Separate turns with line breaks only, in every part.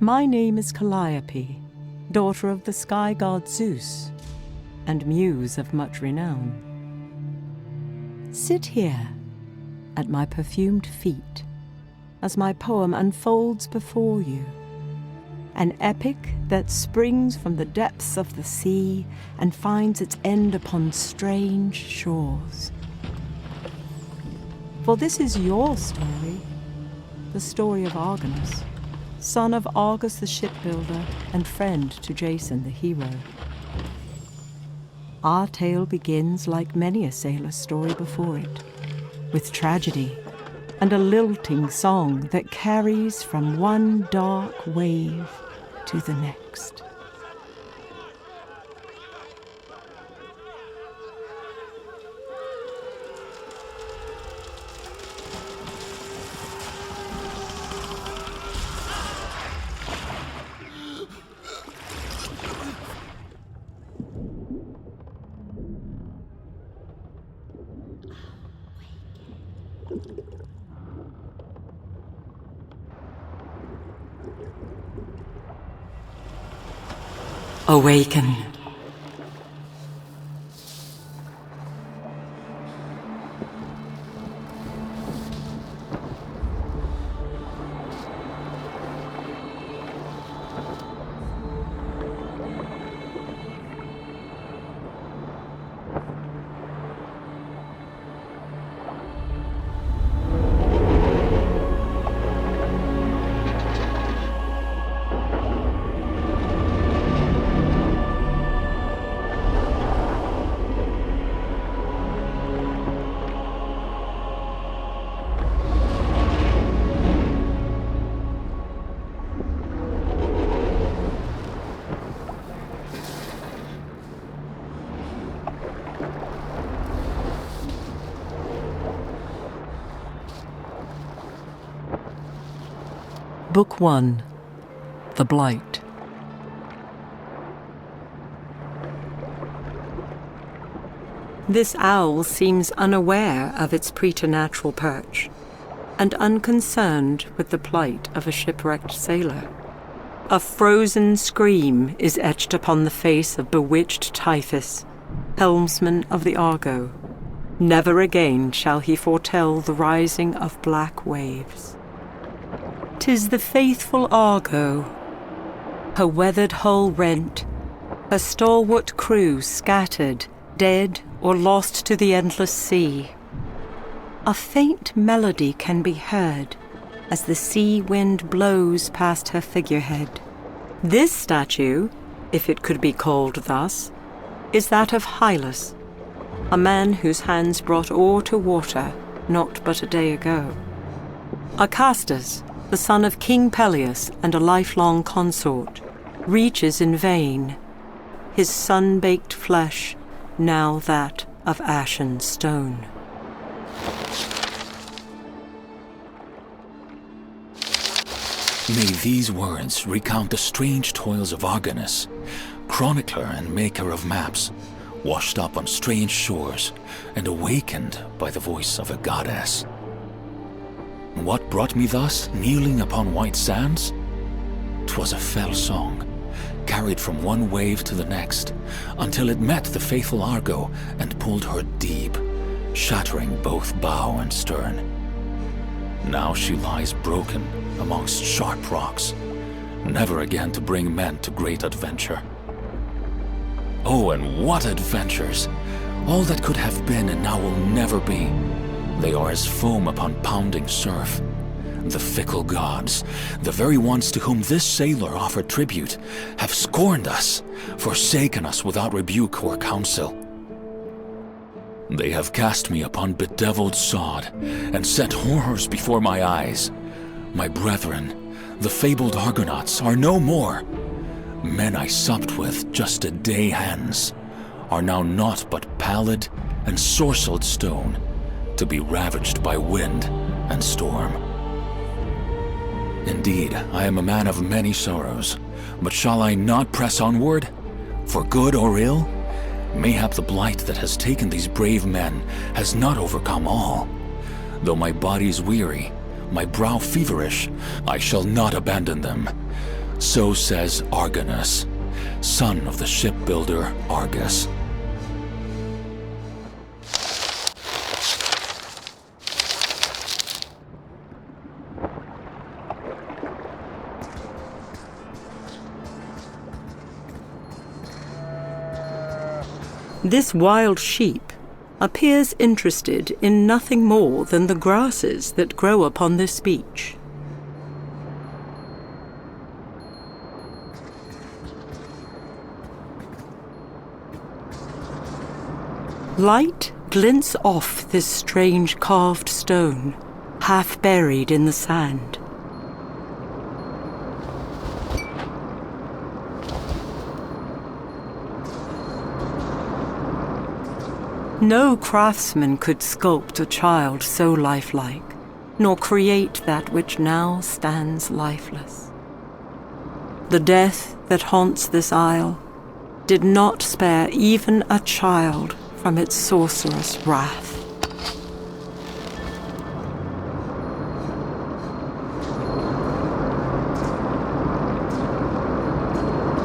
My name is Calliope, daughter of the sky god Zeus, and muse of much renown. Sit here, at my perfumed feet, as my poem unfolds before you. An epic that springs from the depths of the sea and finds its end upon strange shores. For this is your story, the story of Argonus, son of Argus the shipbuilder and friend to Jason the hero. Our tale begins like many a sailor's story before it, with tragedy and a lilting song that carries from one dark wave to the next. Awaken. Book 1. The Blight. This owl seems unaware of its preternatural perch, and unconcerned with the plight of a shipwrecked sailor. A frozen scream is etched upon the face of bewitched Typhus, helmsman of the Argo. Never again shall he foretell the rising of black waves. 'Tis the faithful Argo, her weathered hull rent, her stalwart crew scattered, dead or lost to the endless sea. A faint melody can be heard as the sea wind blows past her figurehead. This statue, if it could be called thus, is that of Hylas, a man whose hands brought ore to water not but a day ago. Acastus, the son of King Peleus and a lifelong consort, reaches in vain, his sun-baked flesh now that of ashen stone.
May these words recount the strange toils of Argonus, chronicler and maker of maps, washed up on strange shores and awakened by the voice of a goddess. What brought me thus, kneeling upon white sands? 'Twas a fell song, carried from one wave to the next, until it met the faithful Argo and pulled her deep, shattering both bow and stern. Now she lies broken amongst sharp rocks, never again to bring men to great adventure. Oh, and what adventures! All that could have been and now will never be. They are as foam upon pounding surf. The fickle gods, the very ones to whom this sailor offered tribute, have scorned us, forsaken us without rebuke or counsel. They have cast me upon bedeviled sod and set horrors before my eyes. My brethren, the fabled Argonauts, are no more. Men I supped with just a day hence are now naught but pallid and sorcelled stone, to be ravaged by wind and storm. Indeed, I am a man of many sorrows, but shall I not press onward? For good or ill? Mayhap the blight that has taken these brave men has not overcome all. Though my body's weary, my brow feverish, I shall not abandon them. So says Argonus, son of the shipbuilder Argus.
This wild sheep appears interested in nothing more than the grasses that grow upon this beach. Light glints off this strange carved stone, half buried in the sand. No craftsman could sculpt a child so lifelike, nor create that which now stands lifeless. The death that haunts this isle did not spare even a child from its sorcerous wrath.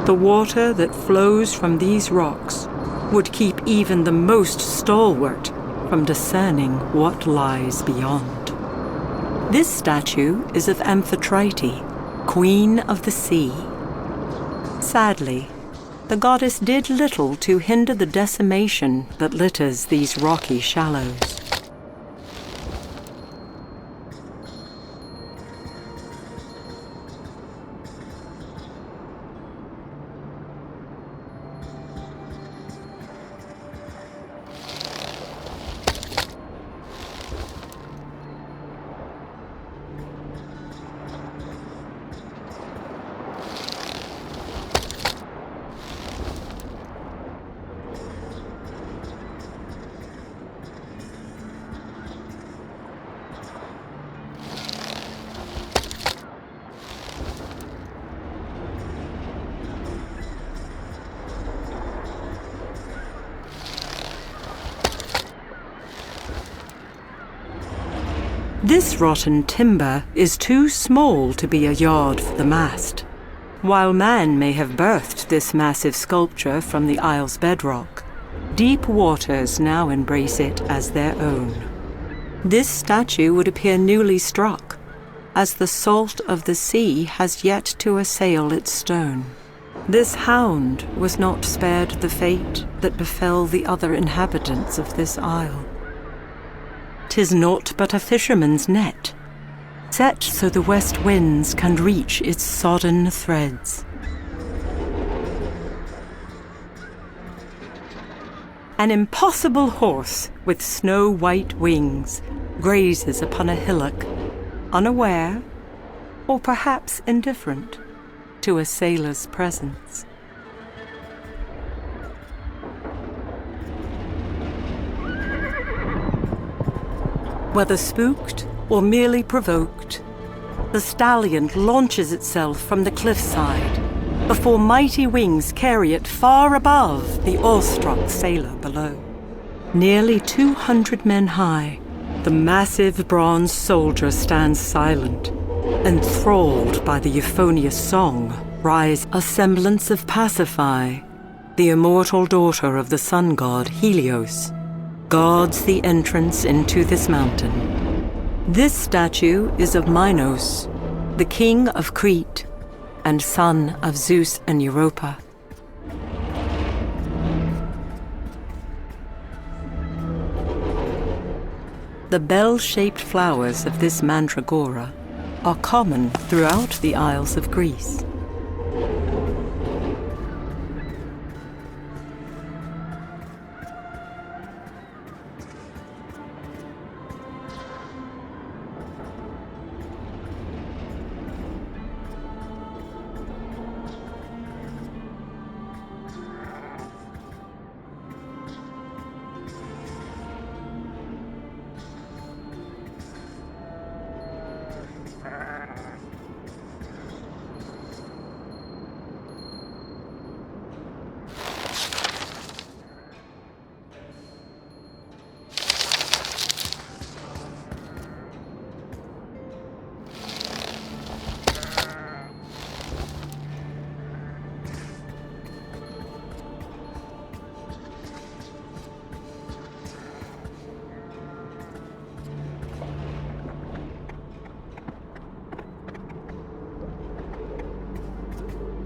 The water that flows from these rocks would keep even the most stalwart from discerning what lies beyond. This statue is of Amphitrite, Queen of the Sea. Sadly, the goddess did little to hinder the decimation that litters these rocky shallows. This rotten timber is too small to be a yard for the mast. While man may have birthed this massive sculpture from the isle's bedrock, deep waters now embrace it as their own. This statue would appear newly struck, as the salt of the sea has yet to assail its stone. This hound was not spared the fate that befell the other inhabitants of this isle. 'Tis naught but a fisherman's net, set so the west winds can reach its sodden threads. An impossible horse with snow-white wings grazes upon a hillock, unaware, or perhaps indifferent, to a sailor's presence. Whether spooked or merely provoked, the stallion launches itself from the cliffside before mighty wings carry it far above the awestruck sailor below. Nearly 200 men high, the massive bronze soldier stands silent, enthralled by the euphonious song, rise a semblance of Pasiphae, the immortal daughter of the sun god Helios, guards the entrance into this mountain. This statue is of Minos, the king of Crete, and son of Zeus and Europa. The bell-shaped flowers of this mandragora are common throughout the Isles of Greece.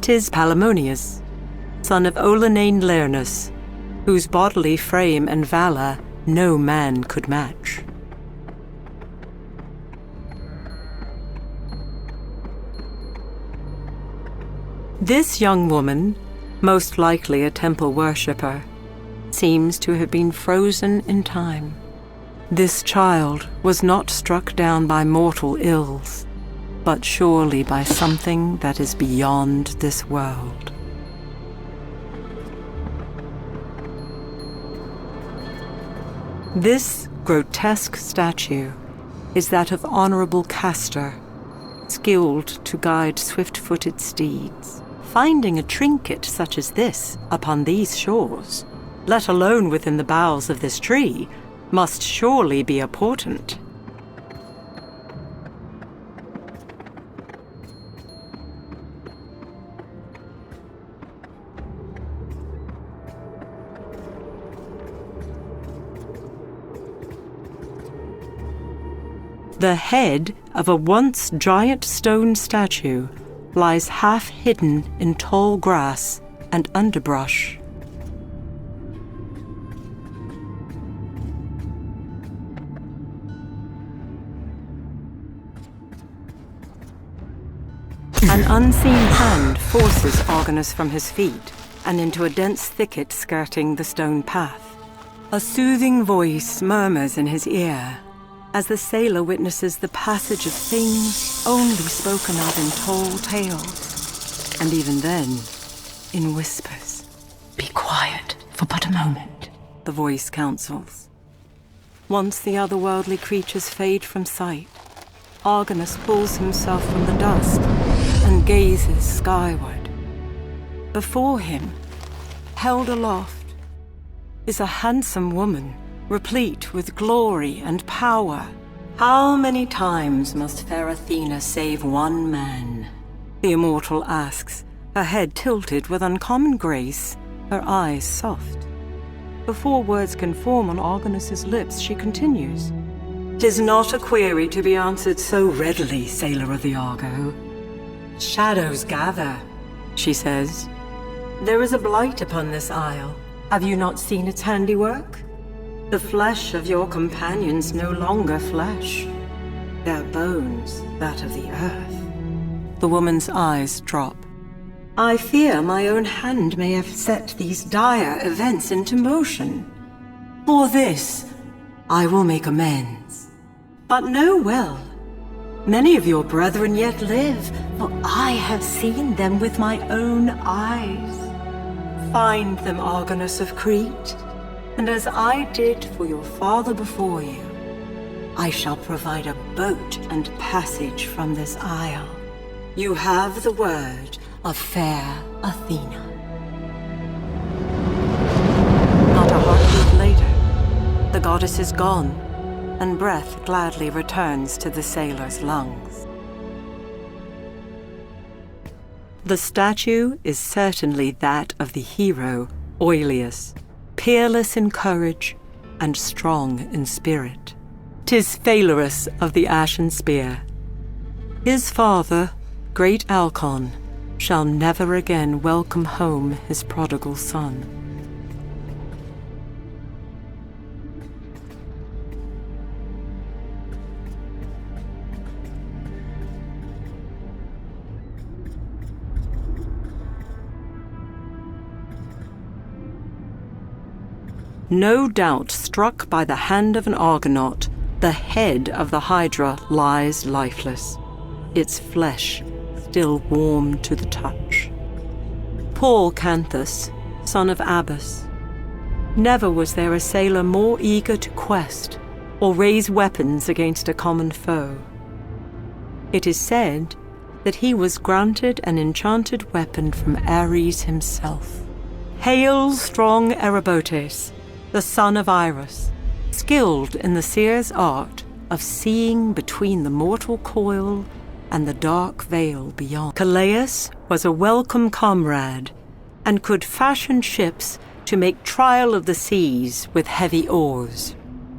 'Tis Palamonius, son of Olenane Lernus, whose bodily frame and valor no man could match. This young woman, most likely a temple worshipper, seems to have been frozen in time. This child was not struck down by mortal ills, but surely by something that is beyond this world. This grotesque statue is that of Honorable Castor, skilled to guide swift-footed steeds. Finding a trinket such as this upon these shores, let alone within the boughs of this tree, must surely be a portent. The head of a once giant stone statue lies half hidden in tall grass and underbrush. An unseen hand forces Argonus from his feet and into a dense thicket skirting the stone path. A soothing voice murmurs in his ear as the sailor witnesses the passage of things only spoken of in tall tales, and even then, in whispers. "Be quiet for but a moment," the voice counsels. Once the otherworldly creatures fade from sight, Argonus pulls himself from the dust and gazes skyward. Before him, held aloft, is a handsome woman, replete with glory and power. How many times must fair Athena save one man? The immortal asks, her head tilted with uncommon grace, her eyes soft. Before words can form on Argonus's lips, she continues. "'Tis not a query to be answered so readily, sailor of the Argo. Shadows gather," she says. "There is a blight upon this isle. Have you not seen its handiwork? The flesh of your companions no longer flesh. Their bones, that of the earth." The woman's eyes drop. "I fear my own hand may have set these dire events into motion. For this, I will make amends. But know well, many of your brethren yet live, for I have seen them with my own eyes. Find them, Argonus of Crete, and as I did for your father before you, I shall provide a boat and passage from this isle. You have the word of fair Athena." Not a heartbeat later, the goddess is gone, and breath gladly returns to the sailor's lungs. The statue is certainly that of the hero, Oileus, peerless in courage and strong in spirit. 'Tis Phalurus of the Ashen Spear. His father, great Alcon, shall never again welcome home his prodigal son. No doubt struck by the hand of an Argonaut, the head of the Hydra lies lifeless, its flesh still warm to the touch. Poor Canthus, son of Abas. Never was there a sailor more eager to quest or raise weapons against a common foe. It is said that he was granted an enchanted weapon from Ares himself. Hail, strong Erebotes, the son of Iris, skilled in the seer's art of seeing between the mortal coil and the dark veil beyond. Calais was a welcome comrade, and could fashion ships to make trial of the seas with heavy oars.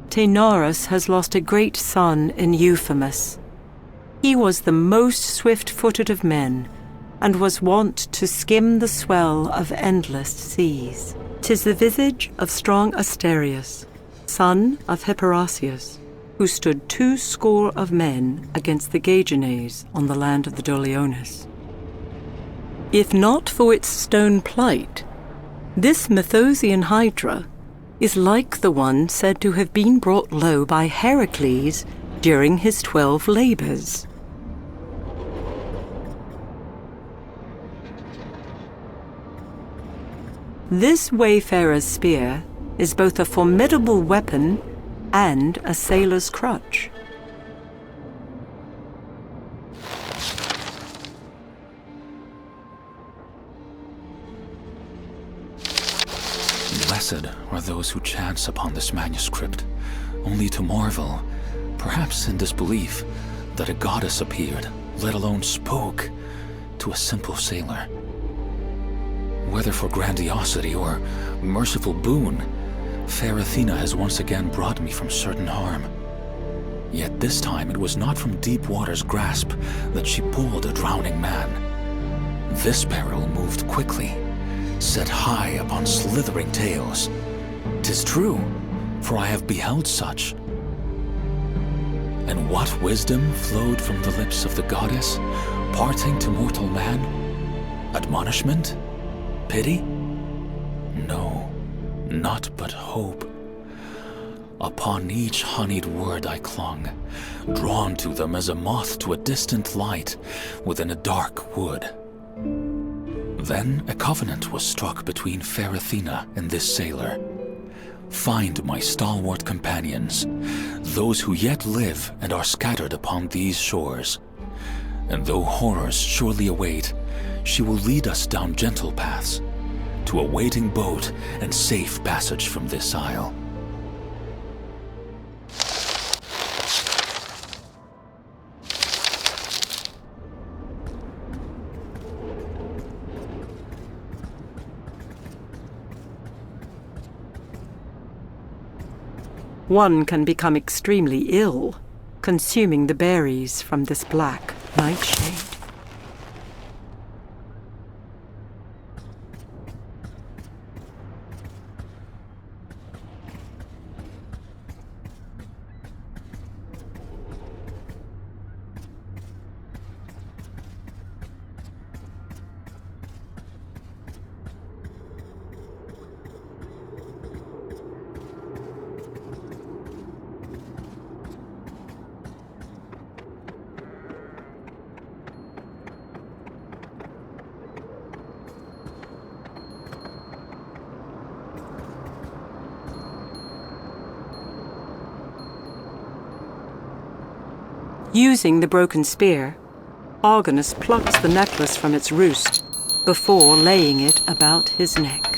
Taenarus has lost a great son in Euphemus. He was the most swift-footed of men, and was wont to skim the swell of endless seas. 'Tis the visage of strong Asterius, son of Hipparasius, who stood 200 men against the Gagenes on the land of the Doliones. If not for its stone plight, this Methosian hydra is like the one said to have been brought low by Heracles during his 12 labors. This wayfarer's spear is both a formidable weapon and a sailor's crutch.
Blessed are those who chance upon this manuscript, only to marvel, perhaps in disbelief, that a goddess appeared, let alone spoke, to a simple sailor. Whether for grandiosity or merciful boon, fair Athena has once again brought me from certain harm. Yet this time it was not from deep water's grasp that she pulled a drowning man. This peril moved quickly, set high upon slithering tails. 'Tis true, for I have beheld such. And what wisdom flowed from the lips of the goddess, parting to mortal man? Admonishment? Pity? No, naught but hope. Upon each honeyed word I clung, drawn to them as a moth to a distant light within a dark wood. Then a covenant was struck between fair Athena and this sailor. Find my stalwart companions, those who yet live and are scattered upon these shores. And though horrors surely await, she will lead us down gentle paths to a waiting boat and safe passage from this isle.
One can become extremely ill, consuming the berries from this black nightshade. Using the broken spear, Argonus plucks the necklace from its roost before laying it about his neck.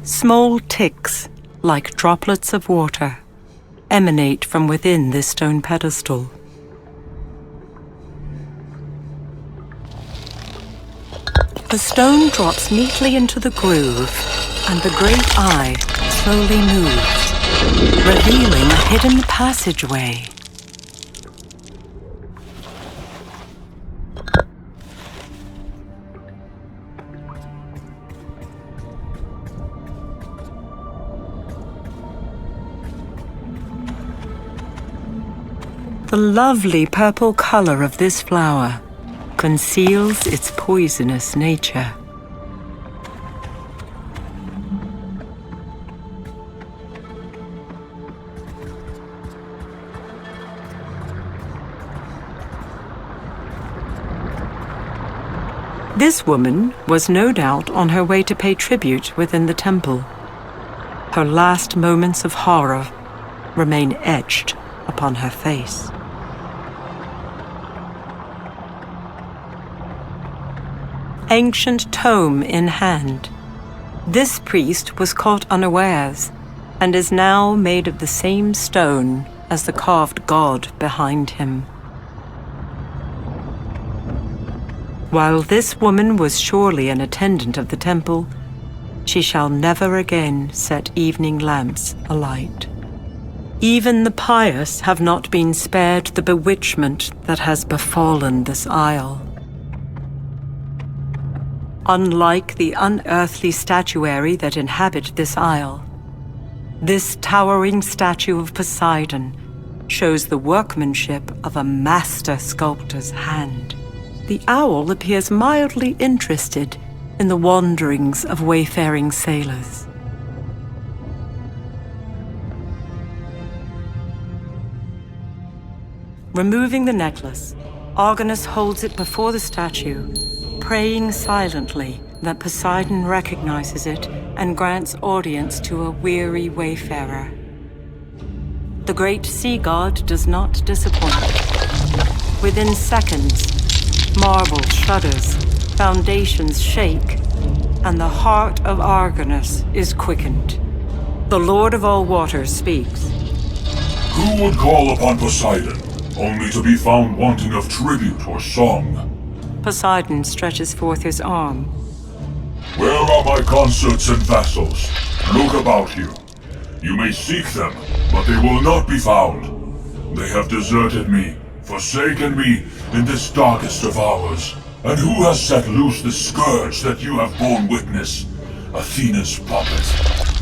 Small ticks, like droplets of water, emanate from within this stone pedestal. The stone drops neatly into the groove, and the great eye slowly moves, revealing a hidden passageway. The lovely purple color of this flower conceals its poisonous nature. This woman was no doubt on her way to pay tribute within the temple. Her last moments of horror remain etched upon her face. Ancient tome in hand, This priest was caught unawares, and is now made of the same stone as the carved god behind him. While this woman was surely an attendant of the temple, she shall never again set evening lamps alight. Even the pious have not been spared the bewitchment that has befallen this isle. Unlike the unearthly statuary that inhabit this isle, this towering statue of Poseidon shows the workmanship of a master sculptor's hand. The owl appears mildly interested in the wanderings of wayfaring sailors. Removing the necklace, Argonus holds it before the statue, praying silently that Poseidon recognizes it and grants audience to a weary wayfarer. The great sea god does not disappoint. Within seconds, marble shudders, foundations shake, and the heart of Argonus is quickened. The Lord of all waters speaks.
Who would call upon Poseidon, only to be found wanting of tribute or song?
Poseidon stretches forth his arm.
Where are my consorts and vassals? Look about you. You may seek them, but they will not be found. They have deserted me, forsaken me in this darkest of hours. And who has set loose the scourge that you have borne witness? Athena's puppet,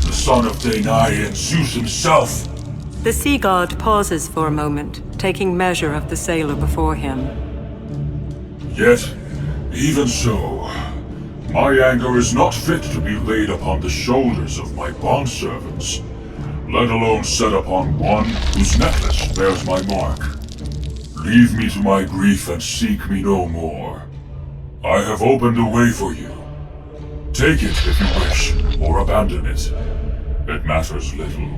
the son of Danae and Zeus himself.
The sea god pauses for a moment, taking measure of the sailor before him.
Yet, even so, my anger is not fit to be laid upon the shoulders of my bondservants, let alone set upon one whose necklace bears my mark. Leave me to my grief and seek me no more. I have opened a way for you. Take it if you wish, or abandon it. It matters little.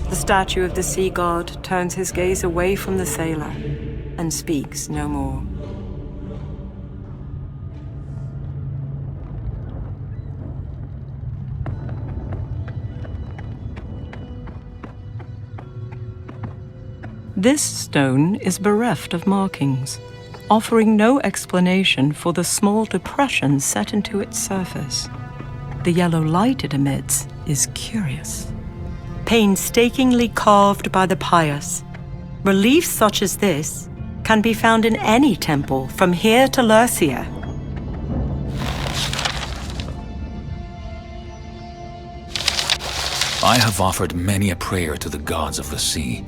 The statue of the sea god turns his gaze away from the sailor and speaks no more. This stone is bereft of markings, offering no explanation for the small depression set into its surface. The yellow light it emits is curious. Painstakingly carved by the pious, reliefs such as this can be found in any temple from here to Lurcia.
I have offered many a prayer to the gods of the sea,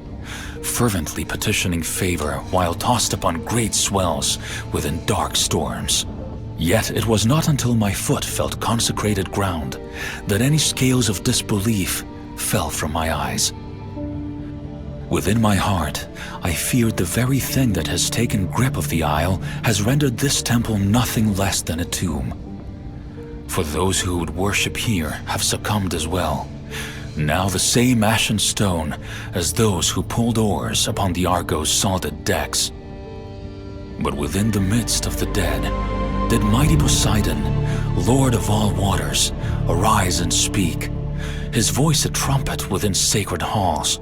fervently petitioning favor while tossed upon great swells within dark storms. Yet it was not until my foot felt consecrated ground that any scales of disbelief fell from my eyes. Within my heart, I feared the very thing that has taken grip of the isle has rendered this temple nothing less than a tomb. For those who would worship here have succumbed as well, now the same ashen stone as those who pulled oars upon the Argo's salted decks. But within the midst of the dead, did mighty Poseidon, Lord of all waters, arise and speak, his voice a trumpet within sacred halls.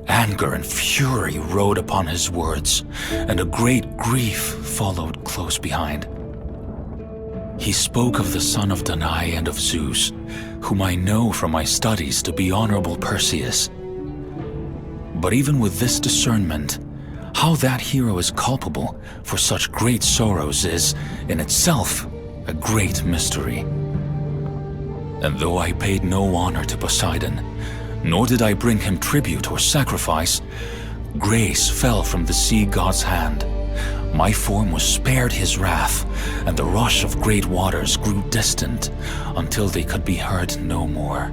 Anger and fury rode upon his words, and a great grief followed close behind. He spoke of the son of Danae and of Zeus, whom I know from my studies to be honorable Perseus. But even with this discernment, how that hero is culpable for such great sorrows is, in itself, a great mystery. And though I paid no honor to Poseidon, nor did I bring him tribute or sacrifice, grace fell from the sea god's hand. My form was spared his wrath, and the rush of great waters grew distant until they could be heard no more.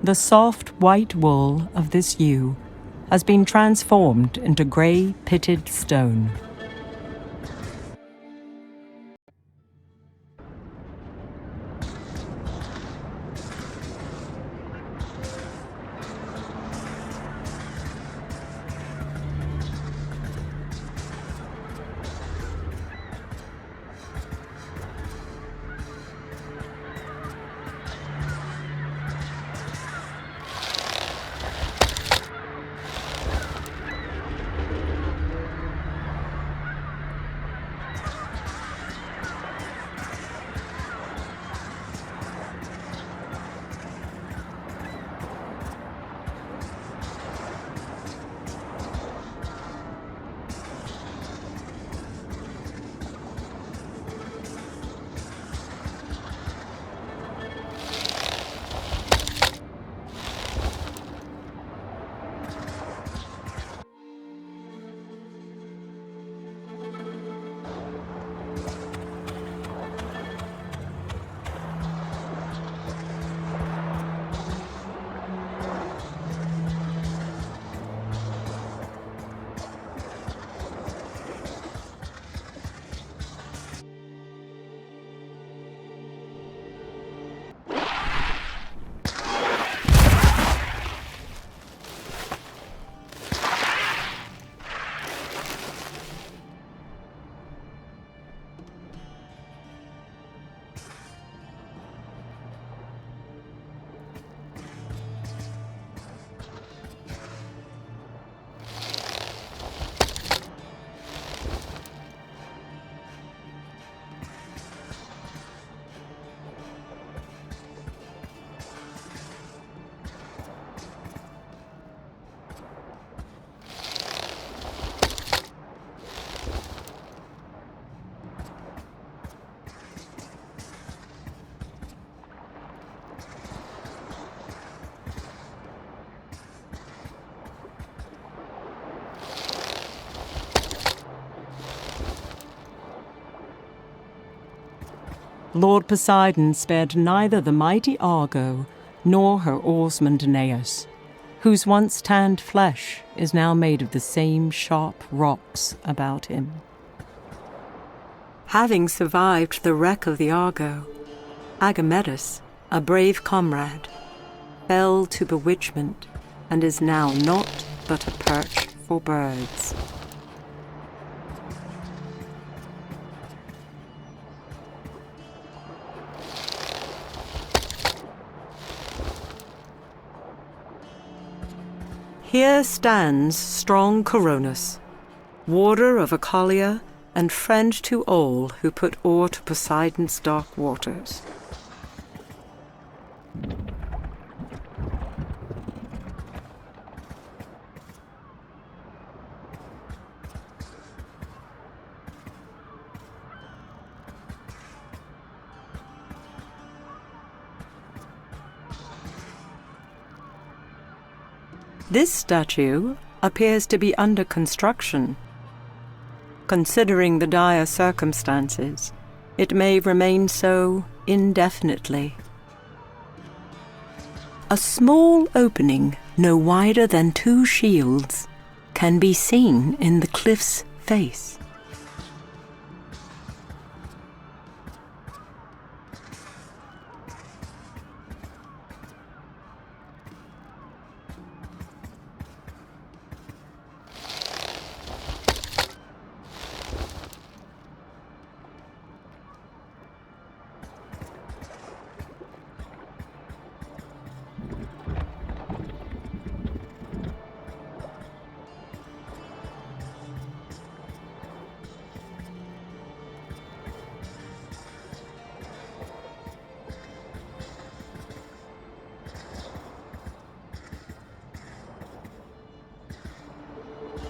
The soft white wool of this ewe has been transformed into grey pitted stone. Lord Poseidon spared neither the mighty Argo nor her oarsman Danaus, whose once tanned flesh is now made of the same sharp rocks about him. Having survived the wreck of the Argo, Agamedus, a brave comrade, fell to bewitchment and is now naught but a perch for birds. Here stands strong Coronis, warder of Ocalia and friend to all who put oar to Poseidon's dark waters. This statue appears to be under construction. Considering the dire circumstances, it may remain so indefinitely. A small opening, no wider than 2 shields, can be seen in the cliff's face.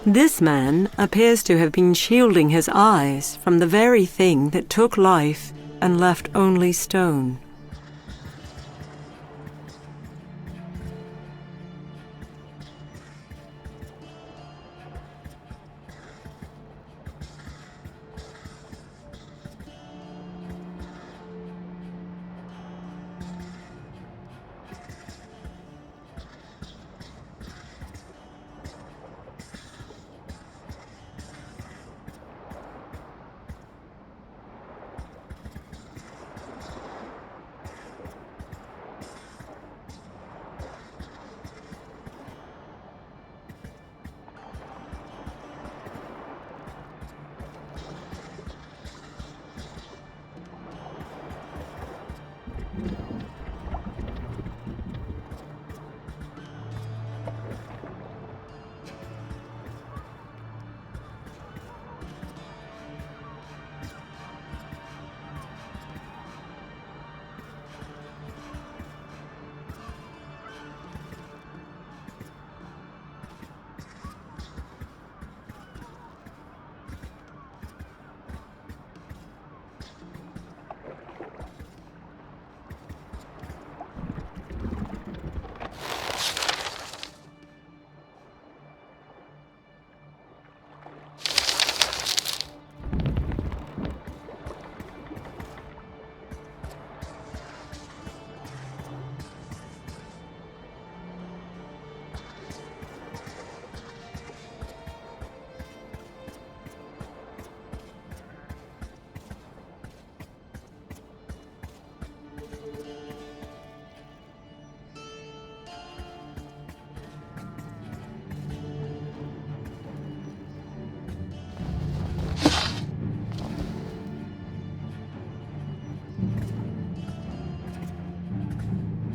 This man appears to have been shielding his eyes from the very thing that took life and left only stone.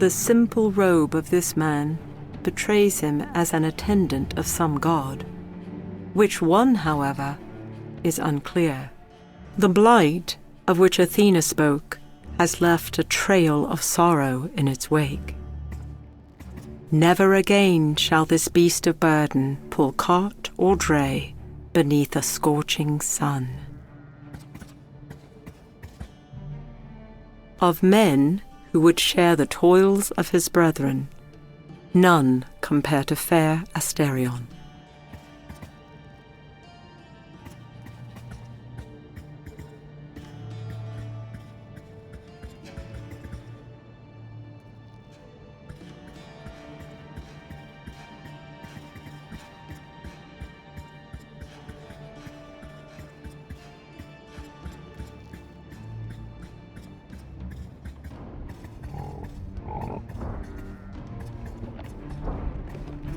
The simple robe of this man betrays him as an attendant of some god. Which one, however, is unclear. The blight of which Athena spoke has left a trail of sorrow in its wake. Never again shall this beast of burden pull cart or dray beneath a scorching sun. Of men who would share the toils of his brethren, none compare to fair Asterion.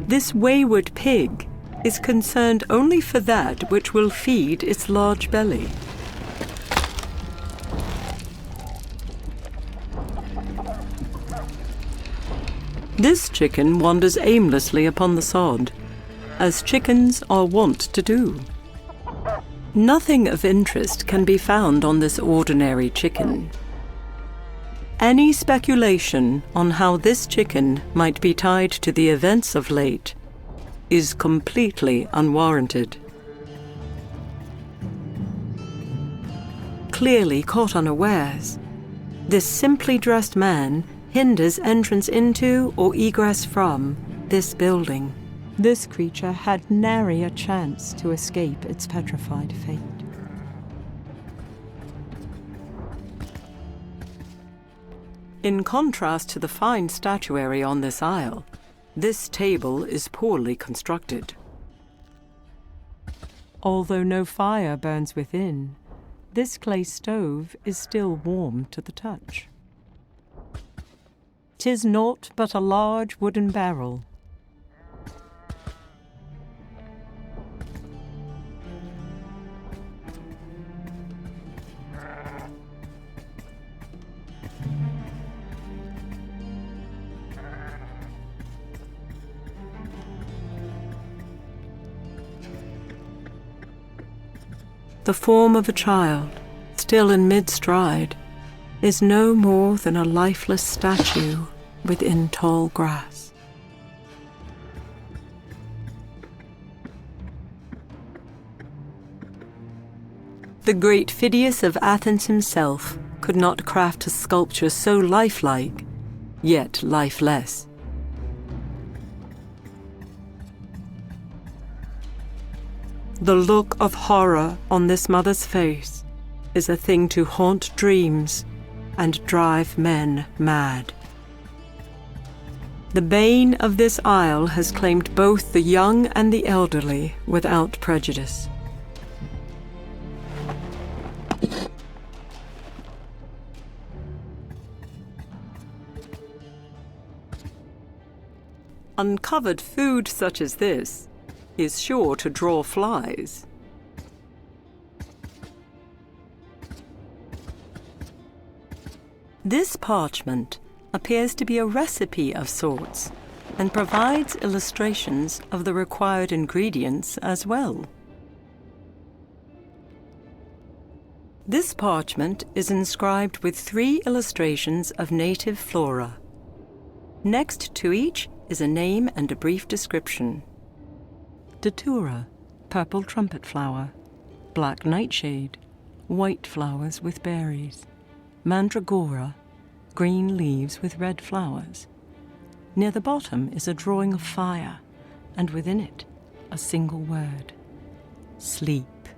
This wayward pig is concerned only for that which will feed its large belly. This chicken wanders aimlessly upon the sod, as chickens are wont to do. Nothing of interest can be found on this ordinary chicken. Any speculation on how this chicken might be tied to the events of late is completely unwarranted. Clearly caught unawares, this simply dressed man hinders entrance into or egress from this building. This creature had nary a chance to escape its petrified fate. In contrast to the fine statuary on this isle, this table is poorly constructed. Although no fire burns within, this clay stove is still warm to the touch. 'Tis naught but a large wooden barrel. The form of a child, still in mid-stride, is no more than a lifeless statue within tall grass. The great Phidias of Athens himself could not craft a sculpture so lifelike, yet lifeless. The look of horror on this mother's face is a thing to haunt dreams and drive men mad. The bane of this isle has claimed both the young and the elderly without prejudice. Uncovered food such as this is sure to draw flies. This parchment appears to be a recipe of sorts and provides illustrations of the required ingredients as well. This parchment is inscribed with 3 illustrations of native flora. Next to each is a name and a brief description. Datura, purple trumpet flower, black nightshade, white flowers with berries, mandragora, green leaves with red flowers. Near the bottom is a drawing of fire, and within it a single word: sleep.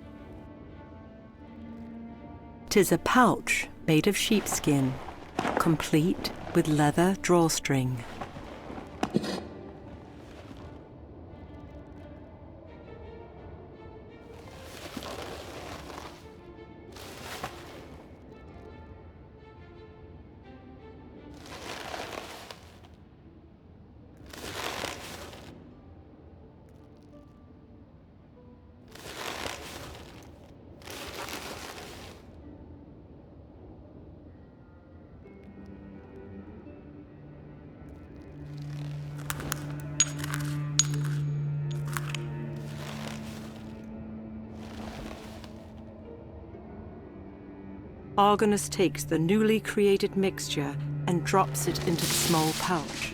'Tis a pouch made of sheepskin, complete with leather drawstring. Argonus takes the newly created mixture and drops it into the small pouch.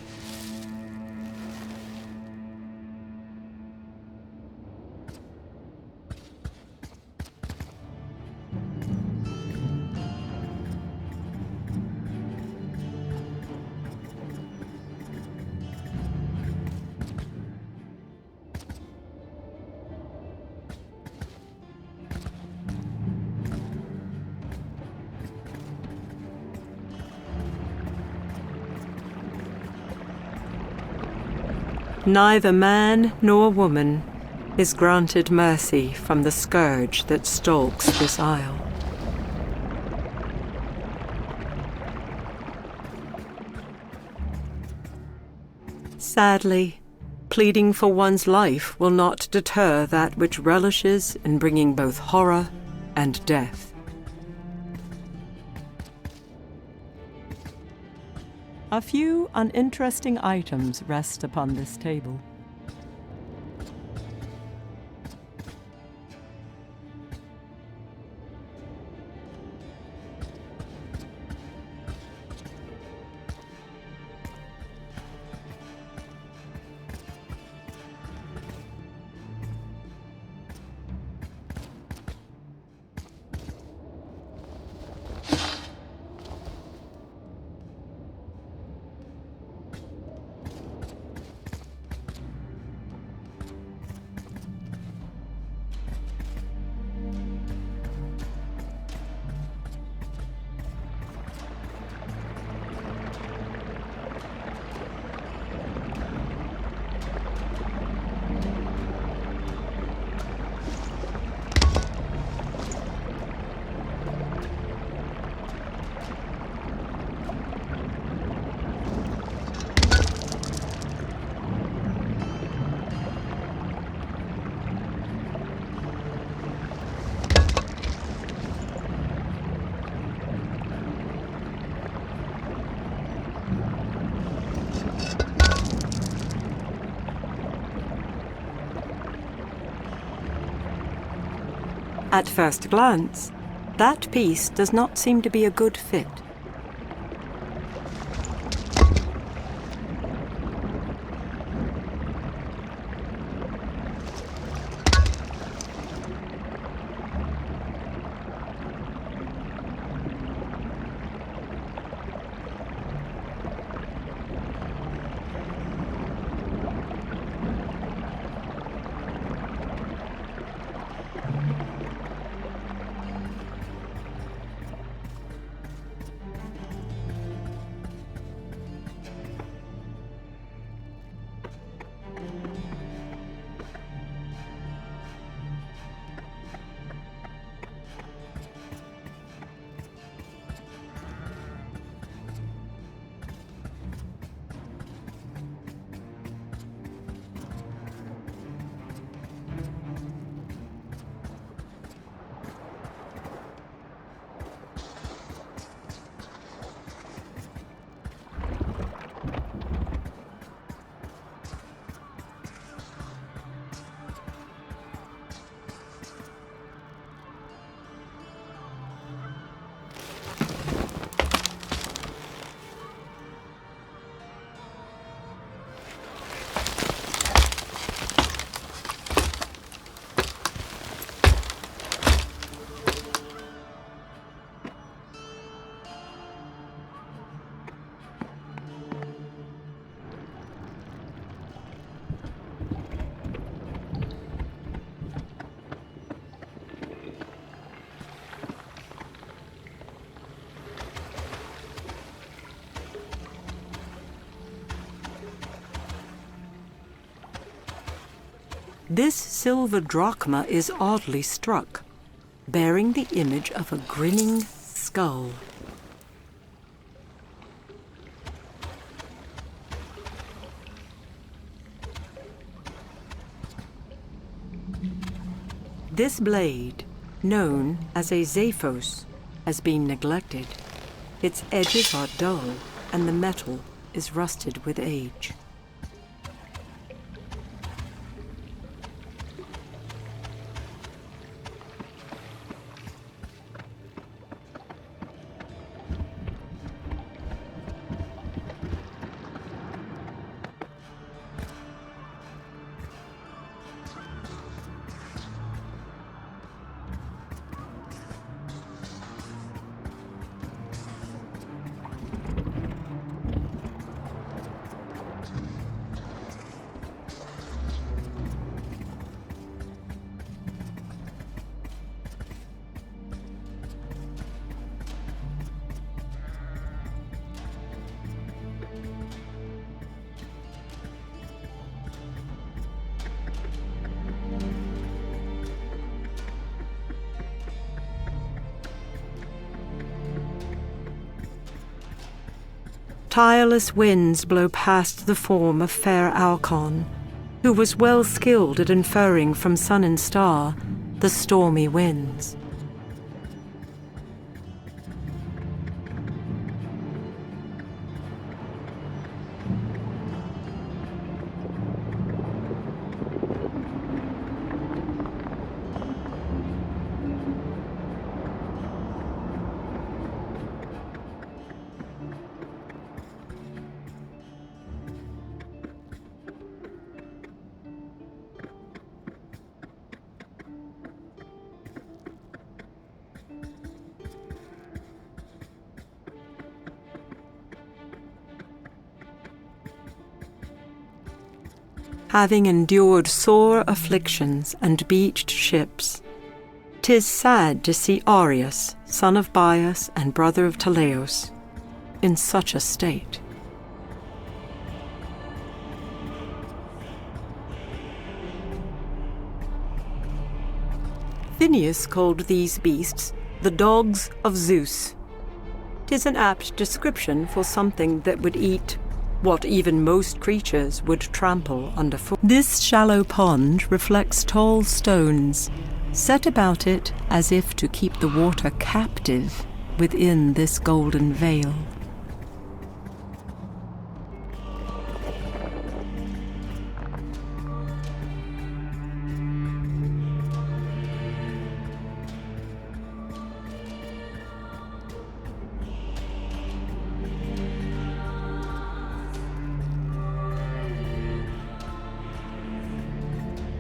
Neither man nor woman is granted mercy from the scourge that stalks this isle. Sadly, pleading for one's life will not deter that which relishes in bringing both horror and death. A few uninteresting items rest upon this table. At first glance, that piece does not seem to be a good fit. This silver drachma is oddly struck, bearing the image of a grinning skull. This blade, known as a Zaphos, has been neglected. Its edges are dull, and the metal is rusted with age. Tireless winds blow past the form of fair Alcon, who was well skilled at inferring from sun and star the stormy winds. Having endured sore afflictions and beached ships, 'tis sad to see Aureus, son of Bias and brother of Teleos, in such a state. Phineus called these beasts the dogs of Zeus. 'Tis an apt description for something that would eat what even most creatures would trample underfoot. This shallow pond reflects tall stones, set about it as if to keep the water captive within this golden veil.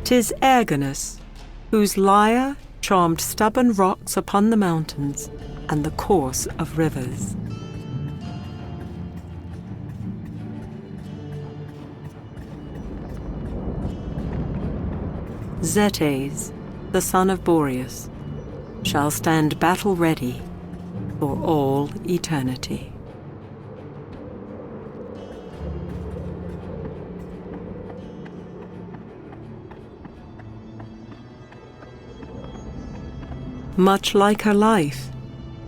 "'Tis Argonus, whose lyre charmed stubborn rocks upon the mountains and the course of rivers. Zetes, the son of Boreas, shall stand battle-ready for all eternity." Much like her life,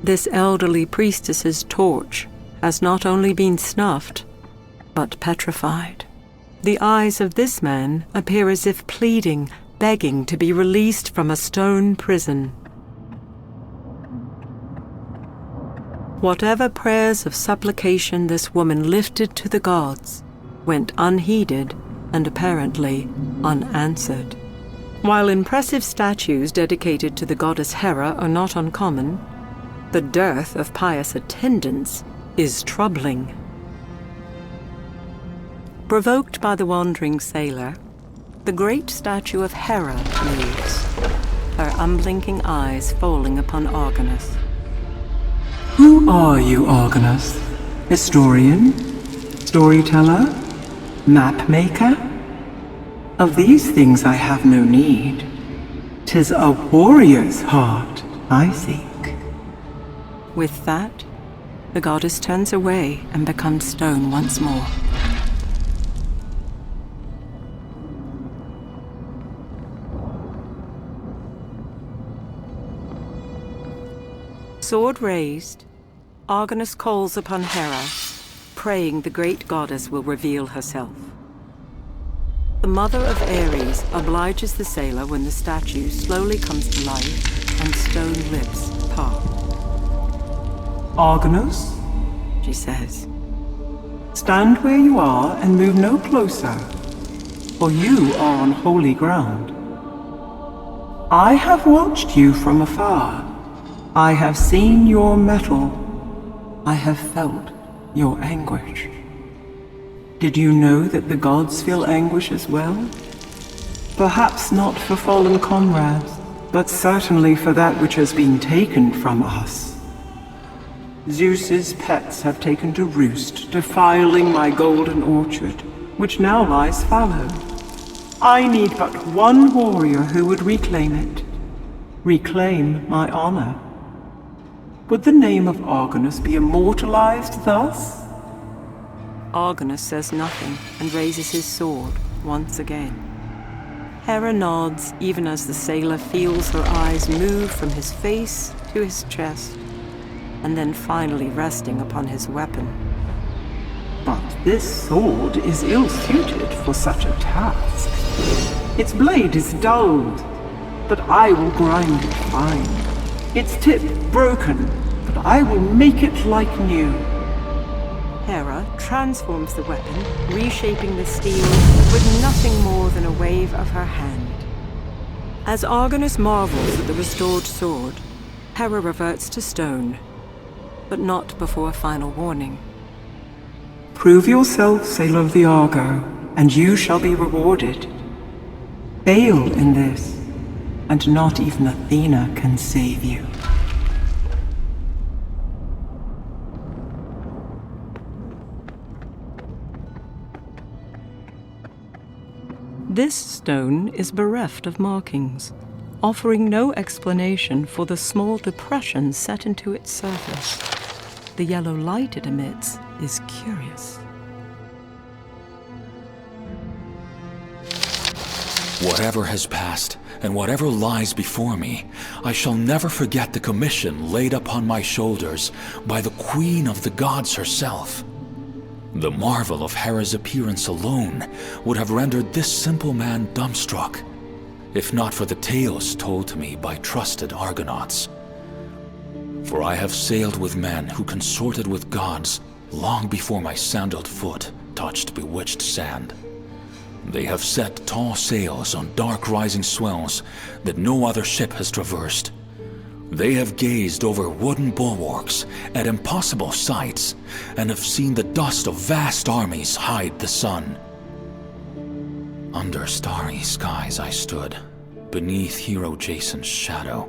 this elderly priestess's torch has not only been snuffed, but petrified. The eyes of this man appear as if pleading, begging to be released from a stone prison. Whatever prayers of supplication this woman lifted to the gods went unheeded and apparently unanswered. While impressive statues dedicated to the goddess Hera are not uncommon, the dearth of pious attendants is troubling. Provoked by the wandering sailor, the great statue of Hera moves, her unblinking eyes falling upon Argonus.
Who are you, Argonus? Historian? Storyteller? Mapmaker? Of these things I have no need. 'Tis a warrior's heart I seek.
With that, the goddess turns away and becomes stone once more. Sword raised, Argonus calls upon Hera, praying the great goddess will reveal herself. The mother of Ares obliges the sailor when the statue slowly comes to life and stone lips part.
Argonus,
She says,
stand where you are and move no closer, for you are on holy ground. I have watched you from afar. I have seen your mettle. I have felt your anguish. Did you know that the gods feel anguish as well? Perhaps not for fallen comrades, but certainly for that which has been taken from us. Zeus's pets have taken to roost, defiling my golden orchard, which now lies fallow. I need but one warrior who would reclaim it. Reclaim my honor. Would the name of Argonus be immortalized thus?
Argonus says nothing and raises his sword once again. Hera nods even as the sailor feels her eyes move from his face to his chest, and then finally resting upon his weapon.
But this sword is ill-suited for such a task. Its blade is dulled, but I will grind it fine. Its tip broken, but I will make it like new.
Hera transforms the weapon, reshaping the steel with nothing more than a wave of her hand. As Argonus marvels at the restored sword, Hera reverts to stone, but not before a final warning.
Prove yourself, sailor of the Argo, and you shall be rewarded. Fail in this, and not even Athena can save you.
This stone is bereft of markings, offering no explanation for the small depression set into its surface. The yellow light it emits is curious.
Whatever has passed, and whatever lies before me, I shall never forget the commission laid upon my shoulders by the Queen of the Gods herself. The marvel of Hera's appearance alone would have rendered this simple man dumbstruck, if not for the tales told to me by trusted Argonauts. For I have sailed with men who consorted with gods long before my sandaled foot touched bewitched sand. They have set tall sails on dark rising swells that no other ship has traversed. They have gazed over wooden bulwarks at impossible sights and have seen the dust of vast armies hide the sun. Under starry skies I stood, beneath hero Jason's shadow,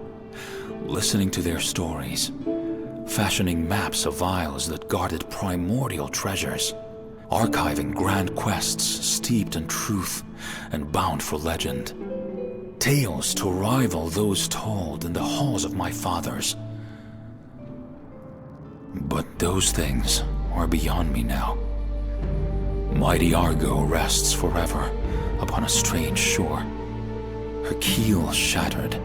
listening to their stories, fashioning maps of isles that guarded primordial treasures, archiving grand quests steeped in truth and bound for legend. Tales to rival those told in the halls of my fathers. But those things are beyond me now. Mighty Argo rests forever upon a strange shore, her keel shattered,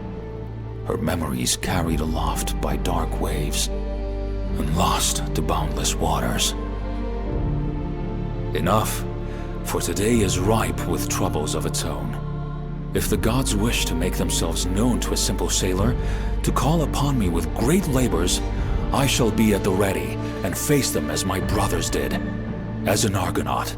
her memories carried aloft by dark waves, and lost to boundless waters. Enough, for today is ripe with troubles of its own. If the gods wish to make themselves known to a simple sailor, to call upon me with great labors, I shall be at the ready and face them as my brothers did, as an Argonaut.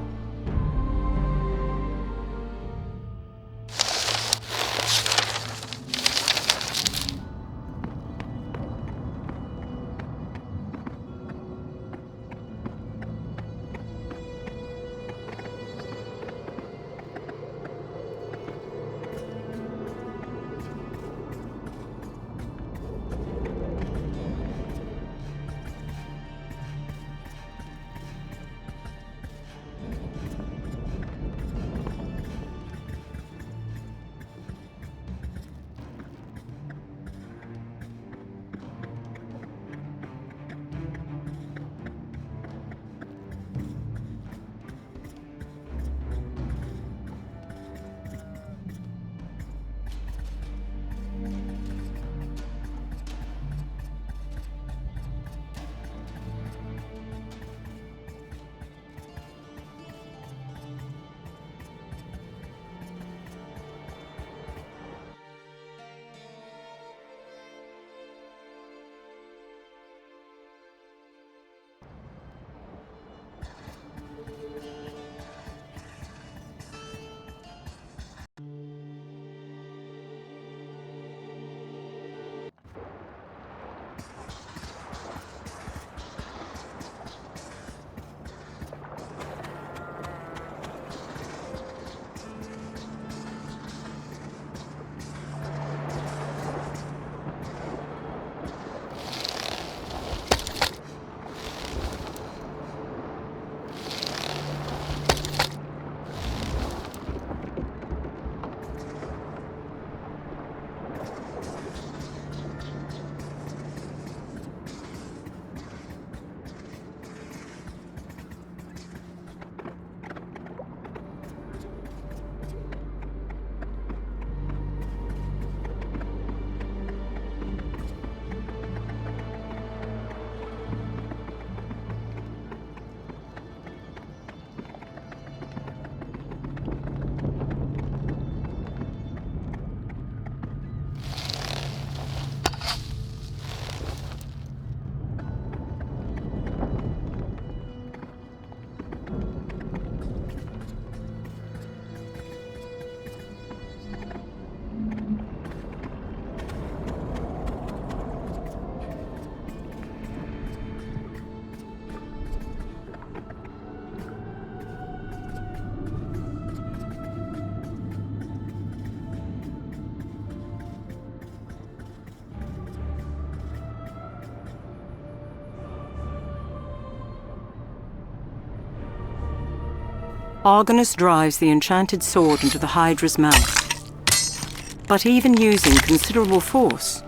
Argonus drives the enchanted sword into the Hydra's mouth. But even using considerable force,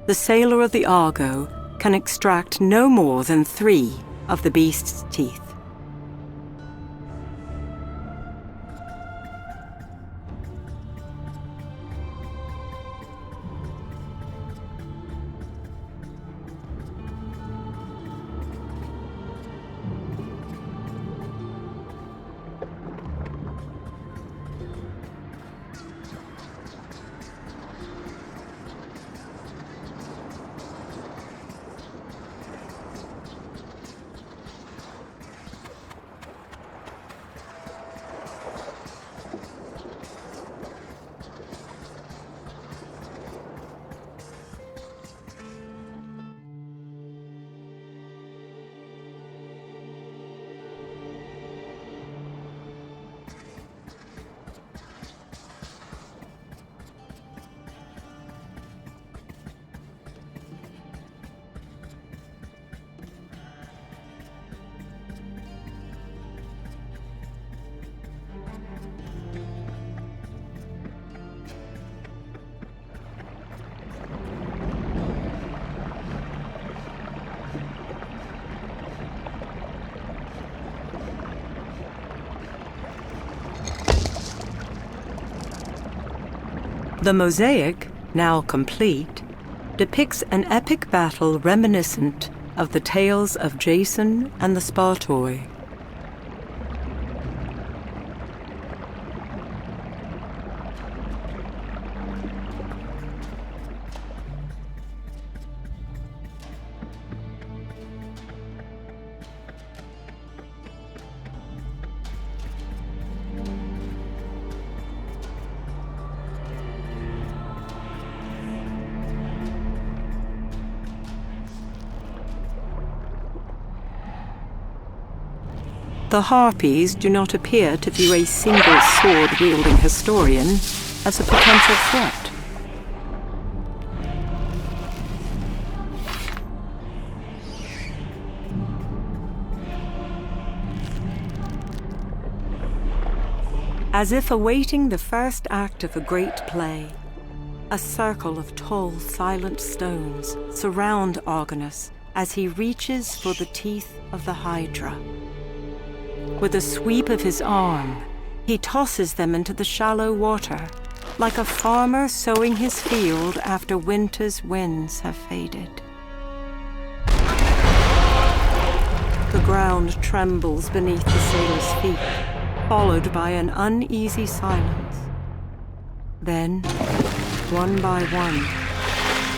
the sailor of the Argo can extract no more than 3 of the beast's teeth. The mosaic, now complete, depicts an epic battle reminiscent of the tales of Jason and the Spartoi. The Harpies do not appear to view a single sword-wielding historian as a potential threat. As if awaiting the first act of a great play, a circle of tall, silent stones surround Argonus as he reaches for the teeth of the Hydra. With a sweep of his arm, he tosses them into the shallow water, like a farmer sowing his field after winter's winds have faded. The ground trembles beneath the sailor's feet, followed by an uneasy silence. Then, one by one,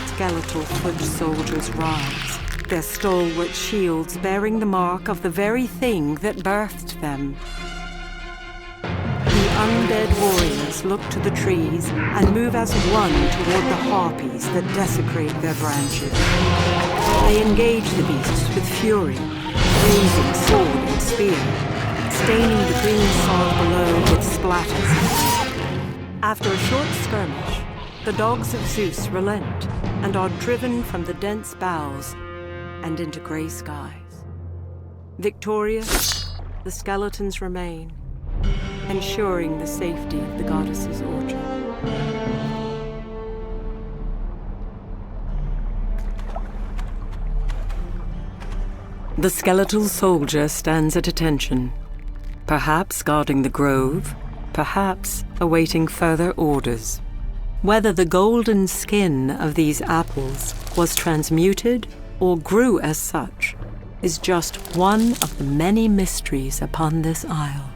skeletal foot soldiers rise, their stalwart shields bearing the mark of the very thing that birthed them. The undead warriors look to the trees and move as one toward the harpies that desecrate their branches. They engage the beasts with fury, raising sword and spear, staining the green sod below with splatters. After a short skirmish, the dogs of Zeus relent and are driven from the dense boughs and into gray skies. Victorious, the skeletons remain, ensuring the safety of the goddess's orchard. The skeletal soldier stands at attention, perhaps guarding the grove, perhaps awaiting further orders. Whether the golden skin of these apples was transmuted or grew as such is just one of the many mysteries upon this isle.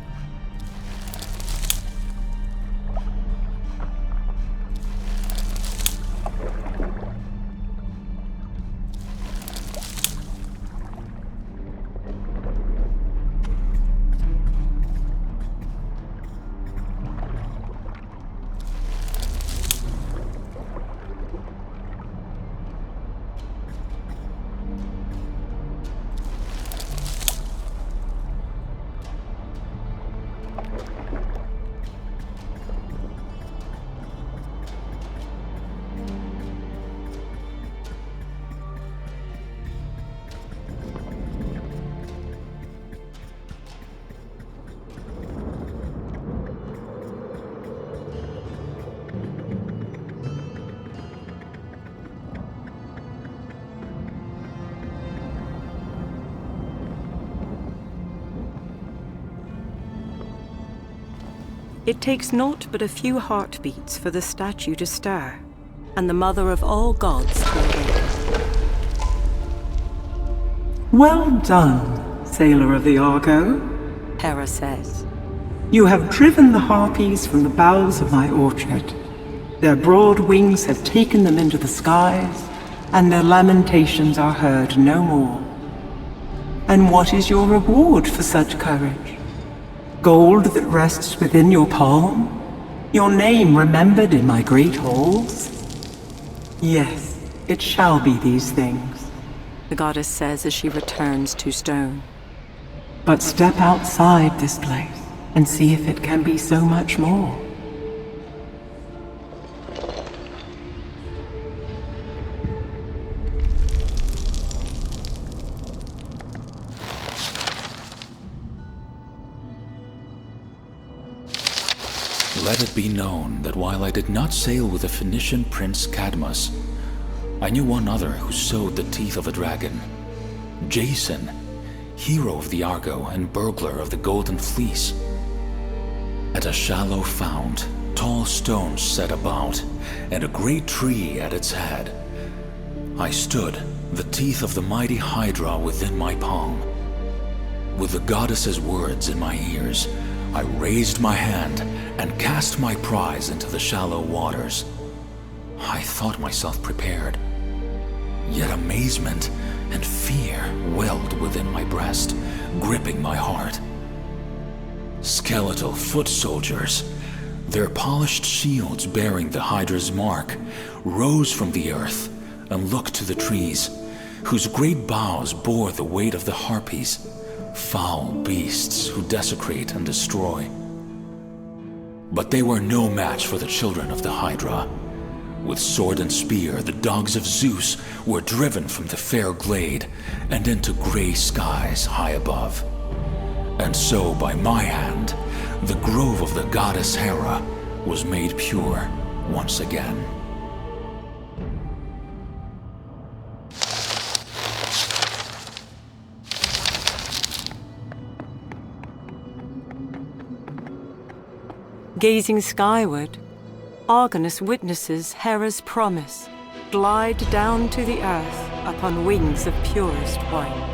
It takes naught but a few heartbeats for the statue to stir, and the mother of all gods to awake.
Well done, sailor of the Argo,
Hera says.
You have driven the harpies from the boughs of my orchard. Their broad wings have taken them into the skies, and their lamentations are heard no more. And what is your reward for such courage? Gold that rests within your palm? Your name remembered in my great halls? Yes, it shall be these things.
The goddess says as she returns to stone.
But step outside this place and see if it can be so much more.
Let it be known that while I did not sail with the Phoenician prince Cadmus, I knew one other who sowed the teeth of a dragon. Jason, hero of the Argo and burglar of the Golden Fleece. At a shallow fount, tall stones set about, and a great tree at its head, I stood, the teeth of the mighty Hydra within my palm. With the goddess's words in my ears, I raised my hand and cast my prize into the shallow waters. I thought myself prepared. Yet amazement and fear welled within my breast, gripping my heart. Skeletal foot soldiers, their polished shields bearing the Hydra's mark, rose from the earth and looked to the trees, whose great boughs bore the weight of the harpies, foul beasts who desecrate and destroy. But they were no match for the children of the Hydra. With sword and spear, the dogs of Zeus were driven from the fair glade and into gray skies high above. And so, by my hand, the grove of the goddess Hera was made pure once again.
Gazing skyward, Argonus witnesses Hera's promise glide down to the earth upon wings of purest white.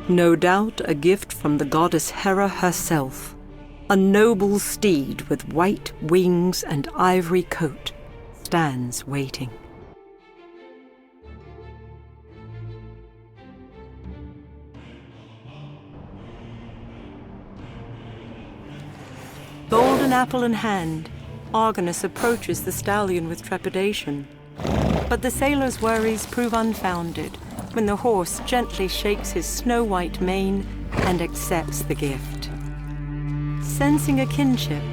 No doubt a gift from the goddess Hera herself. A noble steed with white wings and ivory coat stands waiting. Golden apple in hand, Argonus approaches the stallion with trepidation. But the sailor's worries prove unfounded when the horse gently shakes his snow-white mane and accepts the gift. Sensing a kinship,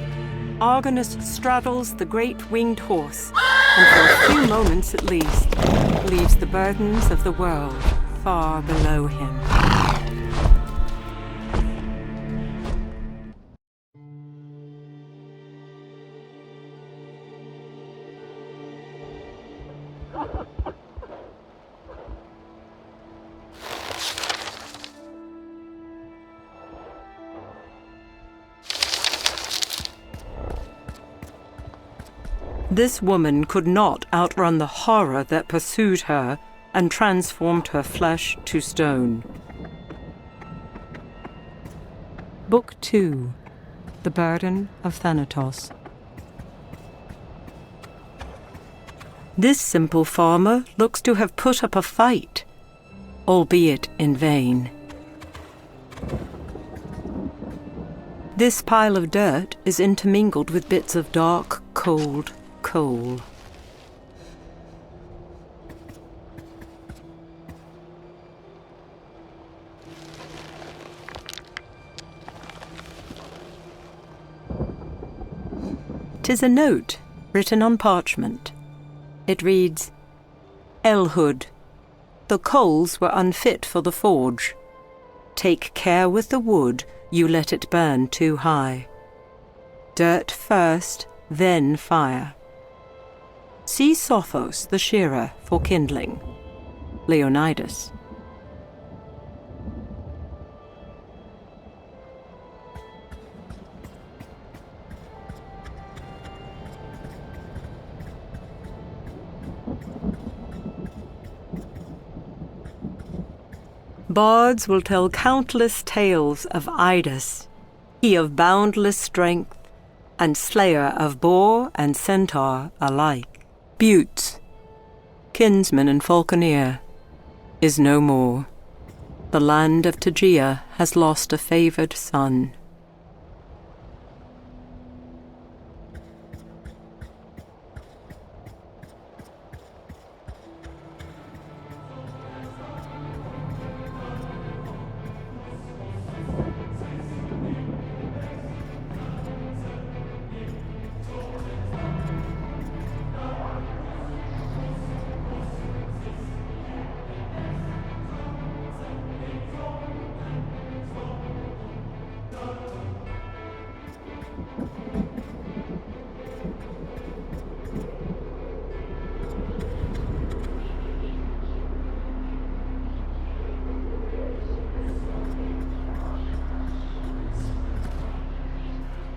Argonus straddles the great winged horse, and for a few moments at least, leaves the burdens of the world far below him. This woman could not outrun the horror that pursued her and transformed her flesh to stone. Book 2. The Burden of Thanatos. This simple farmer looks to have put up a fight, albeit in vain. This pile of dirt is intermingled with bits of dark, cold coal. 'Tis a note written on parchment. It reads, Elhood, the coals were unfit for the forge. Take care with the wood, you let it burn too high. Dirt first, then fire. See Sophos the shearer for kindling. Leonidas. Bards will tell countless tales of Idas, he of boundless strength, and slayer of boar and centaur alike. Butes, kinsman and falconer, is no more. The land of Tegea has lost a favoured son.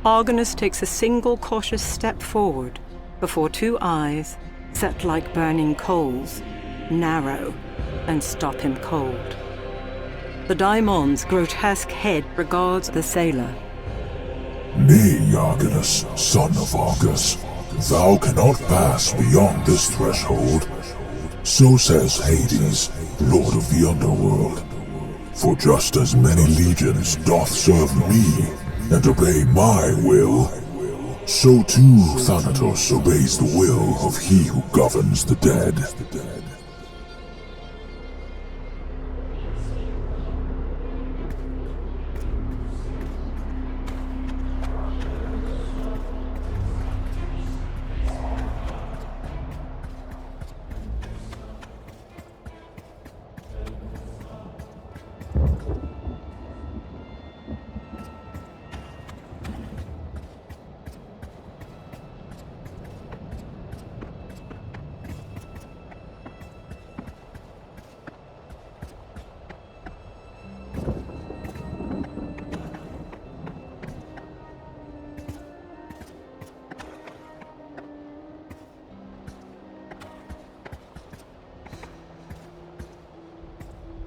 Argonus takes a single cautious step forward before two eyes, set like burning coals, narrow and stop him cold. The daimon's grotesque head regards the sailor.
Nay, Argonus, son of Argus, thou cannot pass beyond this threshold. So says Hades, lord of the underworld. For just as many legions doth serve me, and obey my will, so too Thanatos obeys the will of he who governs the dead.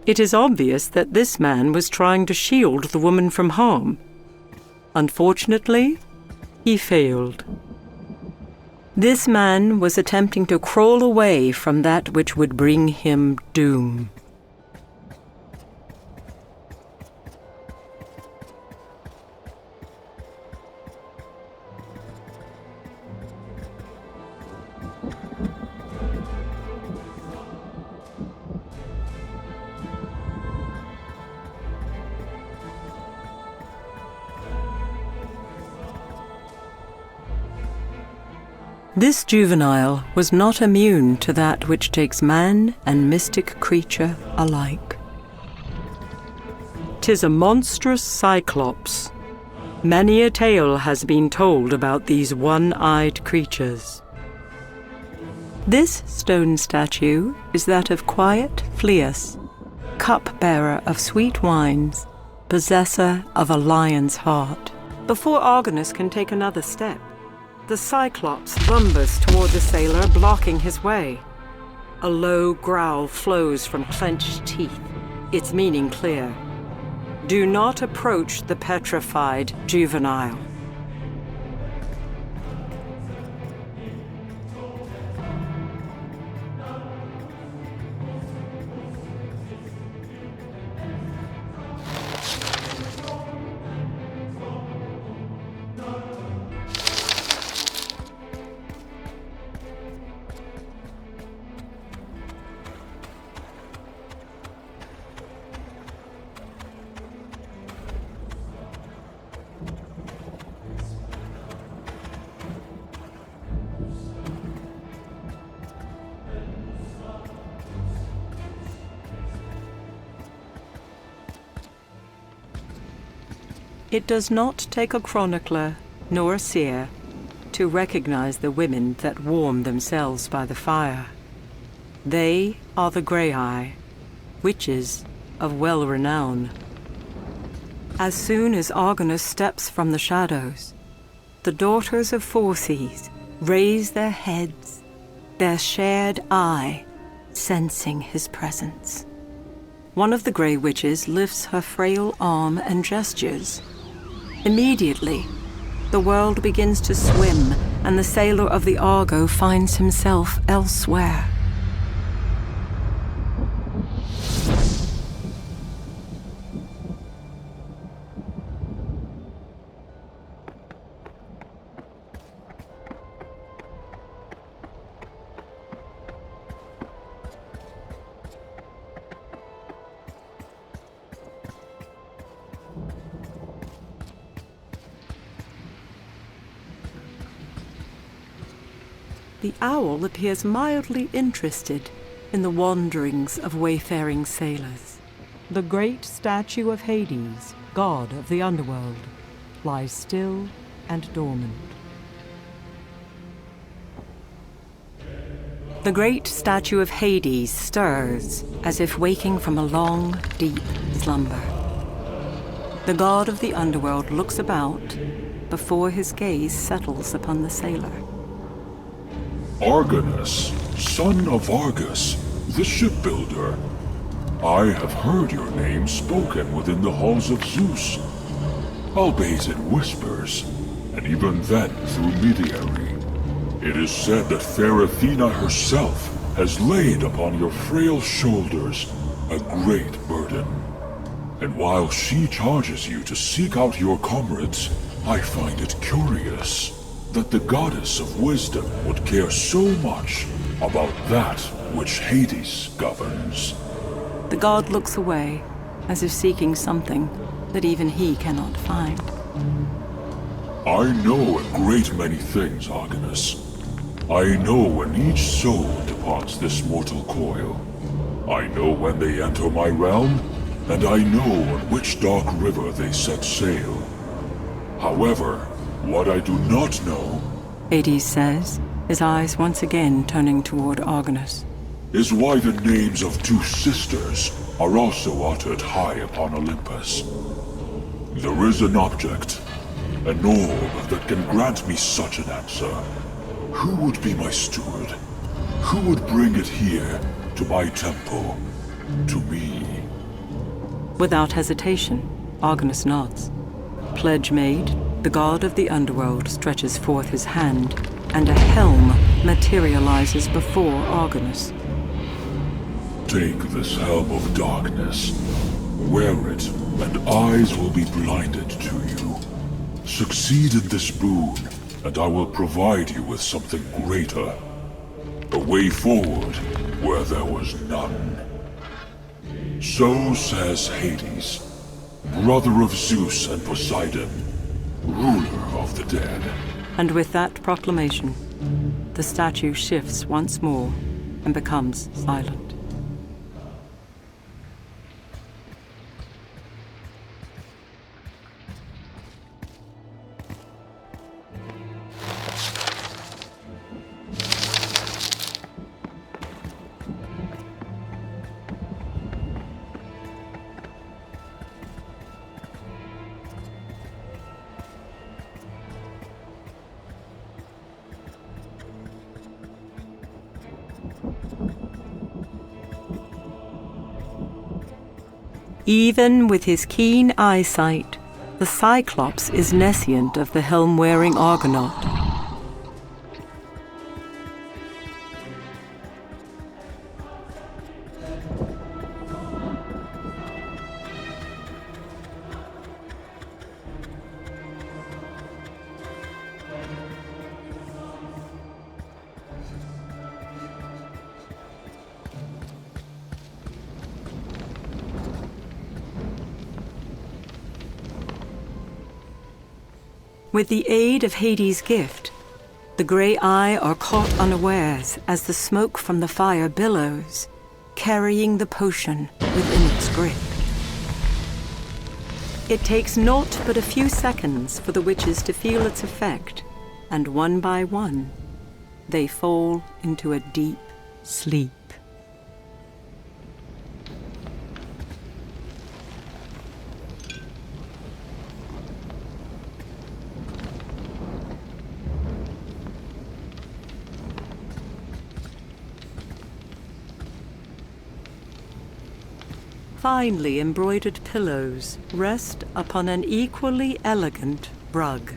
It is obvious that this man was trying to shield the woman from harm. Unfortunately, he failed. This man was attempting to crawl away from that which would bring him doom. This juvenile was not immune to that which takes man and mystic creature alike. 'Tis a monstrous cyclops. Many a tale has been told about these one-eyed creatures. This stone statue is that of quiet Phlius, cup-bearer of sweet wines, possessor of a lion's heart. Before Argonus can take another step, the Cyclops lumbers toward the sailor, blocking his way. A low growl flows from clenched teeth, its meaning clear. Do not approach the petrified juvenile. It does not take a chronicler nor a seer to recognize the women that warm themselves by the fire. They are the Grey-Eye, witches of well renown. As soon as Argonus steps from the shadows, the daughters of Foreseas raise their heads, their shared eye sensing his presence. One of the Grey Witches lifts her frail arm and gestures. Immediately, the world begins to swim, and the sailor of the Argo finds himself elsewhere. The owl appears mildly interested in the wanderings of wayfaring sailors. The great statue of Hades, god of the underworld, lies still and dormant. The great statue of Hades stirs as if waking from a long, deep slumber. The god of the underworld looks about before his gaze settles upon the sailor.
Argonus, son of Argus, the shipbuilder. I have heard your name spoken within the halls of Zeus, albeit in whispers, and even then through mediary. It is said that fair Athena herself has laid upon your frail shoulders a great burden. And while she charges you to seek out your comrades, I find it curious that the goddess of wisdom would care so much about that which Hades governs.
The god looks away, as if seeking something that even he cannot find.
I know a great many things, Argonus. I know when each soul departs this mortal coil. I know when they enter my realm, and I know on which dark river they set sail. However, what I do not know,
Hades says, his eyes once again turning toward Argonus,
is why the names of two sisters are also uttered high upon Olympus. There is an object, an orb that can grant me such an answer. Who would be my steward? Who would bring it here, to my temple, to me?
Without hesitation, Argonus nods. Pledge made, the god of the underworld stretches forth his hand, and a helm materializes before Argonus.
Take this helm of darkness. Wear it, and eyes will be blinded to you. Succeed in this boon, and I will provide you with something greater. A way forward where there was none. So says Hades, brother of Zeus and Poseidon, ruler of the dead.
And with that proclamation, the statue shifts once more and becomes silent. Even with his keen eyesight, the Cyclops is nescient of the helm-wearing Argonaut. With the aid of Hades' gift, the Grey-Eye are caught unawares as the smoke from the fire billows, carrying the potion within its grip. It takes naught but a few seconds for the witches to feel its effect, and one by one, they fall into a deep sleep. Finely embroidered pillows rest upon an equally elegant rug.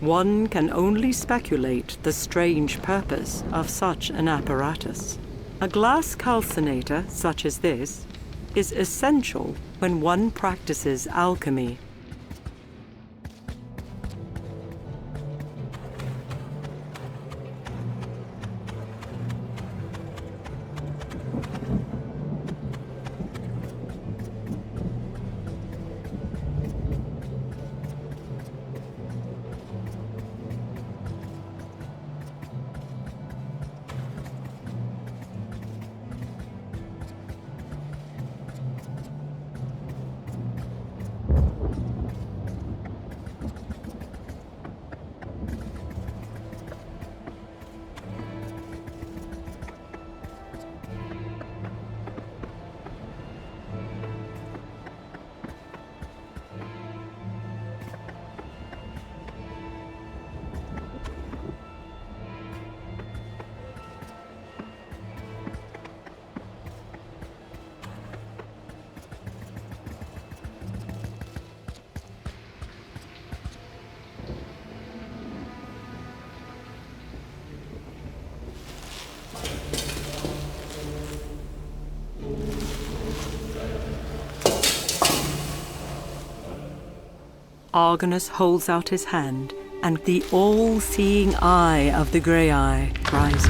One can only speculate the strange purpose of such an apparatus. A glass calcinator such as this is essential when one practices alchemy. Argonus holds out his hand, and the all-seeing eye of the Grey Eye rises.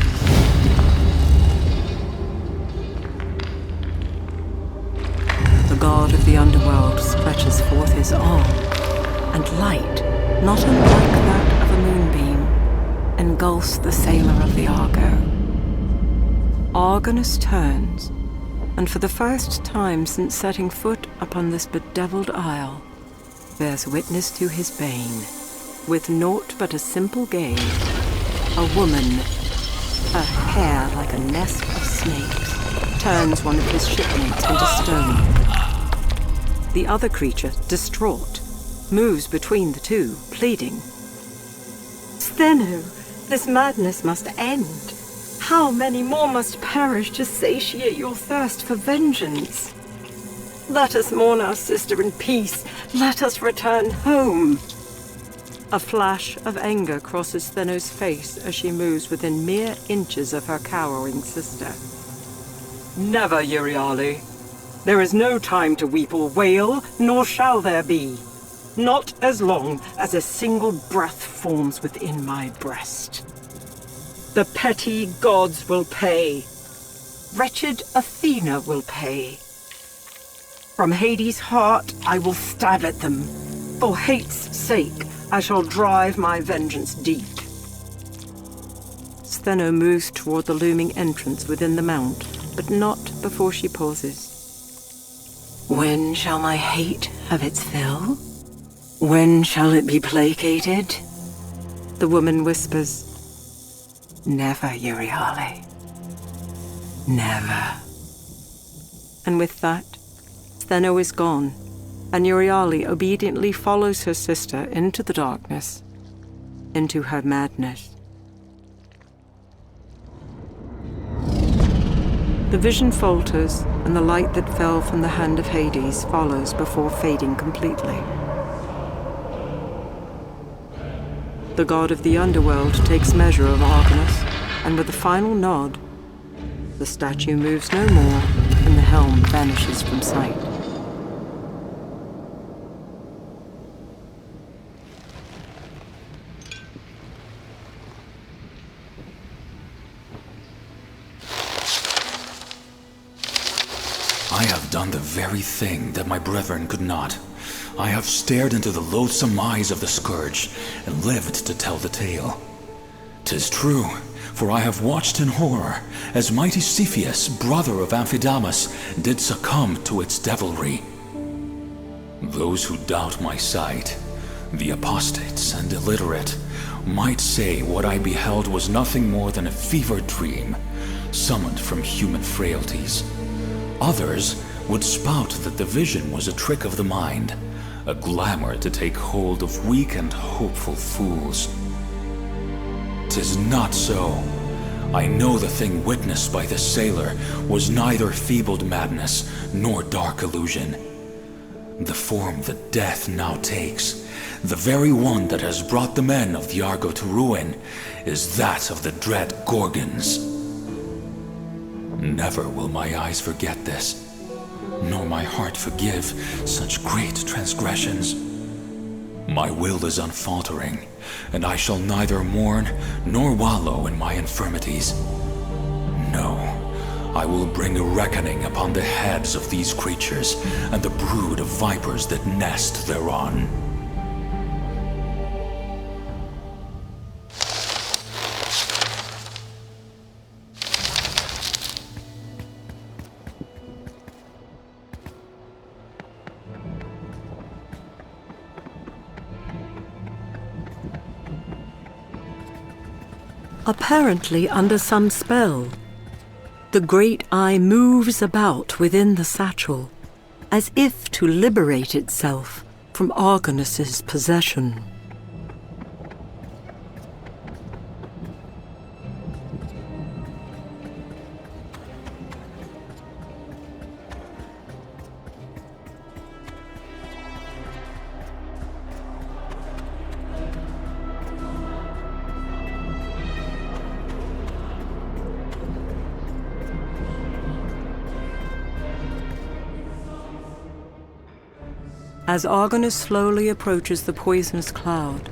The god of the underworld stretches forth his arm, and light, not unlike that of a moonbeam, engulfs the sailor of the Argo. Argonus turns, and for the first time since setting foot upon this bedeviled isle, bears witness to his bane. With naught but a simple gaze, a woman, her hair like a nest of snakes, turns one of his shipmates into stone. The other creature, distraught, moves between the two, pleading.
Stheno, this madness must end. How many more must perish to satiate your thirst for vengeance? Let us mourn our sister in peace. Let us return home.
A flash of anger crosses Stheno's face as she moves within mere inches of her cowering sister.
Never, Euryale. There is no time to weep or wail, nor shall there be. Not as long as a single breath forms within my breast. The petty gods will pay. Wretched Athena will pay. From Hades' heart I will stab at them. For hate's sake, I shall drive my vengeance deep.
Stheno moves toward the looming entrance within the mount, but not before she pauses.
When shall my hate have its fill? When shall it be placated?
The woman whispers.
Never, Euryale. Never.
And with that, Stheno is gone, and Euryale obediently follows her sister into the darkness, into her madness. The vision falters, and the light that fell from the hand of Hades follows before fading completely. The god of the underworld takes measure of Argonus, and with a final nod, the statue moves no more, and the helm vanishes from sight.
I have done the very thing that my brethren could not. I have stared into the loathsome eyes of the scourge, and lived to tell the tale. 'Tis true, for I have watched in horror as mighty Cepheus, brother of Amphidamas, did succumb to its devilry. Those who doubt my sight, the apostates and illiterate, might say what I beheld was nothing more than a fevered dream, summoned from human frailties. Others would spout that the vision was a trick of the mind, a glamour to take hold of weak and hopeful fools. 'Tis not so. I know the thing witnessed by the sailor was neither feebled madness nor dark illusion. The form that death now takes, the very one that has brought the men of the Argo to ruin, is that of the dread Gorgons. Never will my eyes forget this, nor my heart forgive such great transgressions. My will is unfaltering, and I shall neither mourn nor wallow in my infirmities. No, I will bring a reckoning upon the heads of these creatures and the brood of vipers that nest thereon.
Apparently under some spell, the great eye moves about within the satchel, as if to liberate itself from Argonus's possession. As Argonus slowly approaches the poisonous cloud,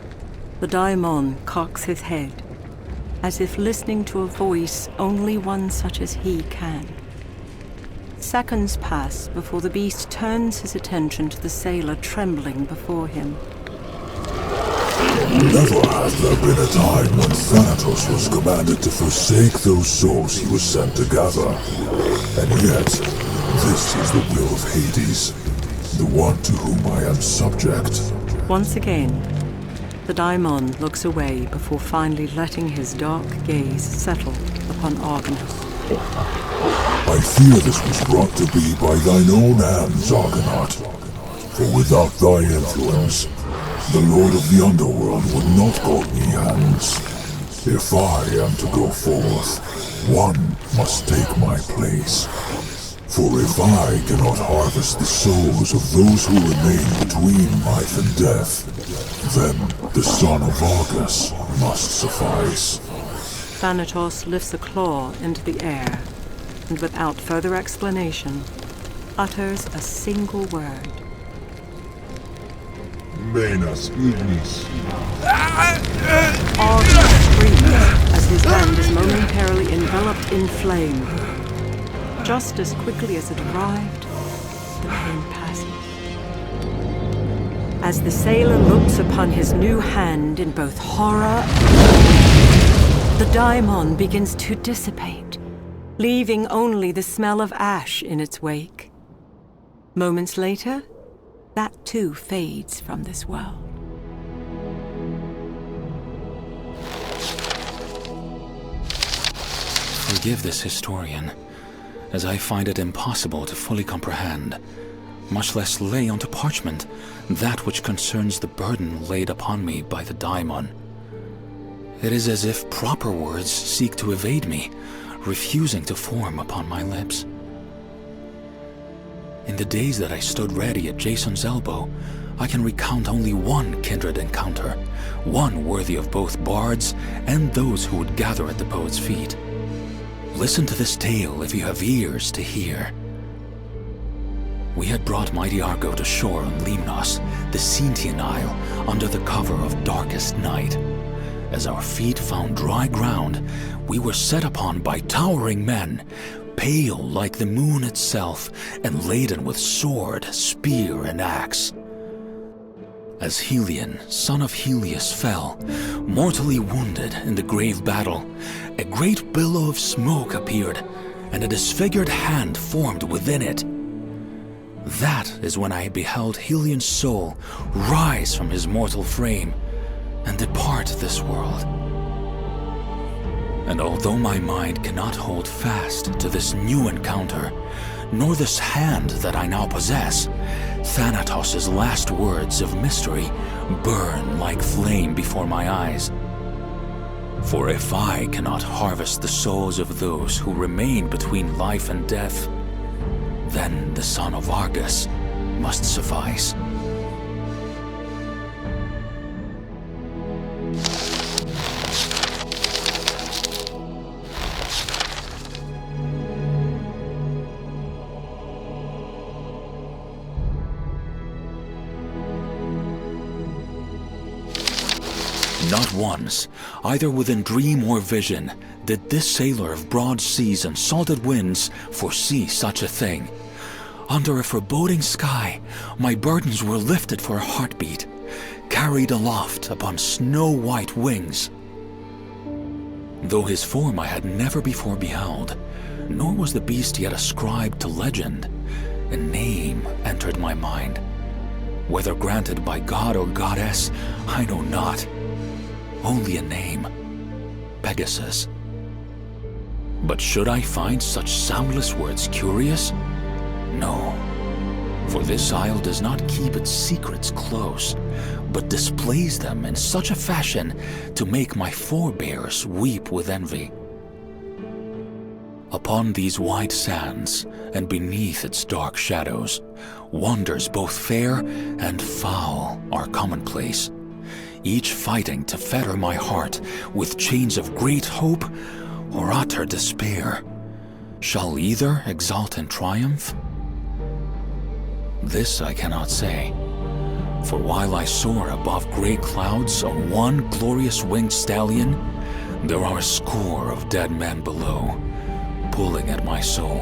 the daimon cocks his head, as if listening to a voice only one such as he can. Seconds pass before the beast turns his attention to the sailor trembling before him.
Never has there been a time when Thanatos was commanded to forsake those souls he was sent to gather. And yet, this is the will of Hades, the one to whom I am subject.
Once again, the daimon looks away before finally letting his dark gaze settle upon Argonus.
I fear this was brought to be by thine own hands, Argonaut. For without thy influence, the Lord of the Underworld would not hold me hands. If I am to go forth, one must take my place. For if I cannot harvest the souls of those who remain between life and death, then the son of Argus must suffice.
Thanatos lifts a claw into the air, and without further explanation, utters a single word.
Menas ignis.
Argonus screams as his hand is momentarily enveloped in flame. Just as quickly as it arrived, the pain passes. As the sailor looks upon his new hand in both horror and the daimon begins to dissipate, leaving only the smell of ash in its wake. Moments later, that too fades from this world.
Forgive this historian, as I find it impossible to fully comprehend, much less lay onto parchment, that which concerns the burden laid upon me by the daimon. It is as if proper words seek to evade me, refusing to form upon my lips. In the days that I stood ready at Jason's elbow, I can recount only one kindred encounter, one worthy of both bards and those who would gather at the poet's feet. Listen to this tale if you have ears to hear. We had brought mighty Argo to shore on Limnos, the Sintian Isle, under the cover of darkest night. As our feet found dry ground, we were set upon by towering men, pale like the moon itself, and laden with sword, spear, and axe. As Helion, son of Helios, fell, mortally wounded in the grave battle, a great billow of smoke appeared, and a disfigured hand formed within it. That is when I beheld Helion's soul rise from his mortal frame and depart this world. And although my mind cannot hold fast to this new encounter, nor this hand that I now possess, Thanatos' last words of mystery burn like flame before my eyes. For if I cannot harvest the souls of those who remain between life and death, then the son of Argus must suffice. Not once, either within dream or vision, did this sailor of broad seas and salted winds foresee such a thing. Under a foreboding sky, my burdens were lifted for a heartbeat, carried aloft upon snow-white wings. Though his form I had never before beheld, nor was the beast yet ascribed to legend, a name entered my mind. Whether granted by god or goddess, I know not. Only a name, Pegasus. But should I find such soundless words curious? No, for this isle does not keep its secrets close, but displays them in such a fashion to make my forebears weep with envy. Upon these wide sands, and beneath its dark shadows, wonders both fair and foul are commonplace, each fighting to fetter my heart with chains of great hope or utter despair. Shall either exalt in triumph? This I cannot say, for while I soar above gray clouds on one glorious winged stallion, there are a score of dead men below, pulling at my soul,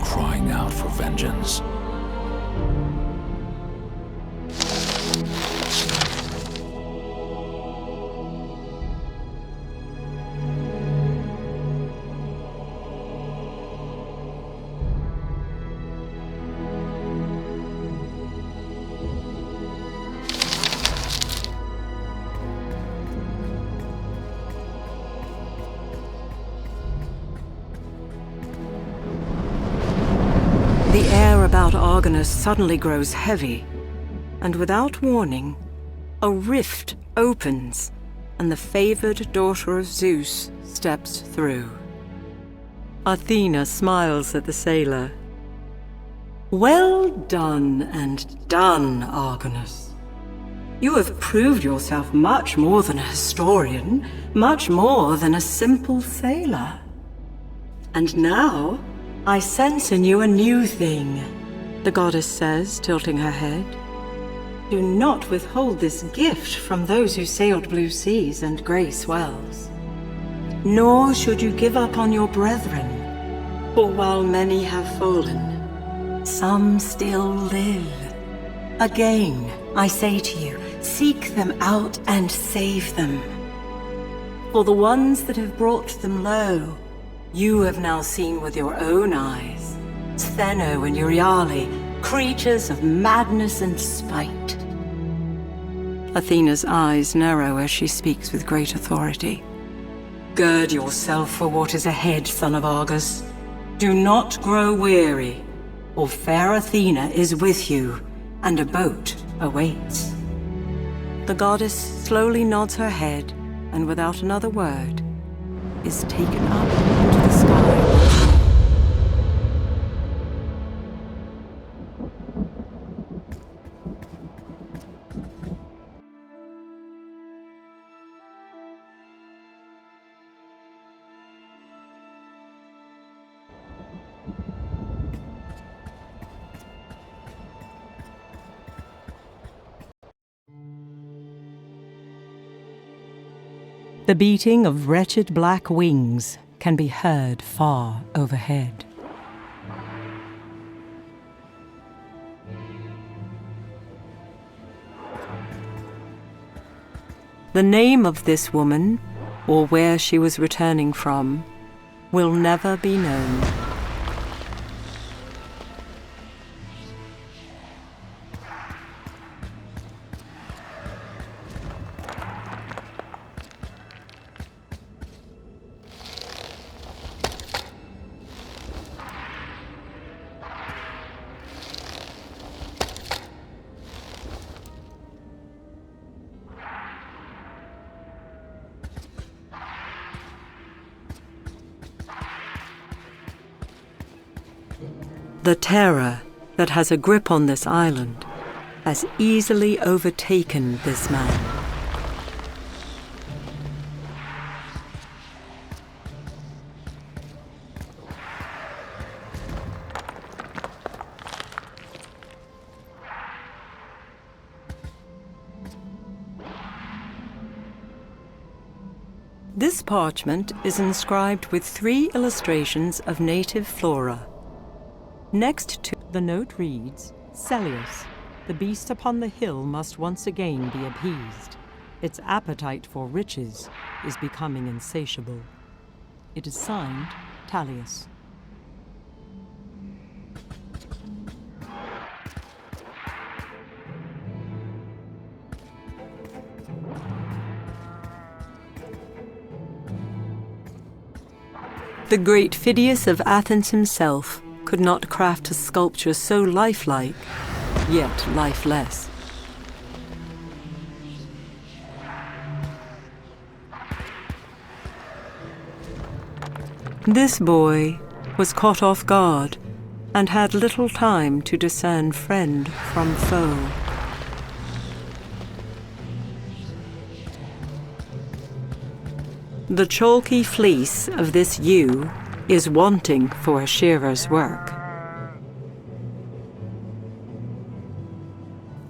crying out for vengeance.
The air about Argonus suddenly grows heavy, and without warning, a rift opens, and the favored daughter of Zeus steps through. Athena smiles at the sailor. Well done and done, Argonus. You have proved yourself much more than a historian, much more than a simple sailor. And now, I sense in you a new thing, the goddess says, tilting her head. Do not withhold this gift from those who sailed blue seas and grey swells. Nor should you give up on your brethren, for while many have fallen, some still live. Again, I say to you, seek them out and save them. For the ones that have brought them low, you have now seen with your own eyes, Stheno and Euryale, creatures of madness and spite. Athena's eyes narrow as she speaks with great authority. Gird yourself for what is ahead, son of Argus. Do not grow weary, for fair Athena is with you, and a boat awaits. The goddess slowly nods her head, and without another word, is taken up into the sky. The beating of wretched black wings can be heard far overhead. The name of this woman, or where she was returning from, will never be known. The terror that has a grip on this island has easily overtaken this man. This parchment is inscribed with 3 illustrations of native flora. Next to the note reads, Celius, the beast upon the hill must once again be appeased. Its appetite for riches is becoming insatiable. It is signed, Tallius. The great Phidias of Athens himself could not craft a sculpture so lifelike, yet lifeless. This boy was caught off guard and had little time to discern friend from foe. The chalky fleece of this ewe is wanting for a shearer's work.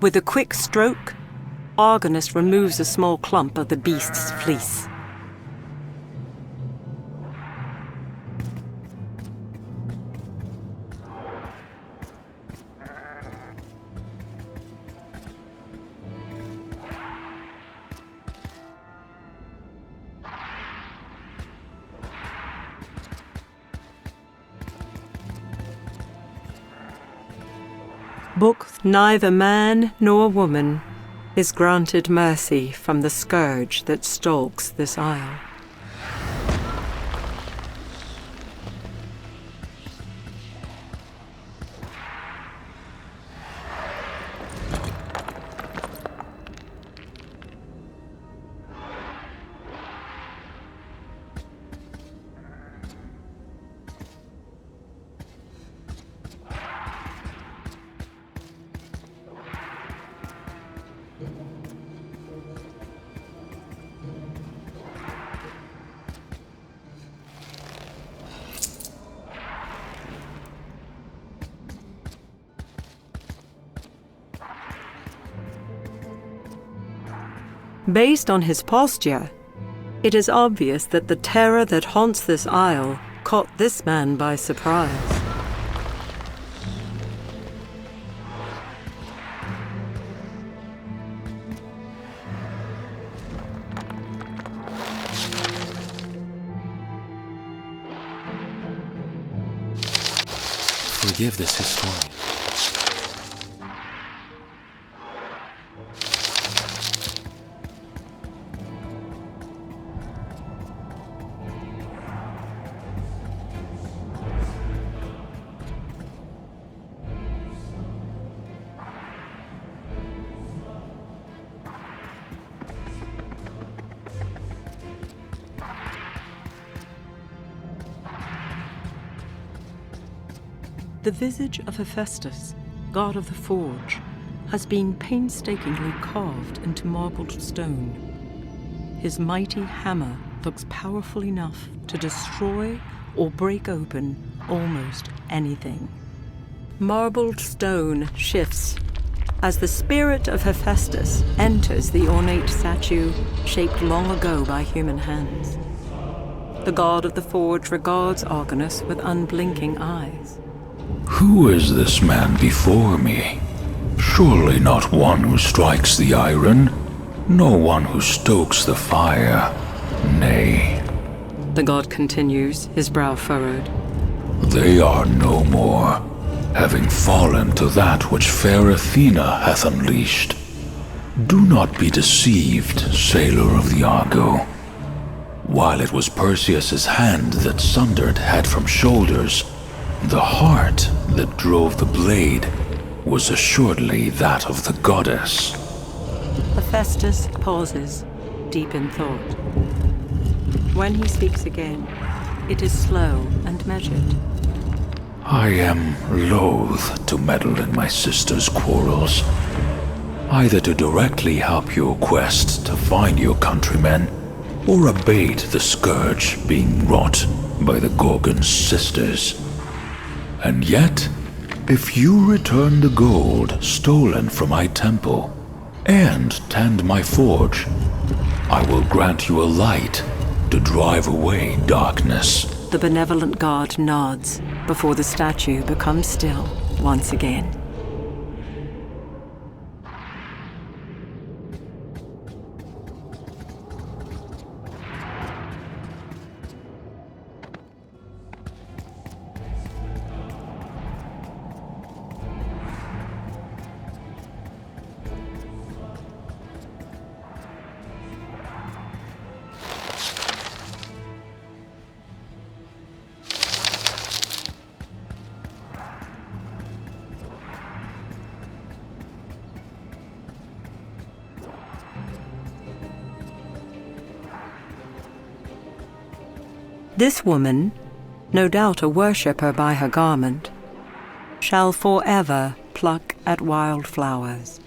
With a quick stroke, Argonus removes a small clump of the beast's fleece. Book neither man nor woman is granted mercy from the scourge that stalks this isle. Based on his posture, it is obvious that the terror that haunts this isle caught this man by surprise.
Forgive this historian.
The visage of Hephaestus, god of the forge, has been painstakingly carved into marbled stone. His mighty hammer looks powerful enough to destroy or break open almost anything. Marbled stone shifts as the spirit of Hephaestus enters the ornate statue shaped long ago by human hands. The god of the forge regards Argonus with unblinking eyes.
Who is this man before me? Surely not one who strikes the iron, nor one who stokes the fire. Nay.
The god continues, his brow furrowed.
They are no more, having fallen to that which fair Athena hath unleashed. Do not be deceived, sailor of the Argo. While it was Perseus's hand that sundered head from shoulders, the heart that drove the blade was assuredly that of the goddess.
Hephaestus pauses, deep in thought. When he speaks again, it is slow and measured.
I am loath to meddle in my sister's quarrels, either to directly help your quest to find your countrymen, or abate the scourge being wrought by the Gorgon's sisters. And yet, if you return the gold stolen from my temple, and tend my forge, I will grant you a light to drive away darkness.
The benevolent god nods before the statue becomes still once again. This woman, no doubt a worshipper by her garment, shall forever pluck at wild flowers.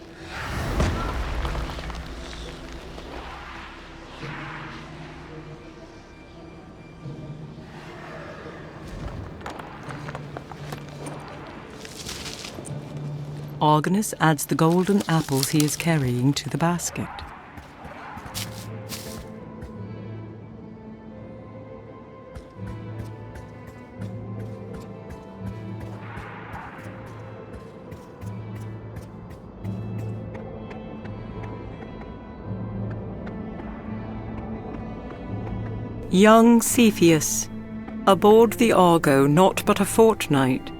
Argonus adds the golden apples he is carrying to the basket. Young Cepheus, aboard the Argo not but a fortnight,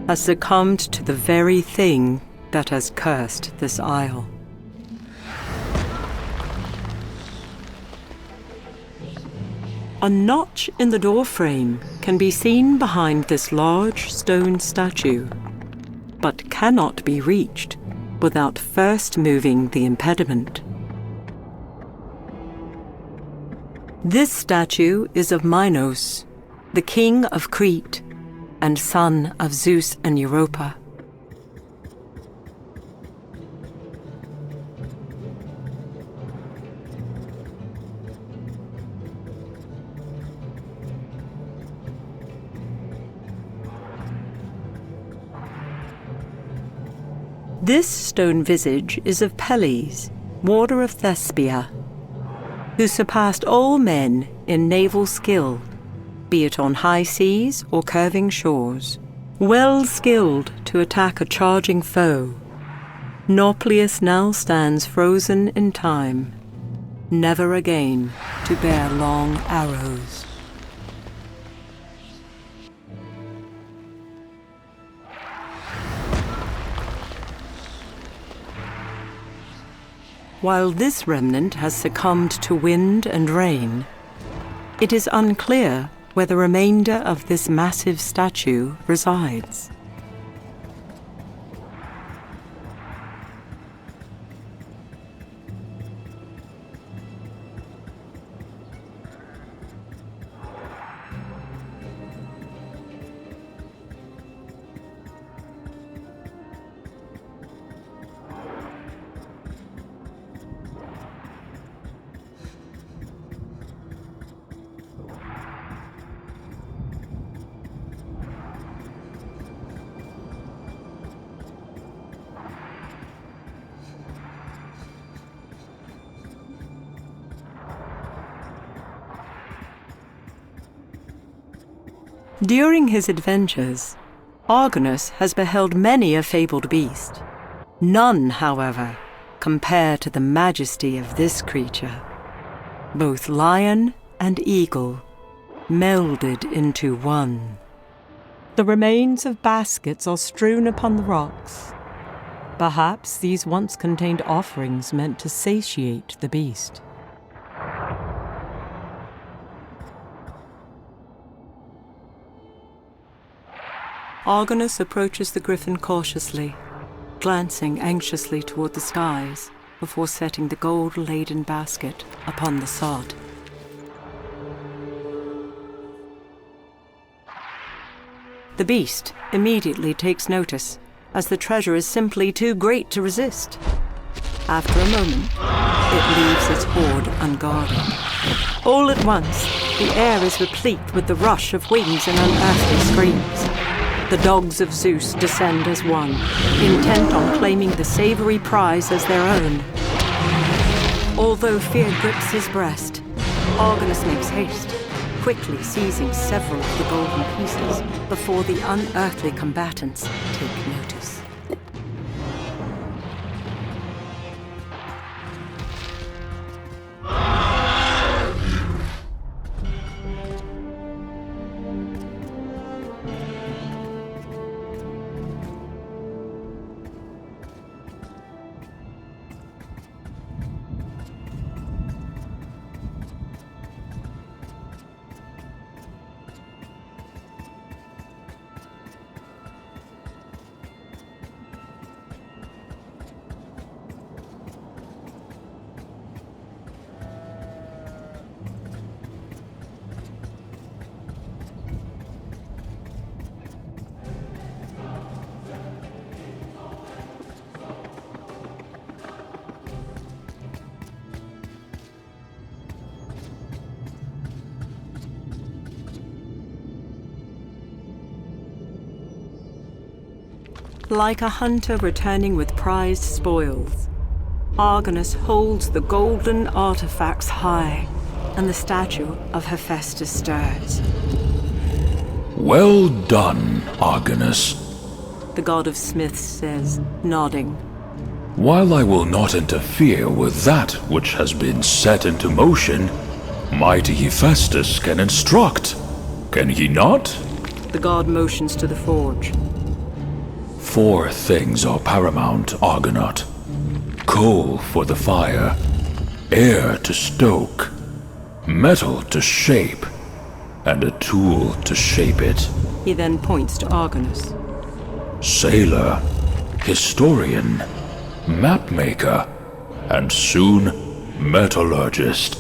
has succumbed to the very thing that has cursed this isle. A notch in the doorframe can be seen behind this large stone statue, but cannot be reached without first moving the impediment. This statue is of Minos, the king of Crete, and son of Zeus and Europa. This stone visage is of Pelles, warder of Thespia, who surpassed all men in naval skill, be it on high seas or curving shores, well skilled to attack a charging foe. Nauplius now stands frozen in time, never again to bear long arrows. While this remnant has succumbed to wind and rain, it is unclear where the remainder of this massive statue resides. During his adventures, Argonus has beheld many a fabled beast. None, however, compare to the majesty of this creature. Both lion and eagle, melded into one. The remains of baskets are strewn upon the rocks. Perhaps these once contained offerings meant to satiate the beast. Argonus approaches the griffin cautiously, glancing anxiously toward the skies before setting the gold-laden basket upon the sod. The beast immediately takes notice, as the treasure is simply too great to resist. After a moment, it leaves its hoard unguarded. All at once, the air is replete with the rush of wings and unearthly screams. The dogs of Zeus descend as one, intent on claiming the savory prize as their own. Although fear grips his breast, Argonus makes haste, quickly seizing several of the golden pieces before the unearthly combatants take notice. Like a hunter returning with prized spoils, Argonus holds the golden artifacts high, and the statue of Hephaestus stirs.
Well done, Argonus,
The god of smiths says, nodding.
While I will not interfere with that which has been set into motion, mighty Hephaestus can instruct, can he not?
The god motions to the forge.
4 things are paramount, Argonaut. Coal for the fire, air to stoke, metal to shape, and a tool to shape it.
He then points to Argonus.
Sailor, historian, mapmaker, and soon metallurgist.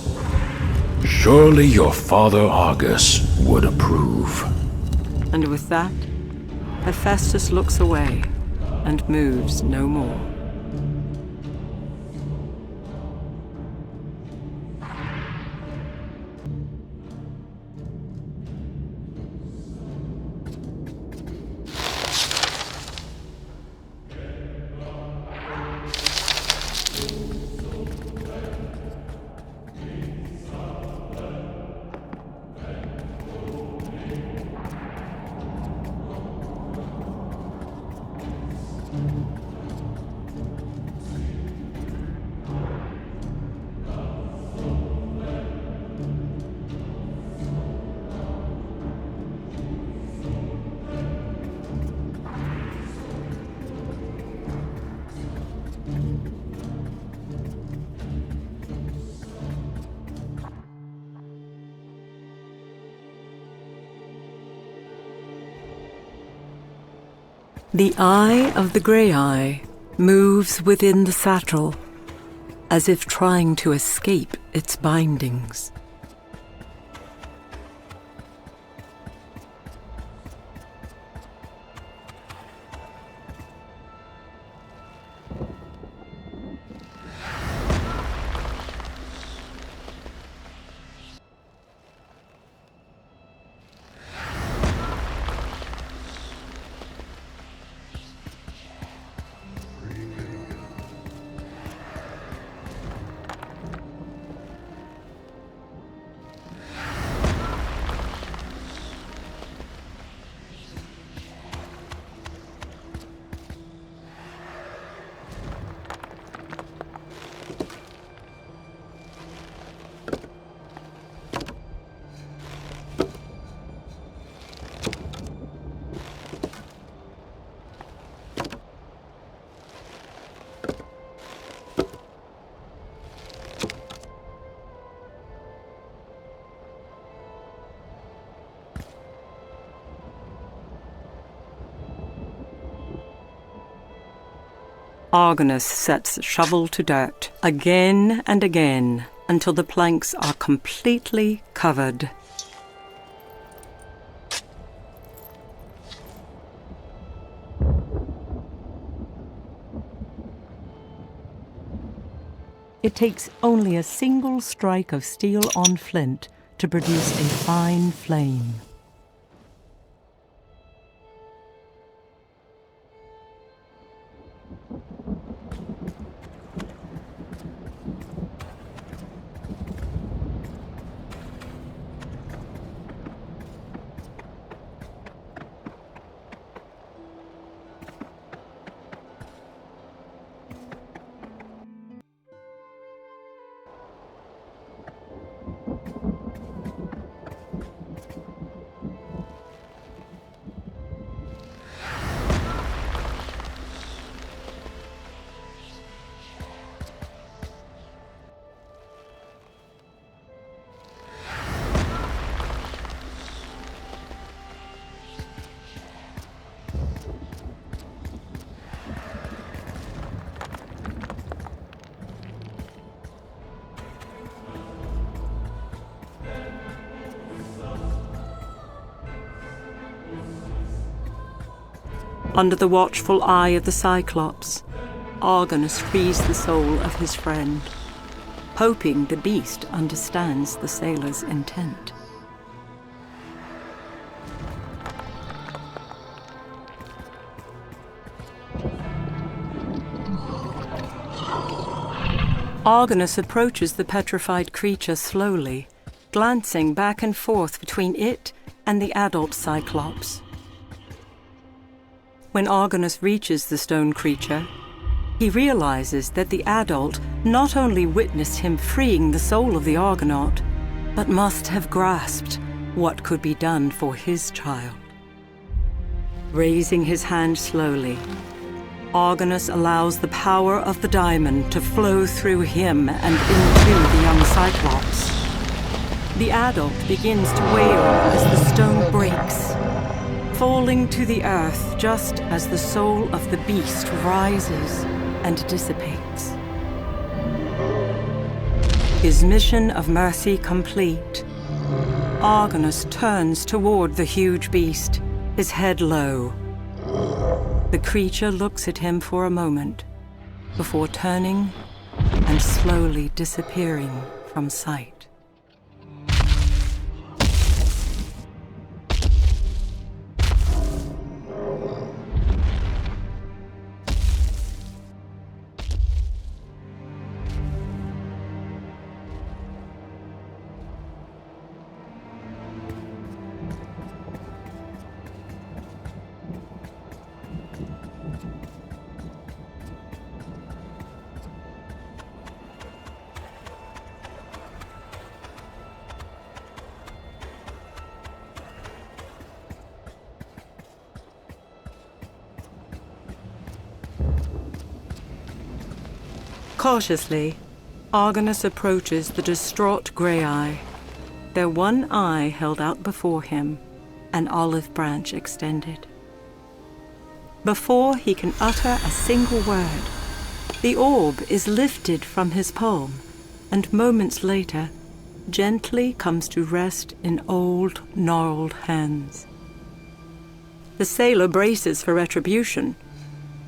Surely your father Argus would approve.
And with that, Hephaestus looks away and moves no more. The eye of the grey eye moves within the satchel, as if trying to escape its bindings. Argonus sets the shovel to dirt, again and again, until the planks are completely covered. It takes only a single strike of steel on flint to produce a fine flame. Under the watchful eye of the Cyclops, Argonus frees the soul of his friend, hoping the beast understands the sailor's intent. Argonus approaches the petrified creature slowly, glancing back and forth between it and the adult Cyclops. When Argonus reaches the stone creature, he realizes that the adult not only witnessed him freeing the soul of the Argonaut, but must have grasped what could be done for his child. Raising his hand slowly, Argonus allows the power of the diamond to flow through him and into the young Cyclops. The adult begins to wail as the stone breaks, falling to the earth just as the soul of the beast rises and dissipates. His mission of mercy complete, Argonus turns toward the huge beast, his head low. The creature looks at him for a moment, before turning and slowly disappearing from sight. Cautiously, Argonus approaches the distraught Grey-Eye, their one eye held out before him, an olive branch extended. Before he can utter a single word, the orb is lifted from his palm, and moments later, gently comes to rest in old, gnarled hands. The sailor braces for retribution,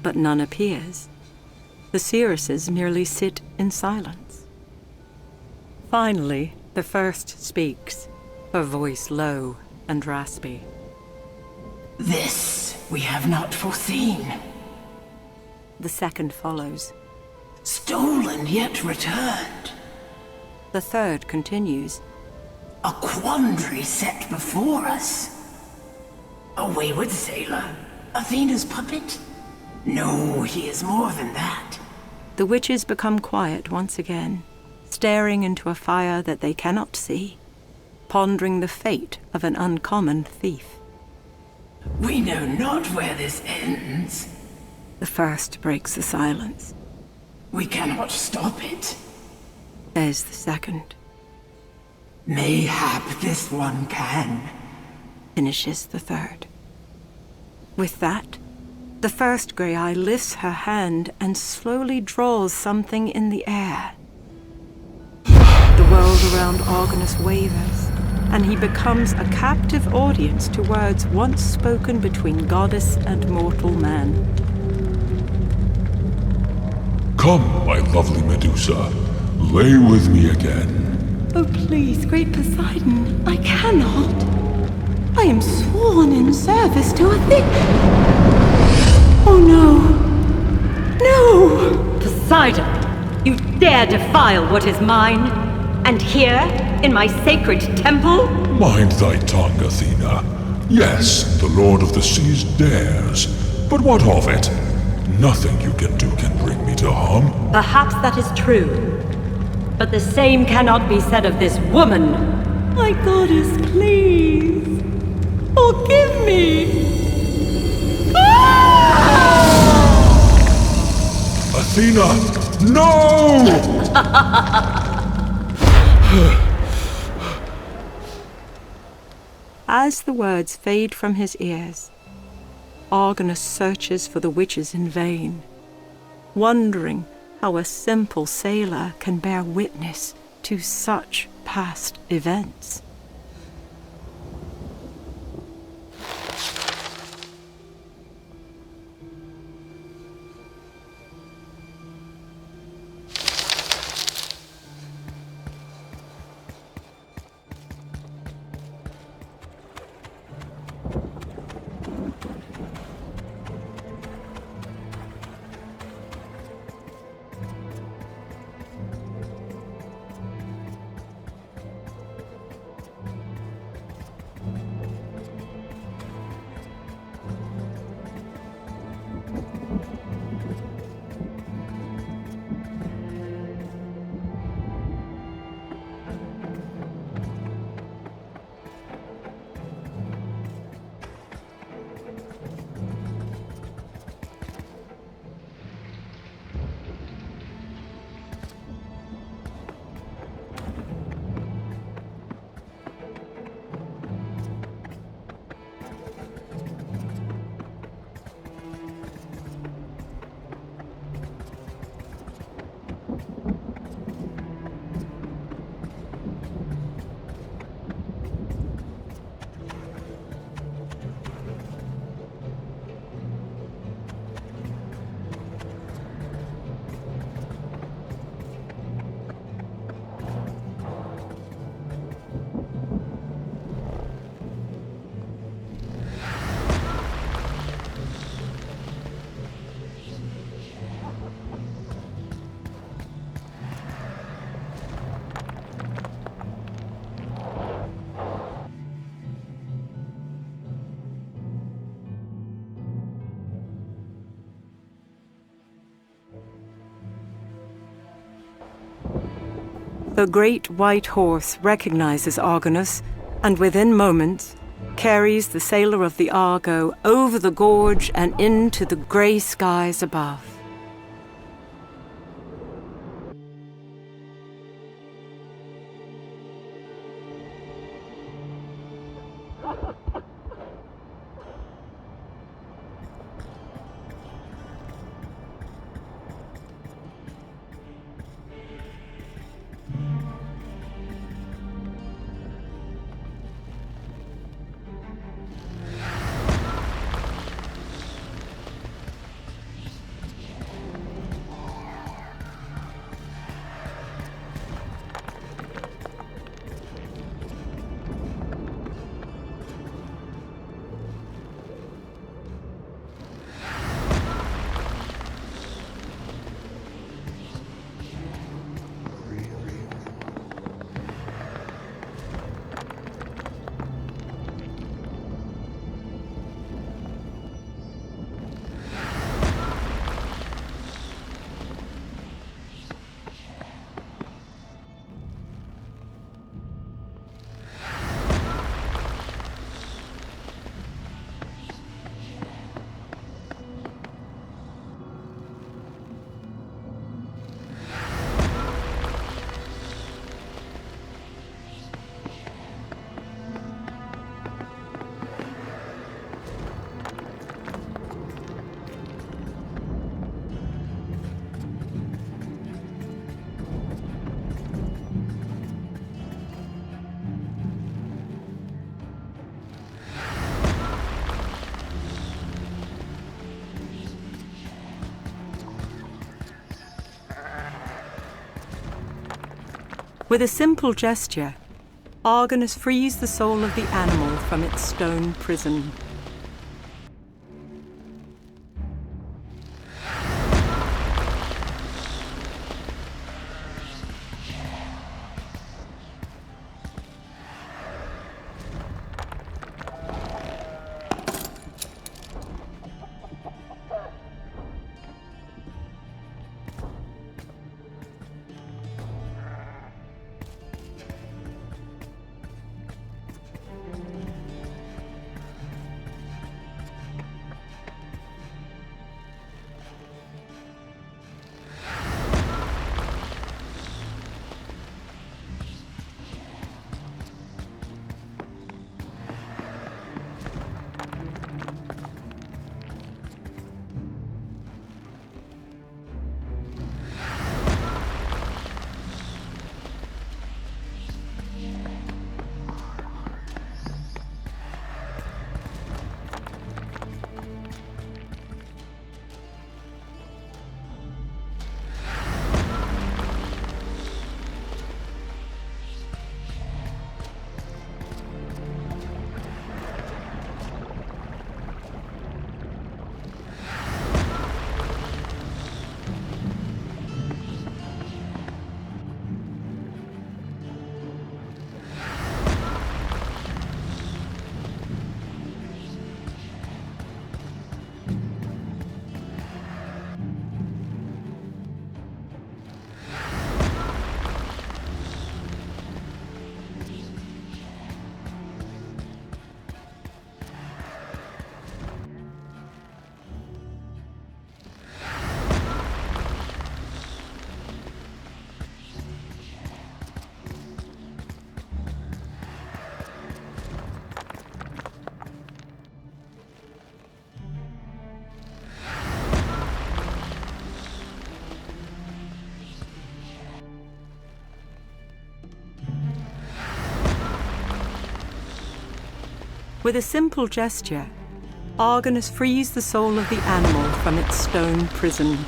but none appears. The seeresses merely sit in silence. Finally, the first speaks, her voice low and raspy.
This we have not foreseen.
The second follows.
Stolen yet returned.
The third continues.
A quandary set before us. A wayward sailor? Athena's puppet? No, he is more than that.
The witches become quiet once again, staring into a fire that they cannot see, pondering the fate of an uncommon thief.
We know not where this ends.
The first breaks the silence.
We cannot stop it.
There's the second.
Mayhap this one can.
Finishes the third. With that, the first Grey-Eye lifts her hand and slowly draws something in the air. The world around Argonus wavers, and he becomes a captive audience to words once spoken between goddess and mortal man.
Come, my lovely Medusa. Lay with me again.
Oh, please, great Poseidon, I cannot. I am sworn in service to a thing. Oh, no. No!
Poseidon, you dare defile what is mine? And here, in my sacred temple?
Mind thy tongue, Athena. Yes, the Lord of the Seas dares. But what of it? Nothing you can do can bring me to harm.
Perhaps that is true. But the same cannot be said of this woman.
My goddess, please. Forgive me.
Athena, no!
As the words fade from his ears, Argonus searches for the witches in vain, wondering how a simple sailor can bear witness to such past events. The great white horse recognizes Argonus, and within moments carries the sailor of the Argo over the gorge and into the grey skies above. With a simple gesture, Argonus frees the soul of the animal from its stone prison. With a simple gesture, Argonus frees the soul of the animal from its stone prison.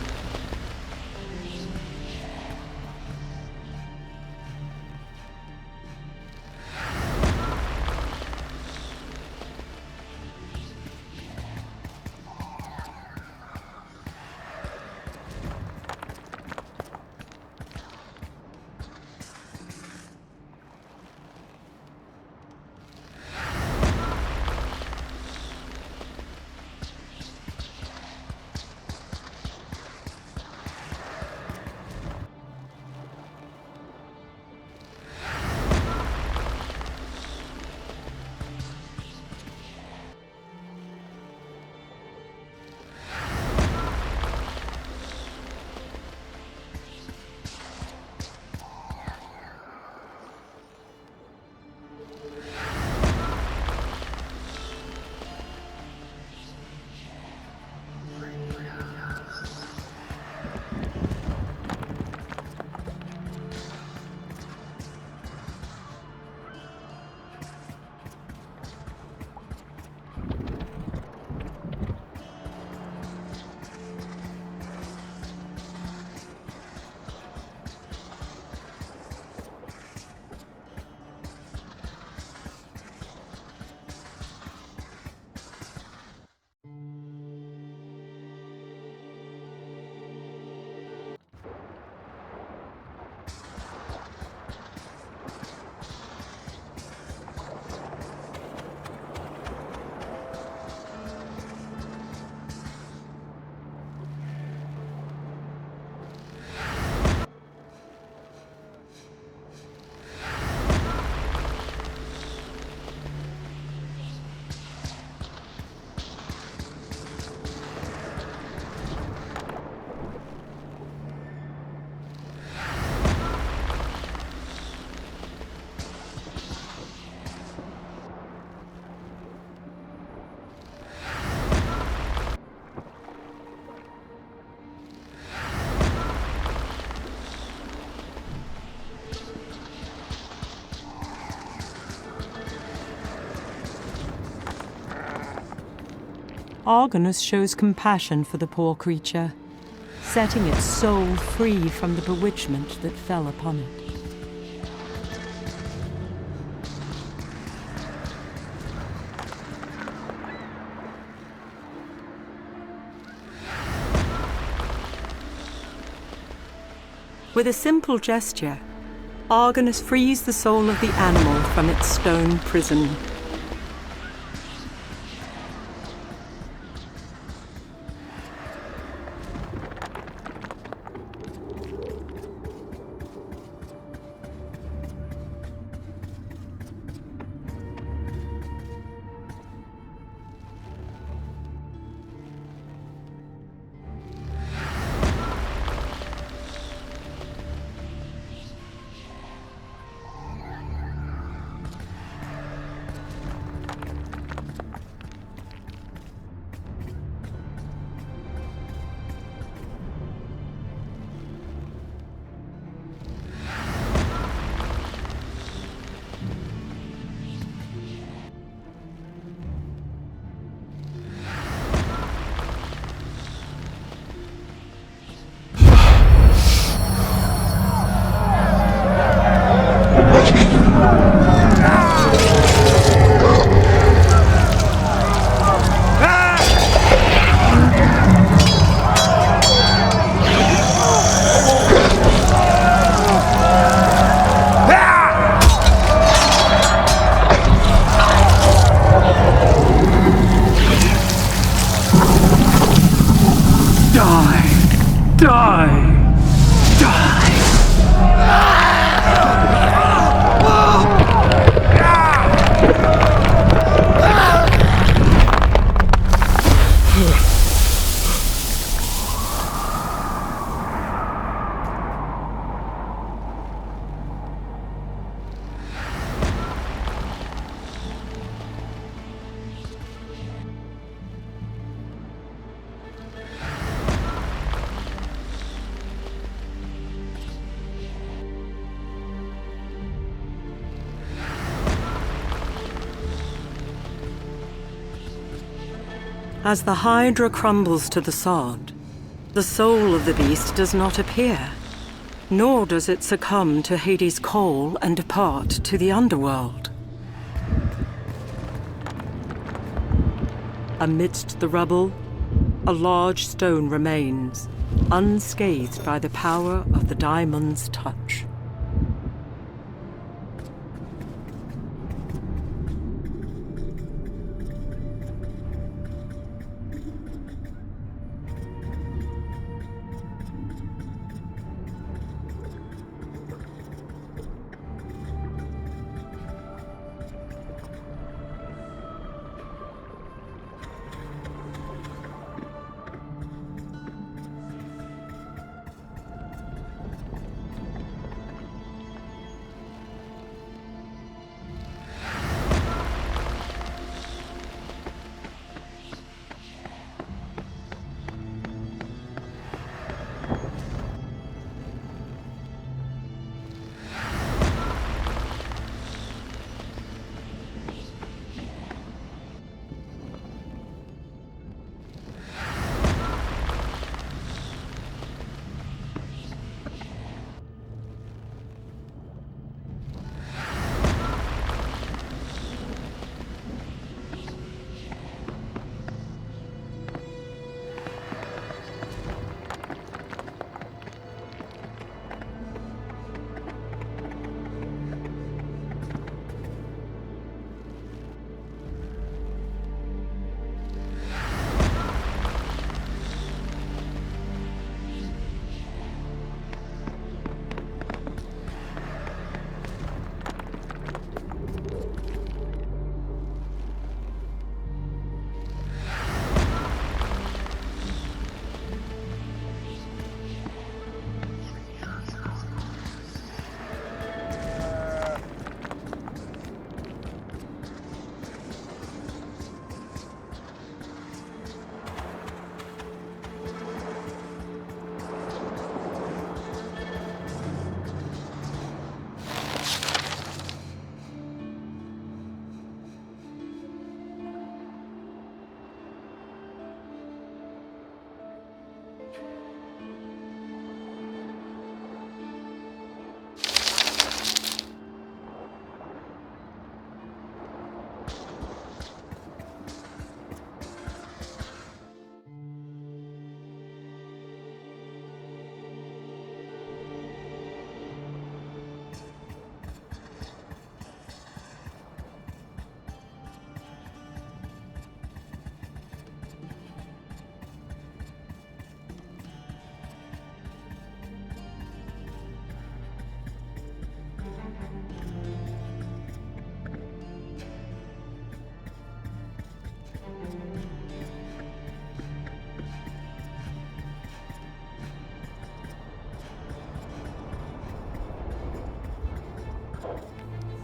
Argonus shows compassion for the poor creature, setting its soul free from the bewitchment that fell upon it. With a simple gesture, Argonus frees the soul of the animal from its stone prison. As the Hydra crumbles to the sod, the soul of the beast does not appear, nor does it succumb to Hades' call and depart to the underworld. Amidst the rubble, a large stone remains, unscathed by the power of the Daimon's touch.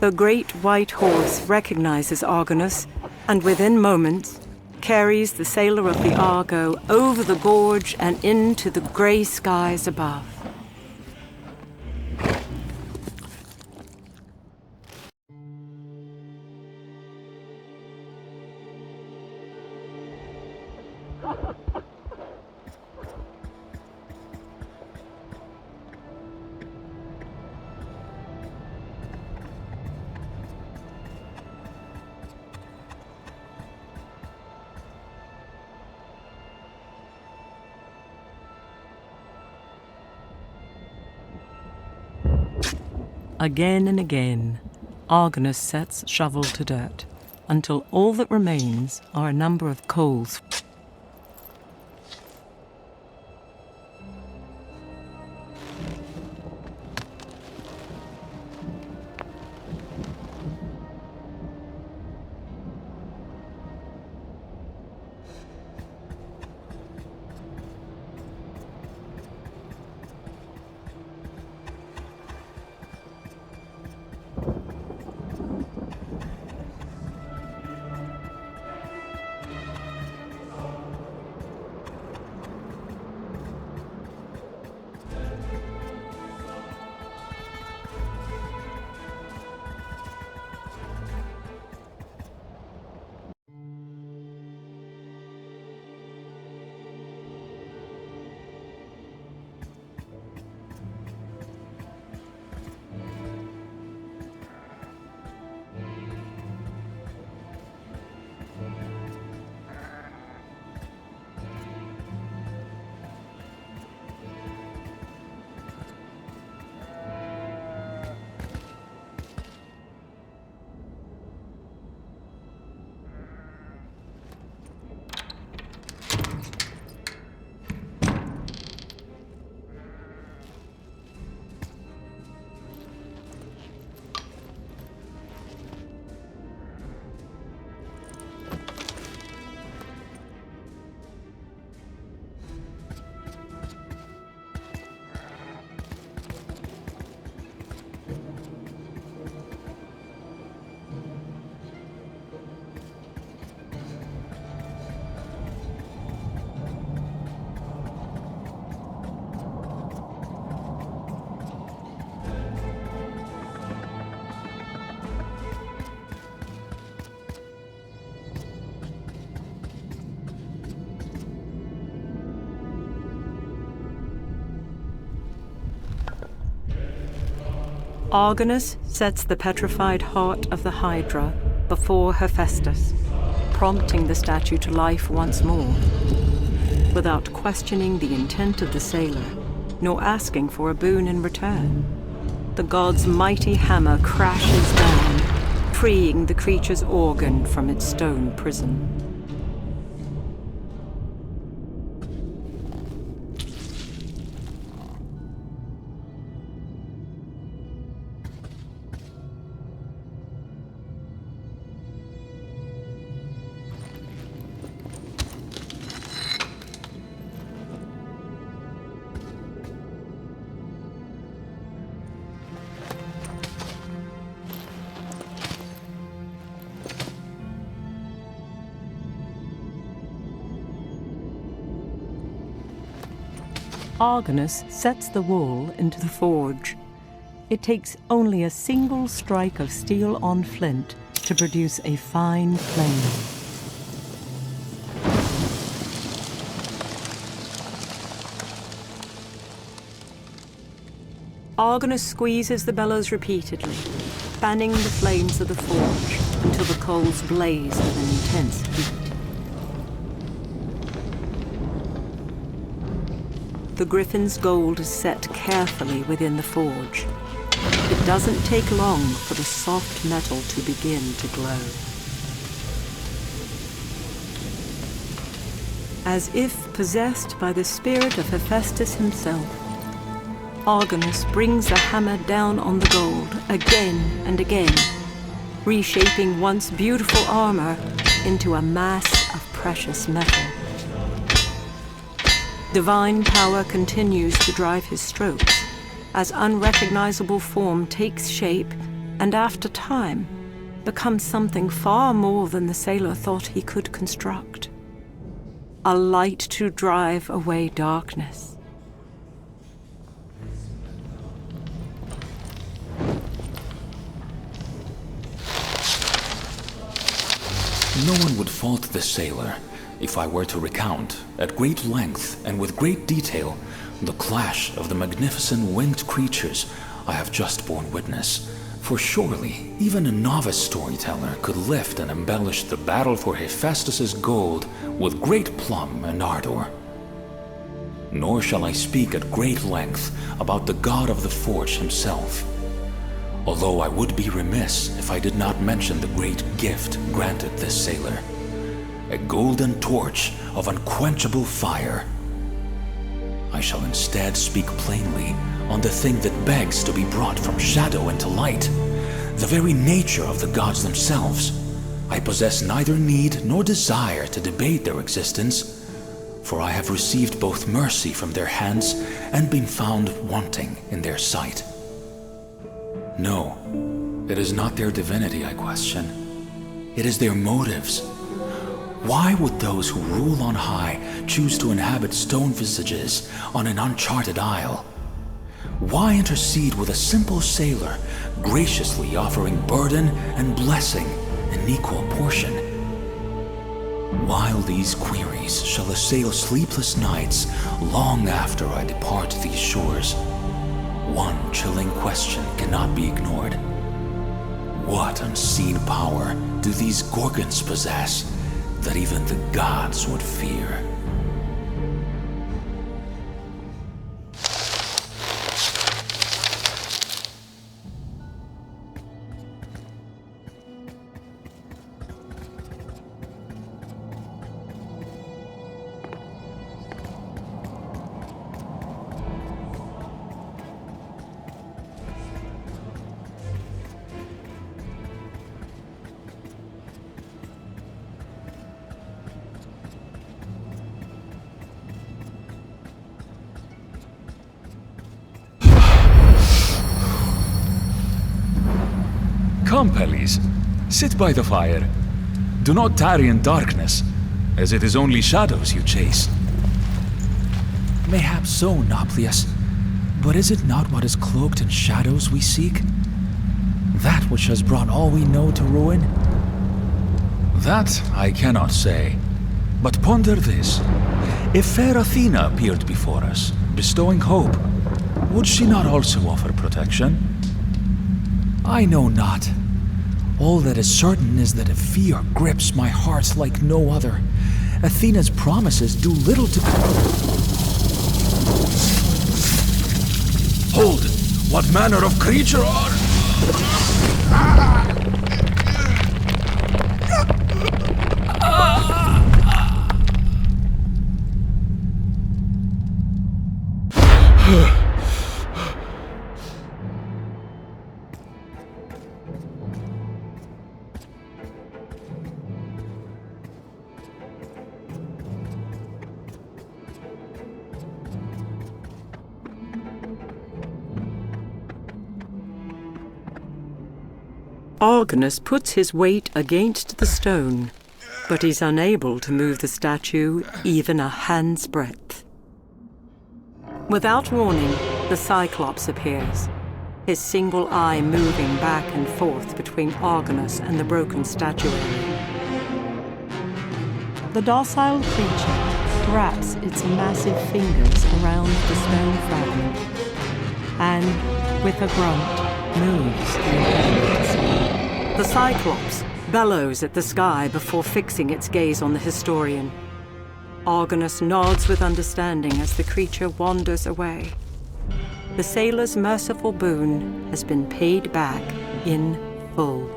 The great white horse recognizes Argonus, and within moments carries the sailor of the Argo over the gorge and into the grey skies above. Again and again, Argonus sets shovel to dirt, until all that remains are a number of coals. Argonus sets the petrified heart of the Hydra before Hephaestus, prompting the statue to life once more, without questioning the intent of the sailor, nor asking for a boon in return. The god's mighty hammer crashes down, freeing the creature's organ from its stone prison. Argonus sets the wool into the forge. It takes only a single strike of steel on flint to produce a fine flame. Argonus squeezes the bellows repeatedly, fanning the flames of the forge until the coals blaze with an intense heat. The griffin's gold is set carefully within the forge. It doesn't take long for the soft metal to begin to glow. As if possessed by the spirit of Hephaestus himself, Argonus brings the hammer down on the gold again and again, reshaping once beautiful armor into a mass of precious metal. Divine power continues to drive his strokes, as unrecognizable form takes shape and after time, become something far more than the sailor thought he could construct. A light to drive away darkness.
No one would fault the sailor if I were to recount, at great length and with great detail, the clash of the magnificent winged creatures I have just borne witness. For surely, even a novice storyteller could lift and embellish the battle for Hephaestus's gold with great plum and ardor. Nor shall I speak at great length about the god of the forge himself, although I would be remiss if I did not mention the great gift granted this sailor, a golden torch of unquenchable fire. I shall instead speak plainly on the thing that begs to be brought from shadow into light, the very nature of the gods themselves. I possess neither need nor desire to debate their existence, for I have received both mercy from their hands and been found wanting in their sight. No, it is not their divinity I question. It is their motives. Why would those who rule on high choose to inhabit stone visages on an uncharted isle? Why intercede with a simple sailor, graciously offering burden and blessing in equal portion? While these queries shall assail sleepless nights long after I depart these shores, one chilling question cannot be ignored. What unseen power do these Gorgons possess that even the gods would fear?
Come, Pellis, sit by the fire. Do not tarry in darkness, as it is only shadows you chase.
Mayhap so, Nauplius, but is it not what is cloaked in shadows we seek? That which has brought all we know to ruin?
That I cannot say, but ponder this. If fair Athena appeared before us, bestowing hope, would she not also offer protection?
I know not. All that is certain is that a fear grips my heart like no other. Athena's promises do little to...
Hold! What manner of creature are...
Argonus puts his weight against the stone, but he's unable to move the statue even a hand's breadth. Without warning, the Cyclops appears, his single eye moving back and forth between Argonus and the broken statuary. The docile creature wraps its massive fingers around the stone fragment, and, with a grunt, moves in the the Cyclops bellows at the sky before fixing its gaze on the historian. Argonus nods with understanding as the creature wanders away. The sailor's merciful boon has been paid back in full.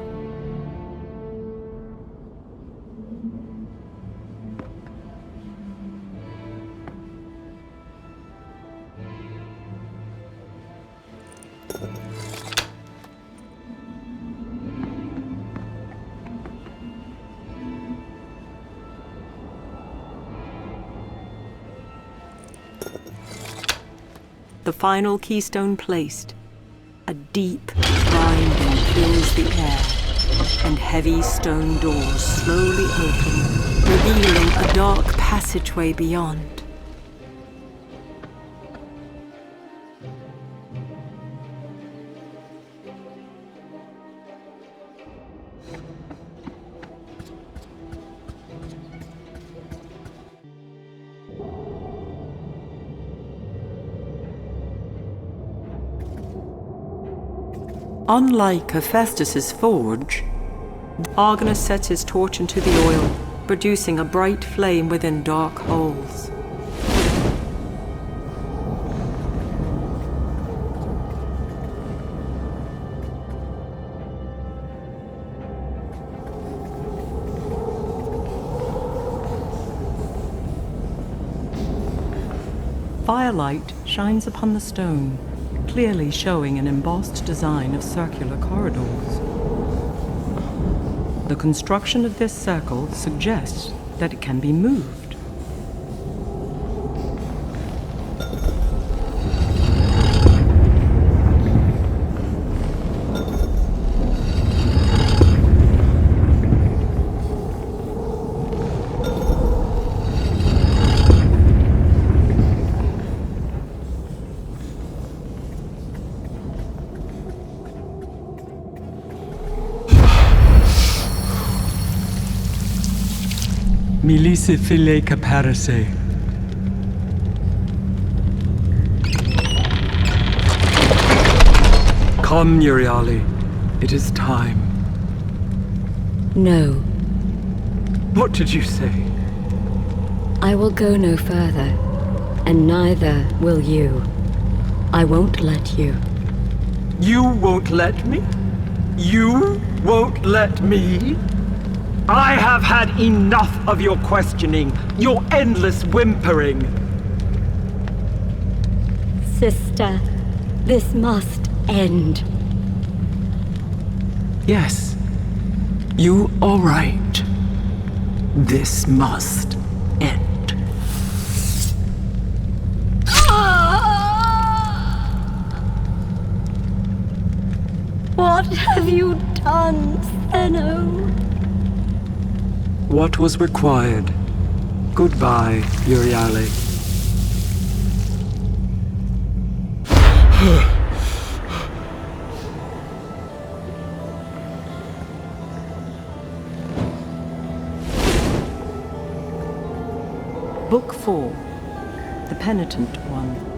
The final keystone placed, a deep, grinding fills the air, and heavy stone doors slowly open, revealing a dark passageway beyond. Unlike Hephaestus's forge, Argonus sets his torch into the oil, producing a bright flame within dark holes. Firelight shines upon the stone, clearly showing an embossed design of circular corridors. The construction of this circle suggests that it can be moved.
Milise file caparese. Come, Euryale. It is time.
No,
What did you say?
I will go no further, and neither will you. I won't let you.
You won't let me? You won't let me? I have had enough of your questioning, your endless whimpering.
Sister, this must end.
Yes, you are right. This must end.
What have you done, Thanatos?
What was required? Goodbye, Euryale.
Book 4. The Penitent One.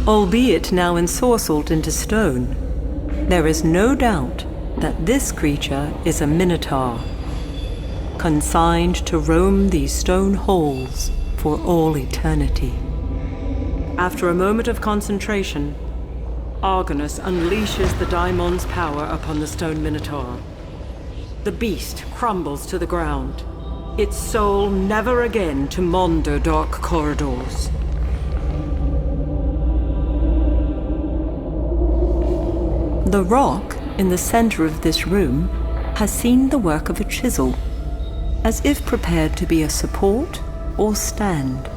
Albeit now ensorcelled into stone, there is no doubt that this creature is a minotaur, consigned to roam these stone halls for all eternity. After a moment of concentration, Argonus unleashes the daimon's power upon the stone minotaur. The beast crumbles to the ground, its soul never again to maunder dark corridors. The rock in the center of this room has seen the work of a chisel, as if prepared to be a support or stand.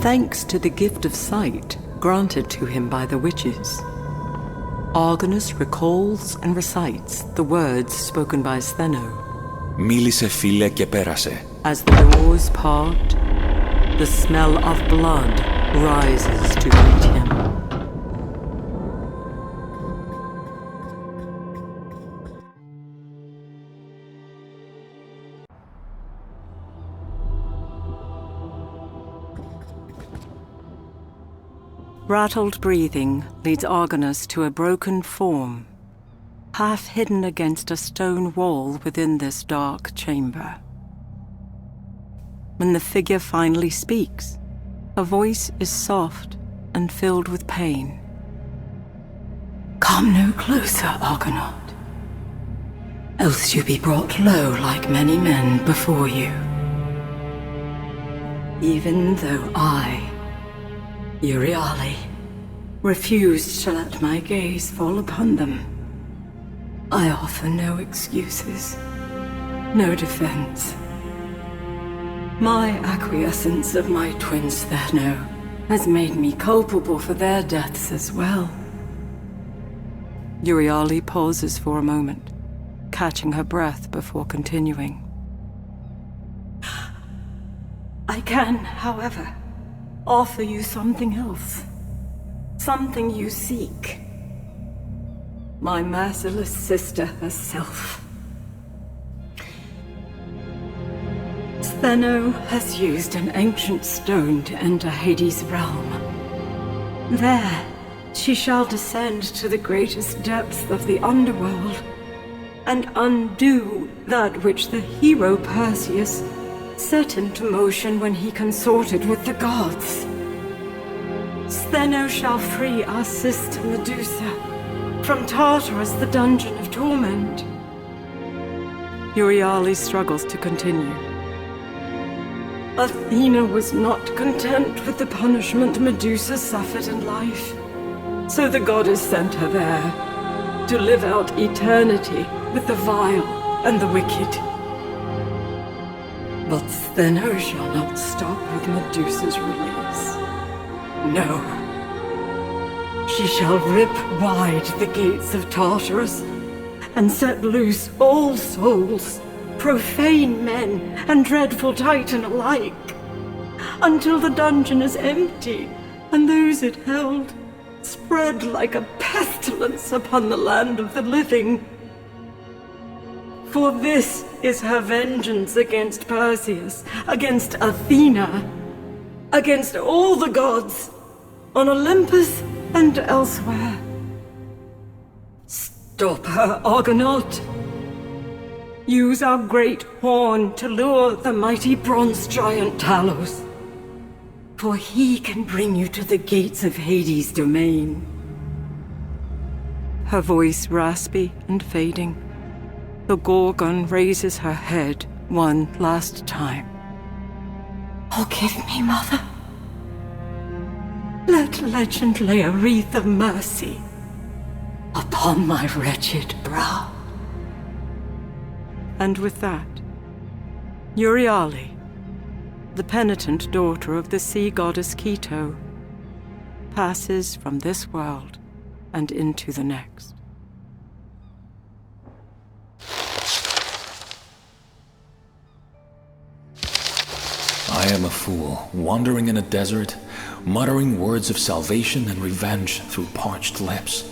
thanks to the gift of sight granted to him by the witches, Argonus recalls and recites the words spoken by Stheno.
Μίλησε φίλε και πέρασε.
As the doors part, the smell of blood rises to greet him. Rattled breathing leads Argonus to a broken form, half hidden against a stone wall within this dark chamber. When the figure finally speaks, a voice is soft and filled with pain.
Come no closer, Argonaut, else you be brought low like many men before you. Even though I, Euryale, refused to let my gaze fall upon them, I offer no excuses, no defense. My acquiescence of my twin Stheno has made me culpable for their deaths as well.
Euryale pauses for a moment, catching her breath before continuing.
I can, however, offer you something else. Something you seek. My merciless sister herself. Stheno has used an ancient stone to enter Hades' realm. There, she shall descend to the greatest depths of the underworld and undo that which the hero Perseus set into motion when he consorted with the gods. Stheno shall free our sister Medusa from Tartarus, the dungeon of torment.
Euryale struggles to continue.
Athena was not content with the punishment Medusa suffered in life, so the goddess sent her there to live out eternity with the vile and the wicked. But Stheno shall not stop with Medusa's release. No. She shall rip wide the gates of Tartarus and set loose all souls, profane men and dreadful Titan alike, until the dungeon is empty and those it held spread like a pestilence upon the land of the living. For this is her vengeance against Perseus, against Athena, against all the gods, on Olympus and elsewhere. Stop her, Argonaut. Use our great horn to lure the mighty bronze giant Talos, for he can bring you to the gates of Hades' domain.
Her voice raspy and fading, the Gorgon raises her head one last time.
Forgive me, Mother. Let legend lay a wreath of mercy upon my wretched brow.
And with that, Euryale, the penitent daughter of the sea goddess Quinto, passes from this world and into the next.
I am a fool, wandering in a desert, muttering words of salvation and revenge through parched lips.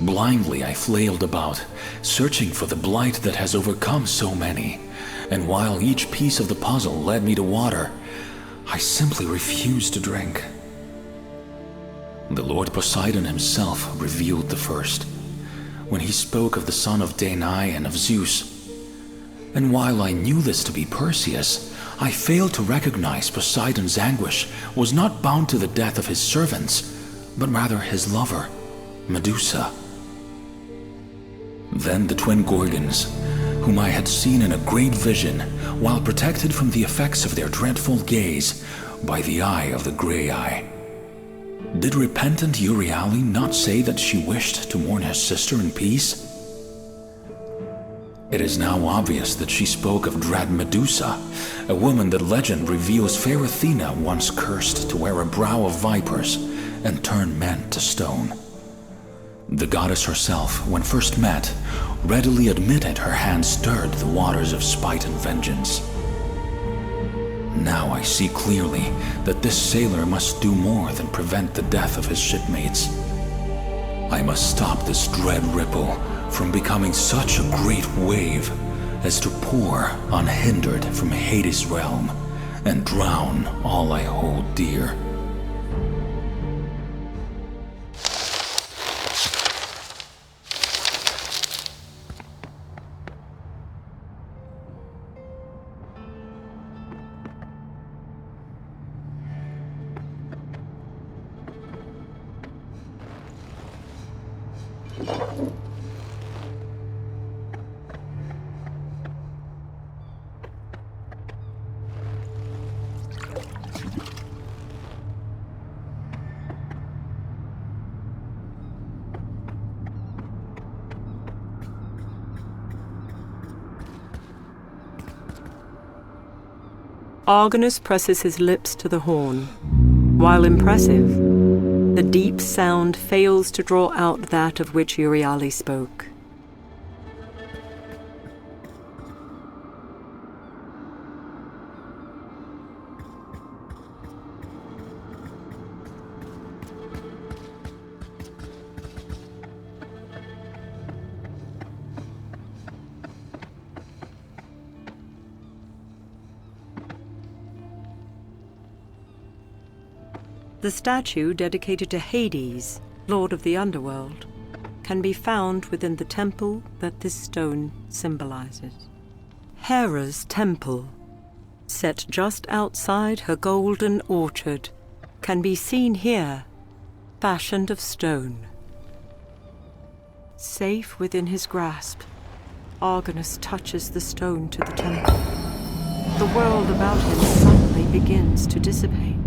Blindly I flailed about, searching for the blight that has overcome so many, and while each piece of the puzzle led me to water, I simply refused to drink. The Lord Poseidon himself revealed the first, when he spoke of the son of Danae and of Zeus. And while I knew this to be Perseus, I failed to recognize Poseidon's anguish was not bound to the death of his servants, but rather his lover, Medusa. Then the twin Gorgons, whom I had seen in a great vision, while protected from the effects of their dreadful gaze by the eye of the Grey Eye. Did repentant Euryale not say that she wished to mourn her sister in peace? It is now obvious that she spoke of dread Medusa, a woman that legend reveals fair Athena once cursed to wear a brow of vipers and turn men to stone. The goddess herself, when first met, readily admitted her hand stirred the waters of spite and vengeance. Now I see clearly that this sailor must do more than prevent the death of his shipmates. I must stop this dread ripple from becoming such a great wave as to pour unhindered from Hades' realm and drown all I hold dear.
Argonus presses his lips to the horn. While impressive, the deep sound fails to draw out that of which Euryale spoke. The statue dedicated to Hades, lord of the underworld, can be found within the temple that this stone symbolizes. Hera's temple, set just outside her golden orchard, can be seen here, fashioned of stone. Safe within his grasp, Argonus touches the stone to the temple. The world about him suddenly begins to dissipate.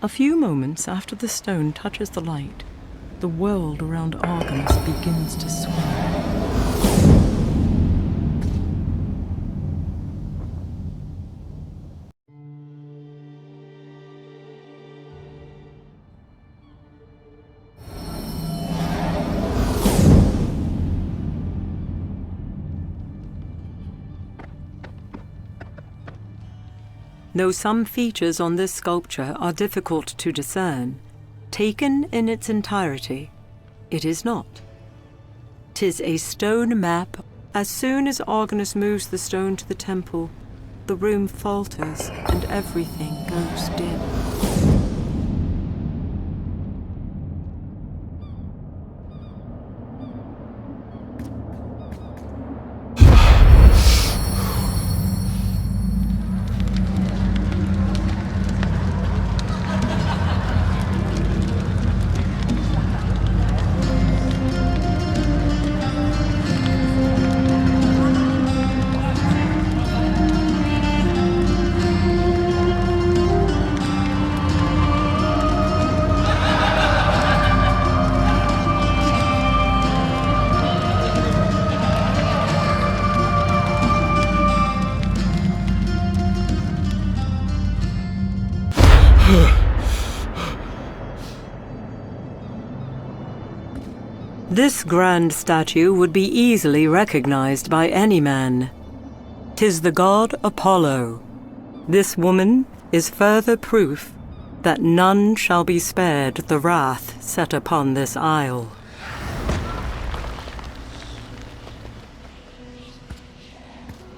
A few moments after the stone touches the light, the world around Argonus begins to swim. Though some features on this sculpture are difficult to discern, taken in its entirety, it is not. 'Tis a stone map. As soon as Argonus moves the stone to the temple, the room falters and everything goes dim. This grand statue would be easily recognized by any man. 'Tis the god Apollo. This woman is further proof that none shall be spared the wrath set upon this isle.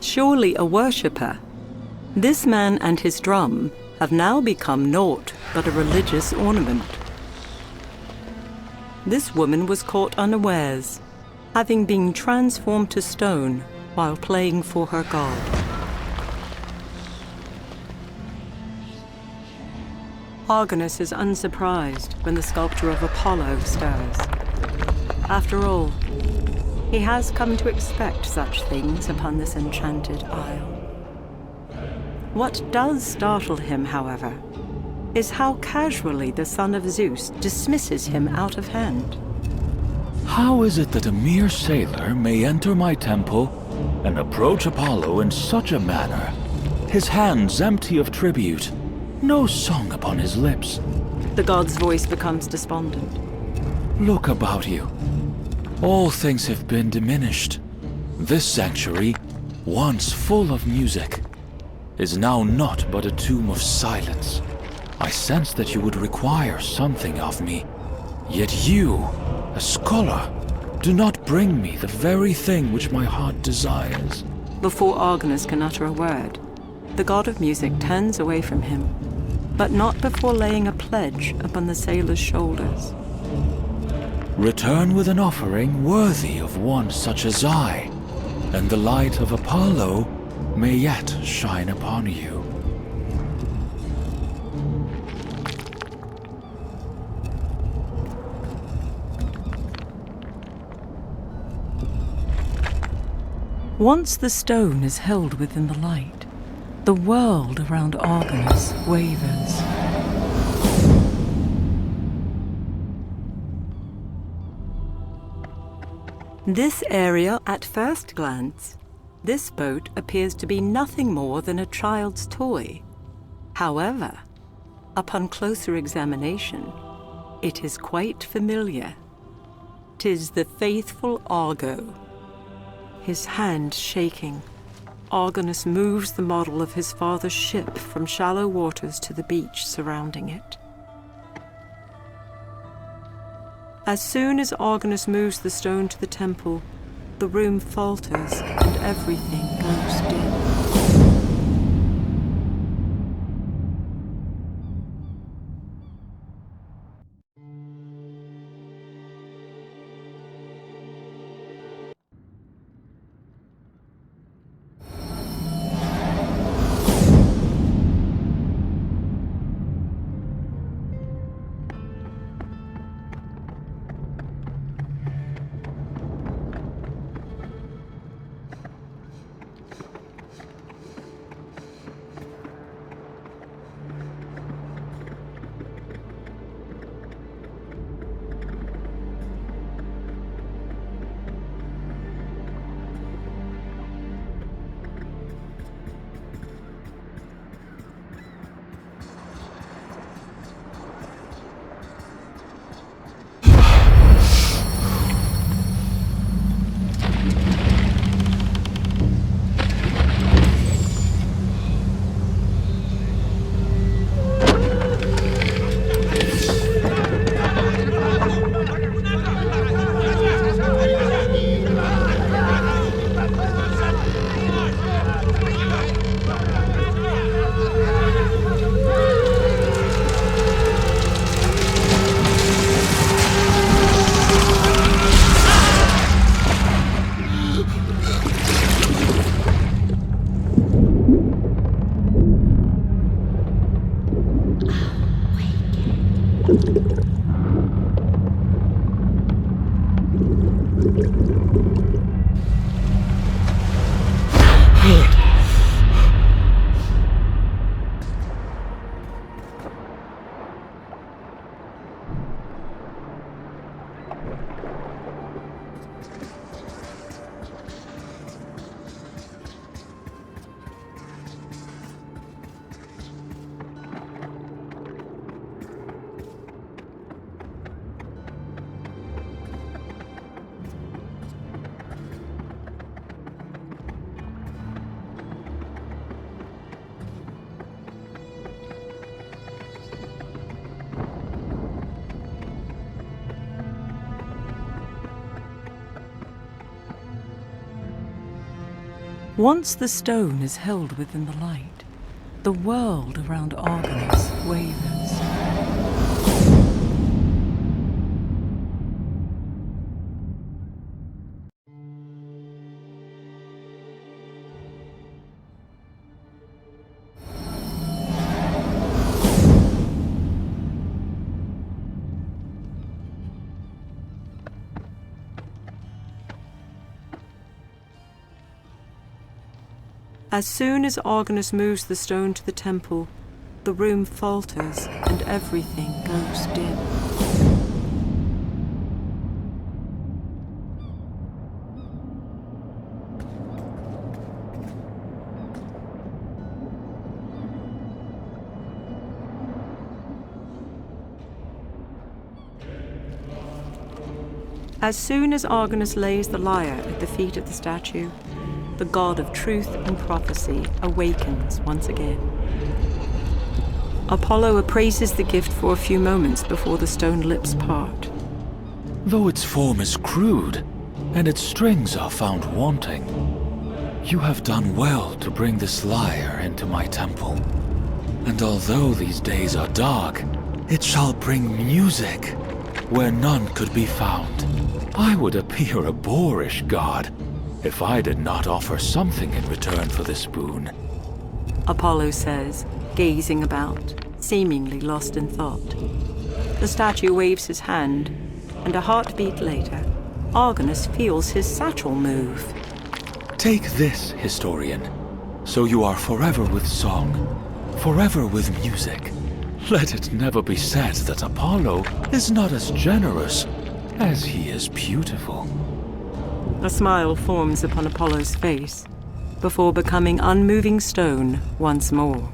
Surely a worshipper, this man and his drum have now become naught but a religious ornament. This woman was caught unawares, having been transformed to stone while playing for her god. Argonus is unsurprised when the sculpture of Apollo stirs. After all, he has come to expect such things upon this enchanted isle. What does startle him, however, is how casually the son of Zeus dismisses him out of hand.
How is it that a mere sailor may enter my temple and approach Apollo in such a manner, his hands empty of tribute, no song upon his lips?
The god's voice becomes despondent.
Look about you. All things have been diminished. This sanctuary, once full of music, is now naught but a tomb of silence. I sense that you would require something of me. Yet you, a scholar, do not bring me the very thing which my heart desires.
Before Argonus can utter a word, the god of music turns away from him, but not before laying a pledge upon the sailor's shoulders.
Return with an offering worthy of one such as I, and the light of Apollo may yet shine upon you.
Once the stone is held within the light, the world around Argonus wavers. This area, at first glance, this boat appears to be nothing more than a child's toy. However, upon closer examination, it is quite familiar. 'Tis the faithful Argo. His hand shaking, Argonus moves the model of his father's ship from shallow waters to the beach surrounding it. As soon as Argonus moves the stone to the temple, the room falters and everything goes dim. Once the stone is held within the light, the world around Argonus wavers. As soon as Argonus moves the stone to the temple, the room falters and everything goes dim. As soon as Argonus lays the lyre at the feet of the statue, the god of truth and prophecy awakens once again. Apollo appraises the gift for a few moments before the stone lips part.
Though its form is crude, and its strings are found wanting, you have done well to bring this lyre into my temple. And although these days are dark, it shall bring music where none could be found. I would appear a boorish god if I did not offer something in return for this boon.
Apollo says, gazing about, seemingly lost in thought. The statue waves his hand, and a heartbeat later, Argonus feels his satchel move.
Take this, historian, so you are forever with song, forever with music. Let it never be said that Apollo is not as generous as he is beautiful.
A smile forms upon Apollo's face, before becoming unmoving stone once more.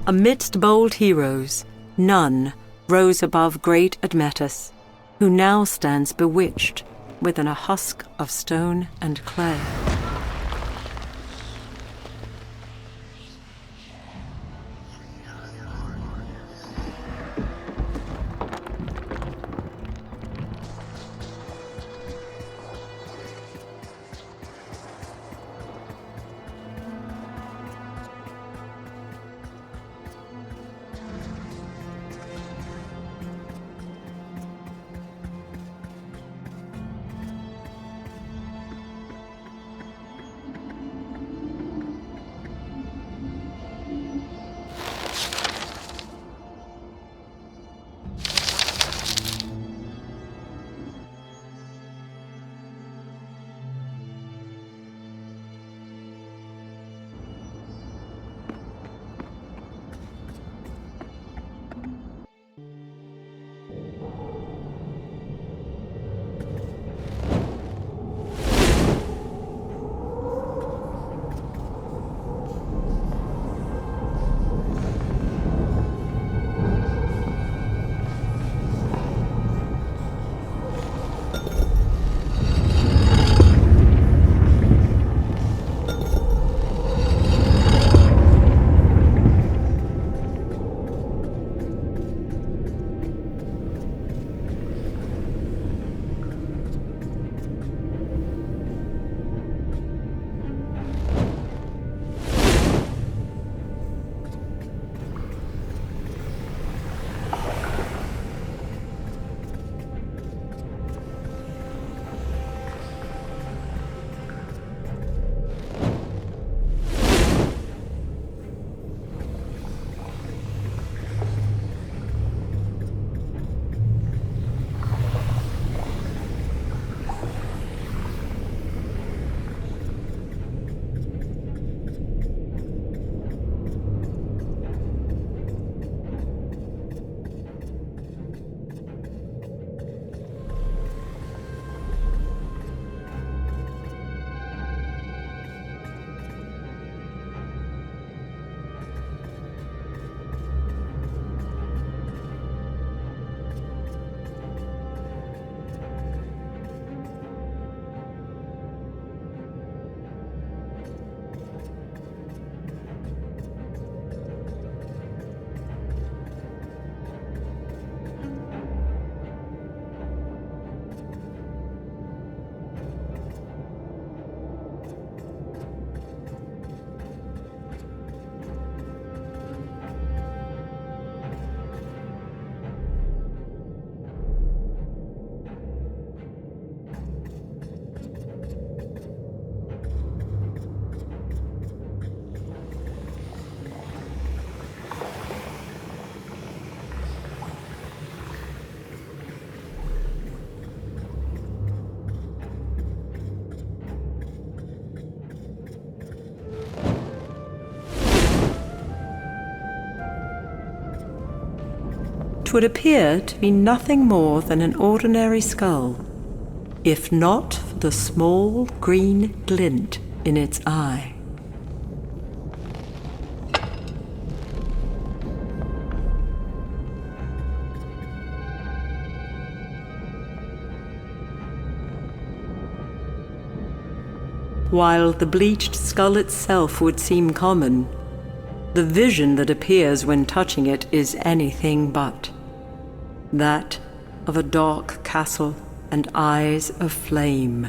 Amidst bold heroes, none rose above great Admetus, who now stands bewitched within a husk of stone and clay. 'Twould appear to be nothing more than an ordinary skull, if not for the small green glint in its eye. While the bleached skull itself would seem common, the vision that appears when touching it is anything but. That of a dark castle and eyes of flame.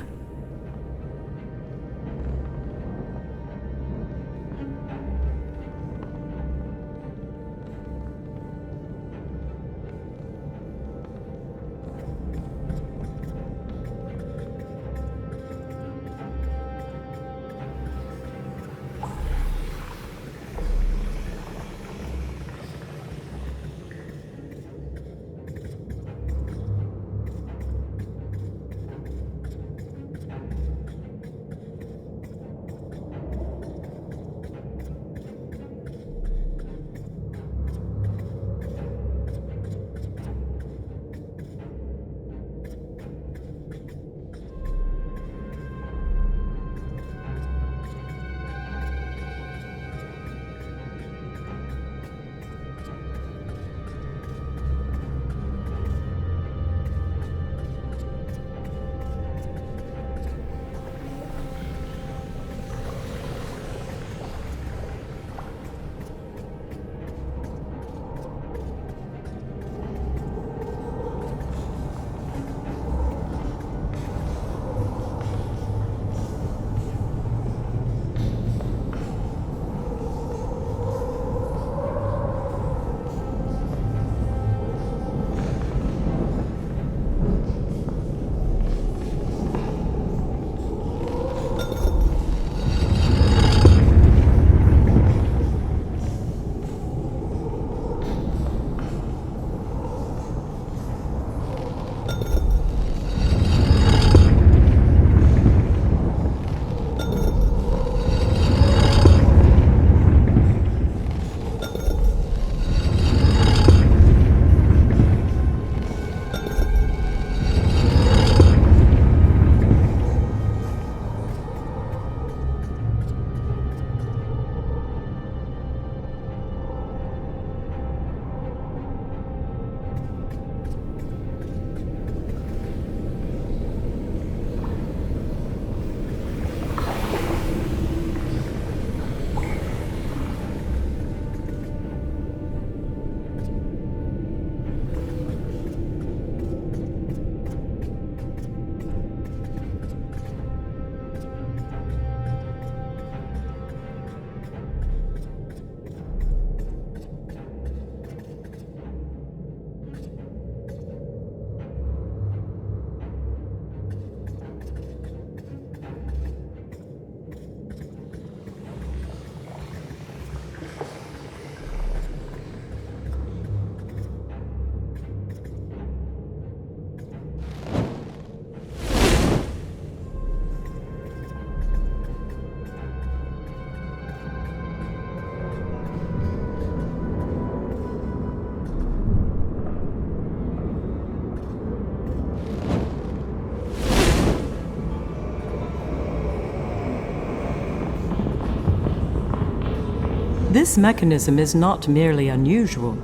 This mechanism is not merely unusual.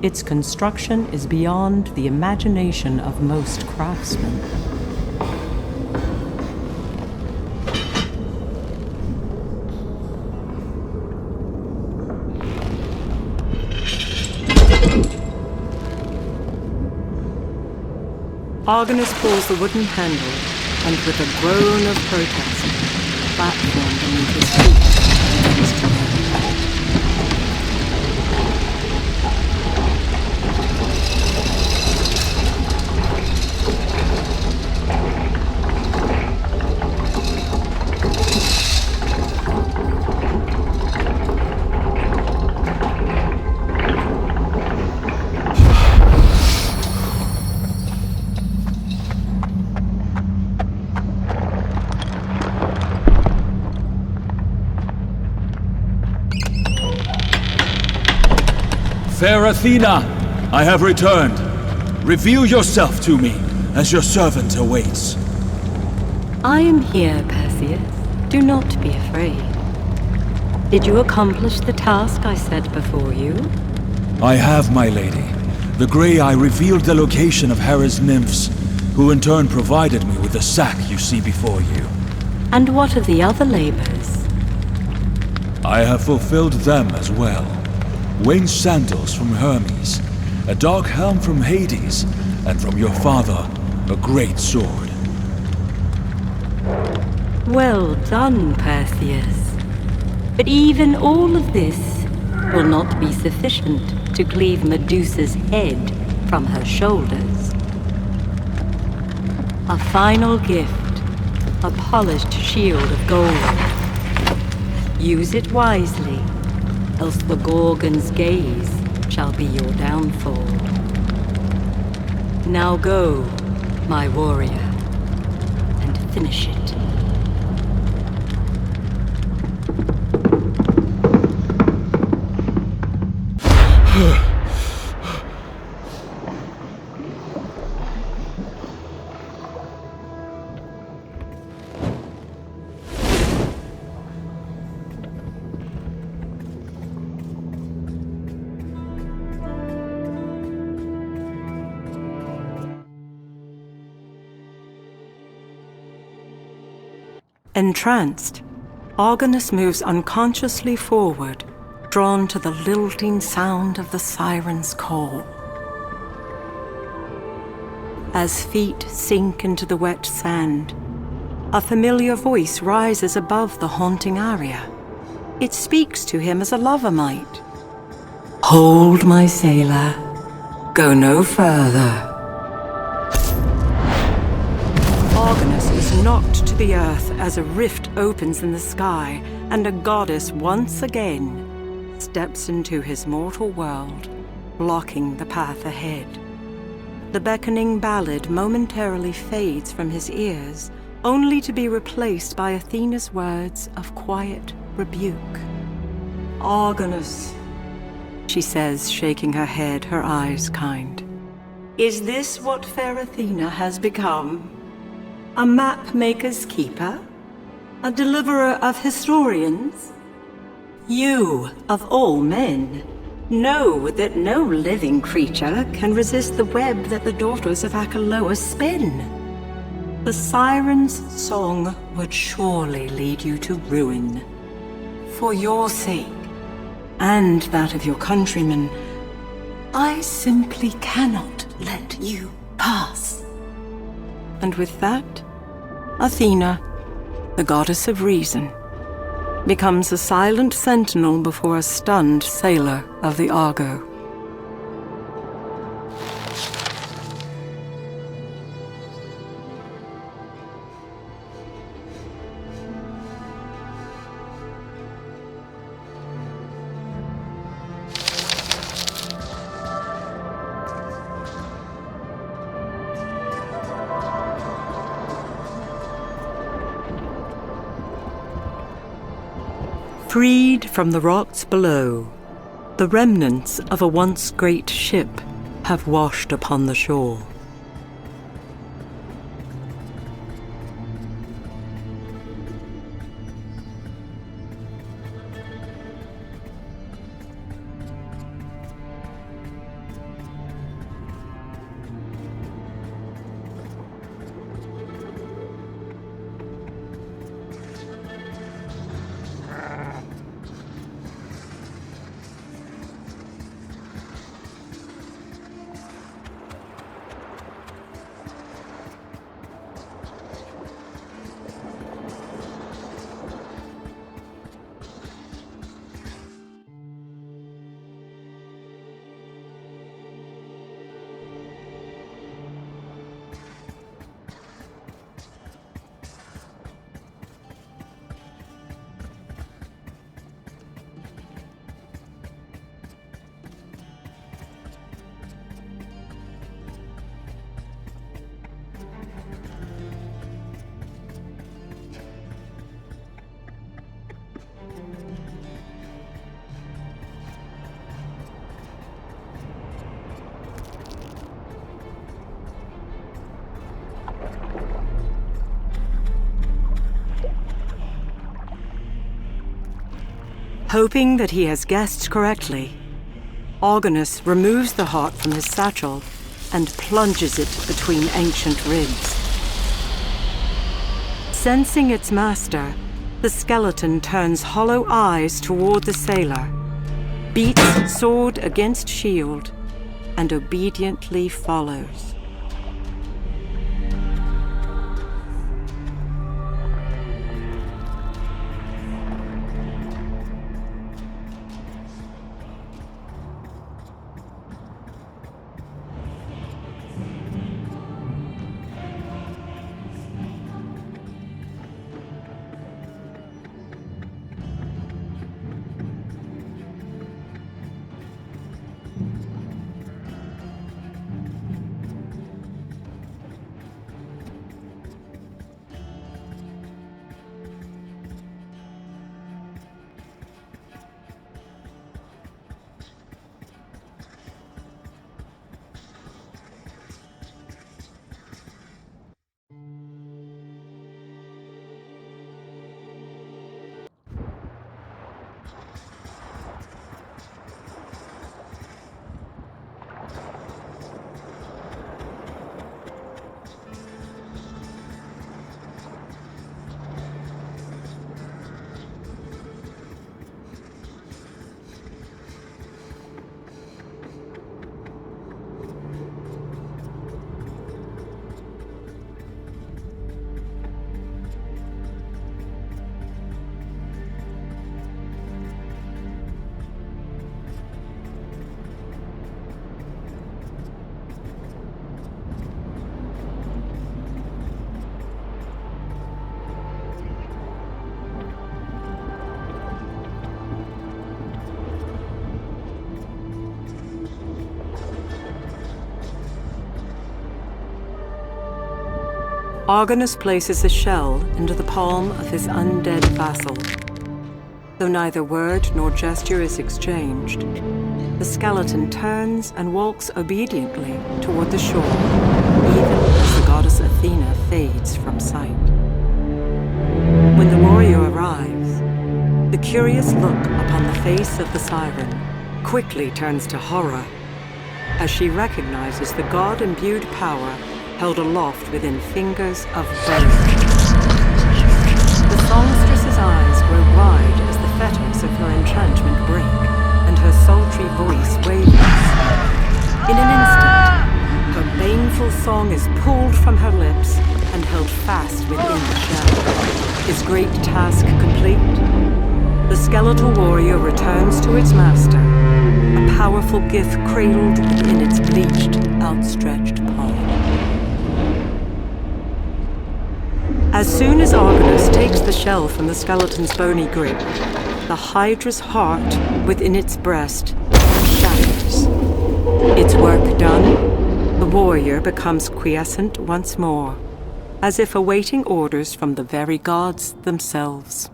Its construction is beyond the imagination of most craftsmen. Argonus pulls the wooden handle, and with a groan of protest, the platform beneath his feet begins to move.
Fair Athena, I have returned. Reveal yourself to me, as your servant awaits.
I am here, Perseus. Do not be afraid. Did you accomplish the task I set before you?
I have, my lady. The Grey Eye revealed the location of Hera's nymphs, who in turn provided me with the sack you see before you.
And what of the other labors?
I have fulfilled them as well. Winged sandals from Hermes, a dark helm from Hades, and from your father, a great sword.
Well done, Perseus. But even all of this will not be sufficient to cleave Medusa's head from her shoulders. A final gift, a polished shield of gold. Use it wisely, else the Gorgon's gaze shall be your downfall. Now go, my warrior, and finish it.
Entranced, Argonus moves unconsciously forward, drawn to the lilting sound of the siren's call. As feet sink into the wet sand, a familiar voice rises above the haunting aria. It speaks to him as a lover might. Hold, my sailor. Go no further. Argonus is knocked to the earth as a rift opens in the sky, and a goddess once again steps into his mortal world, blocking the path ahead. The beckoning ballad momentarily fades from his ears, only to be replaced by Athena's words of quiet rebuke. Argonus, she says, shaking her head, her eyes kind. Is this what fair Athena has become? A map-maker's keeper? A deliverer of historians? You, of all men, know that no living creature can resist the web that the daughters of Achelous spin. The siren's song would surely lead you to ruin. For your sake, and that of your countrymen, I simply cannot let you pass. And with that, Athena, the goddess of reason, becomes a silent sentinel before a stunned sailor of the Argo. Freed from the rocks below, the remnants of a once great ship have washed upon the shore. Hoping that he has guessed correctly, Argonus removes the heart from his satchel and plunges it between ancient ribs. Sensing its master, the skeleton turns hollow eyes toward the sailor, beats sword against shield, and obediently follows. Argonus places a shell into the palm of his undead vassal. Though neither word nor gesture is exchanged, the skeleton turns and walks obediently toward the shore, even as the goddess Athena fades from sight. When the warrior arrives, the curious look upon the face of the siren quickly turns to horror as she recognizes the god-imbued power held aloft within fingers of bone. The songstress's eyes grow wide as the fetters of her enchantment break, and her sultry voice wavers. In an instant, her baneful song is pulled from her lips and held fast within the shell. His great task complete, the skeletal warrior returns to its master, a powerful gift cradled in its bleached, outstretched palm. As soon as Argonus takes the shell from the skeleton's bony grip, the Hydra's heart within its breast shatters. Its work done, the warrior becomes quiescent once more, as if awaiting orders from the very gods themselves.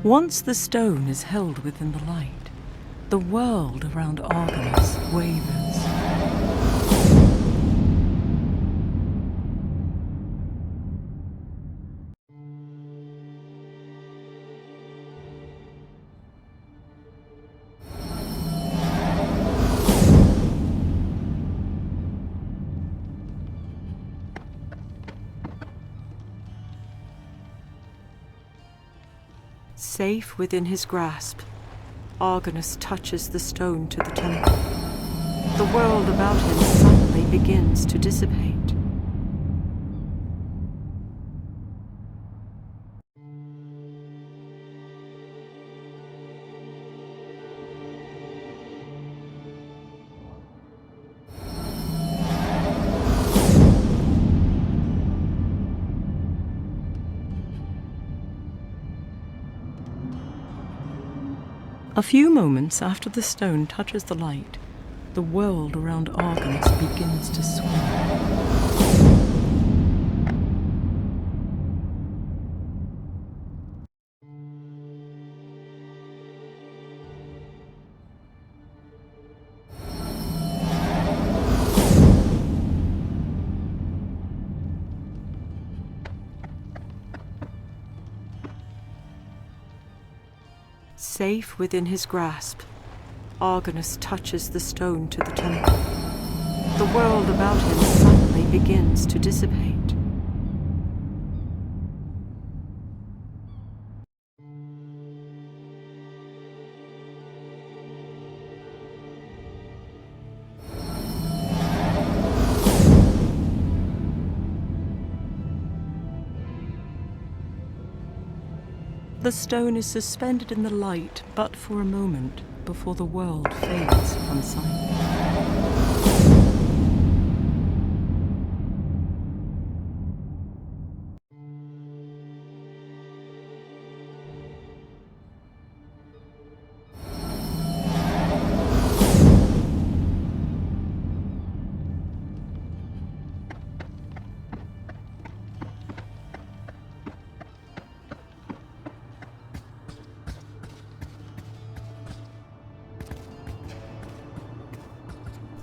Once the stone is held within the light, the world around Argonus wavers. Safe within his grasp, Argonus touches the stone to the temple. The world about him suddenly begins to dissipate. A few moments after the stone touches the light, the world around Argonus begins to swim. Safe within his grasp, Argonus touches the stone to the temple. The world about him suddenly begins to dissipate. The stone is suspended in the light, but for a moment, before the world fades from sight.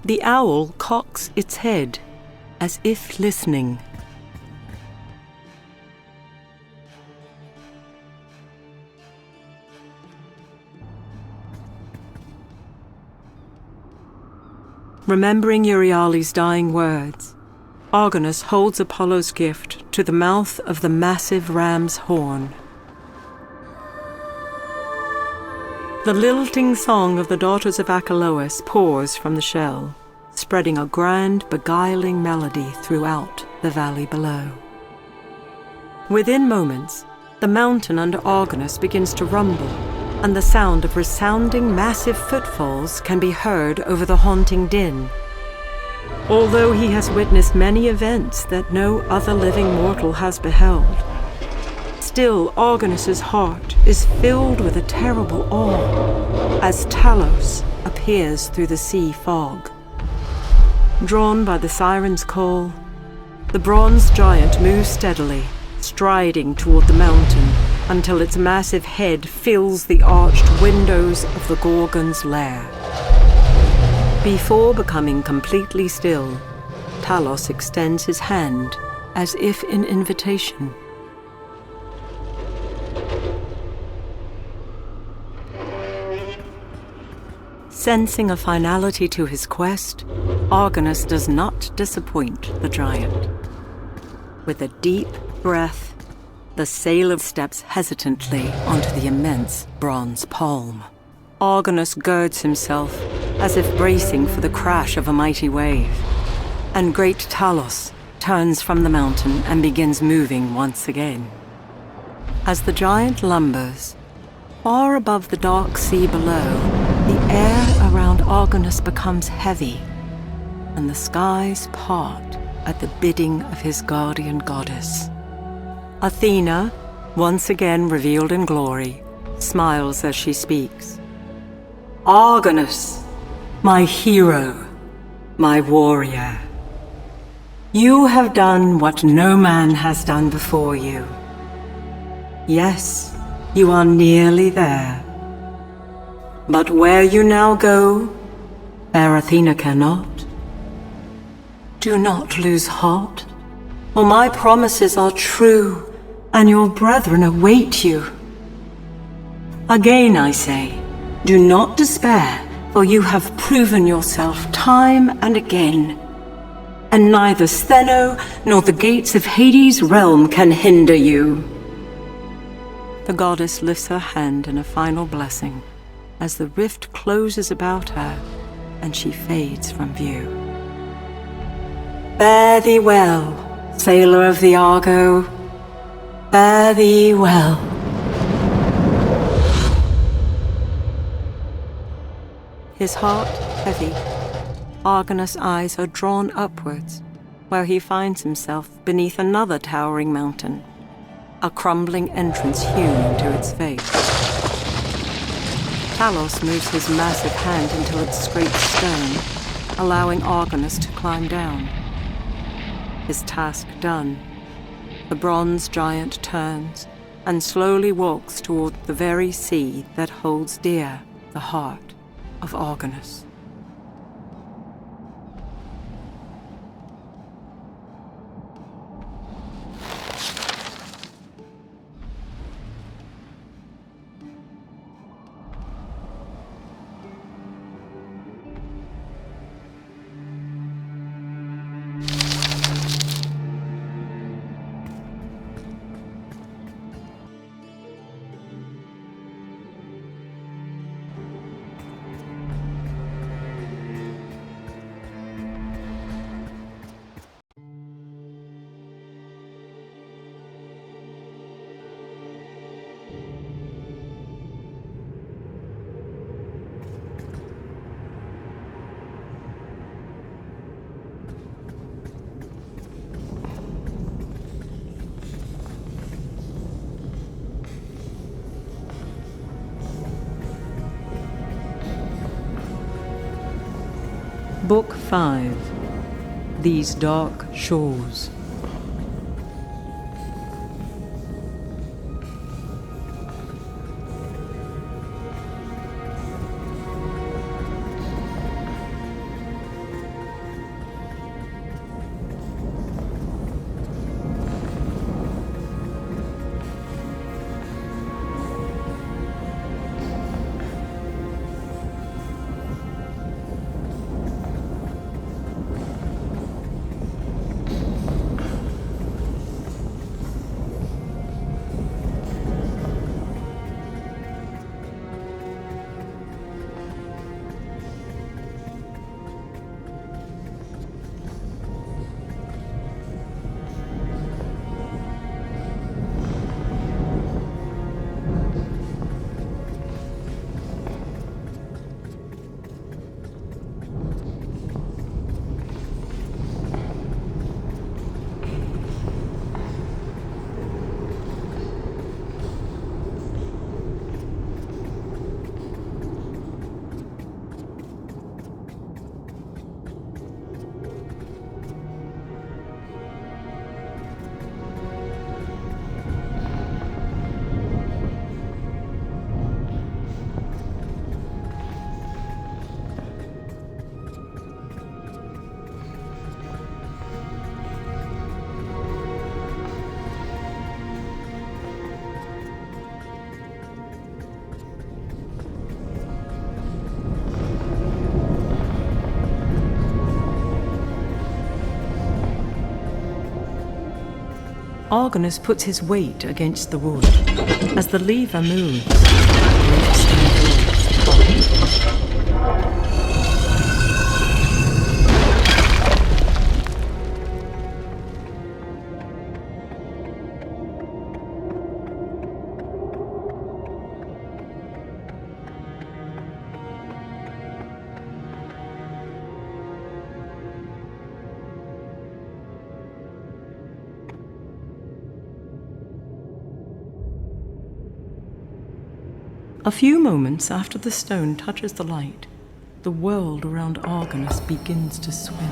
The owl cocks its head, as if listening. Remembering Euryale's dying words, Argonus holds Apollo's gift to the mouth of the massive ram's horn. The lilting song of the daughters of Achelous pours from the shell, spreading a grand, beguiling melody throughout the valley below. Within moments, the mountain under Argonus begins to rumble, and the sound of resounding, massive footfalls can be heard over the haunting din. Although he has witnessed many events that no other living mortal has beheld, still Argonus's heart is filled with a terrible awe as Talos appears through the sea fog. Drawn by the siren's call, the bronze giant moves steadily, striding toward the mountain until its massive head fills the arched windows of the Gorgon's lair. Before becoming completely still, Talos extends his hand as if in invitation. Sensing a finality to his quest, Argonus does not disappoint the giant. With a deep breath, the sailor steps hesitantly onto the immense bronze palm. Argonus girds himself as if bracing for the crash of a mighty wave, and great Talos turns from the mountain and begins moving once again. As the giant lumbers, far above the dark sea below, the air around Argonus becomes heavy, and the skies part at the bidding of his guardian goddess. Athena, once again revealed in glory, smiles as she speaks. Argonus, my hero, my warrior. You have done what no man has done before you. Yes, you are nearly there. But where you now go, fair Athena cannot. Do not lose heart, for my promises are true, and your brethren await you. Again I say, do not despair, for you have proven yourself time and again, and neither Stheno nor the gates of Hades' realm can hinder you. The goddess lifts her hand in a final blessing, as the rift closes about her and she fades from view. Fare thee well, sailor of the Argo. Fare thee well. His heart heavy, Argonus' eyes are drawn upwards, where he finds himself beneath another towering mountain, a crumbling entrance hewn into its face. Talos moves his massive hand until it scrapes stone, allowing Argonus to climb down. His task done, the bronze giant turns and slowly walks toward the very sea that holds dear the heart of Argonus. Book 5. These Dark Shores. Argonus puts his weight against the wood. As the lever moves, a few moments after the stone touches the light, the world around Argonus begins to swim.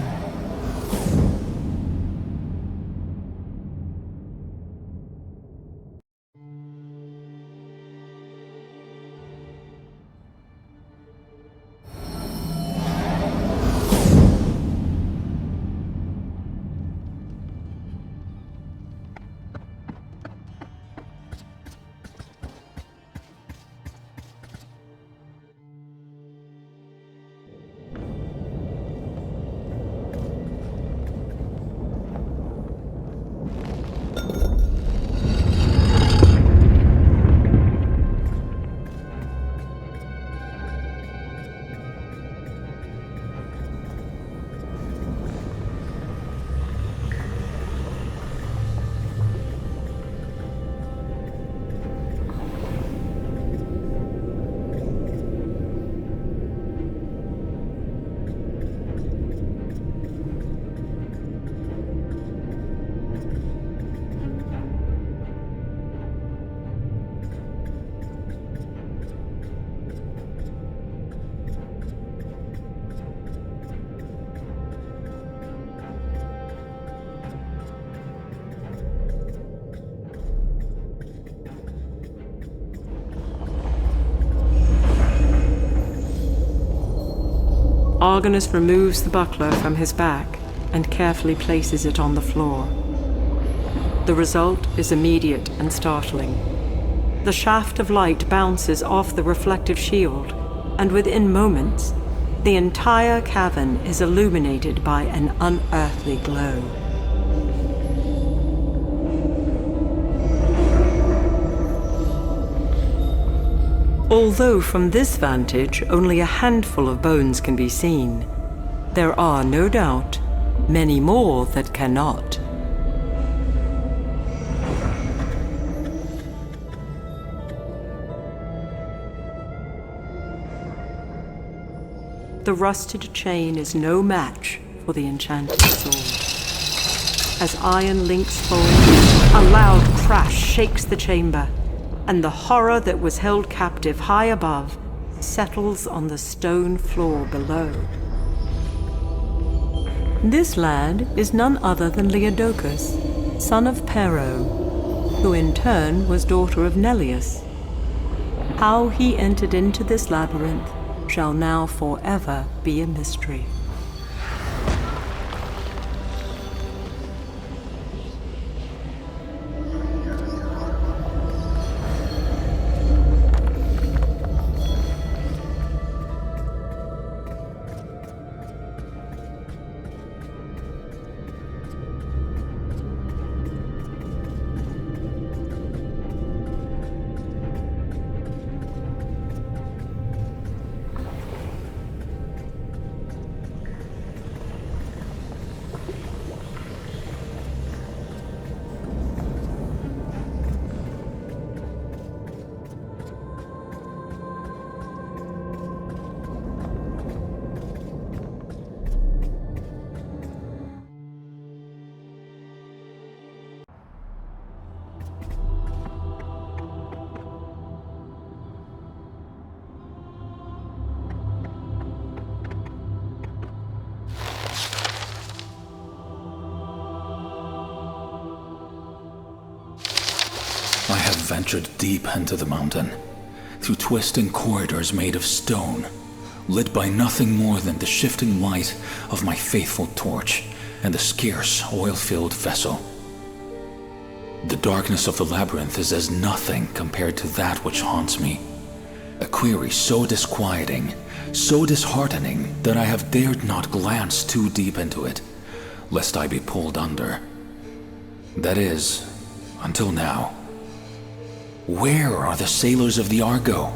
Argonus removes the buckler from his back and carefully places it on the floor. The result is immediate and startling. The shaft of light bounces off the reflective shield, and within moments, the entire cavern is illuminated by an unearthly glow. Although from this vantage only a handful of bones can be seen, there are, no doubt, many more that cannot. The rusted chain is no match for the enchanted sword. As iron links fold, a loud crash shakes the chamber, and the horror that was held captive high above settles on the stone floor below. This lad is none other than Leodocus, son of Pero, who in turn was daughter of Neleus. How he entered into this labyrinth shall now forever be a mystery.
I have ventured deep into the mountain, through twisting corridors made of stone, lit by nothing more than the shifting light of my faithful torch and the scarce oil-filled vessel. The darkness of the labyrinth is as nothing compared to that which haunts me. A query so disquieting, so disheartening, that I have dared not glance too deep into it, lest I be pulled under. That is, until now. Where are the sailors of the Argo?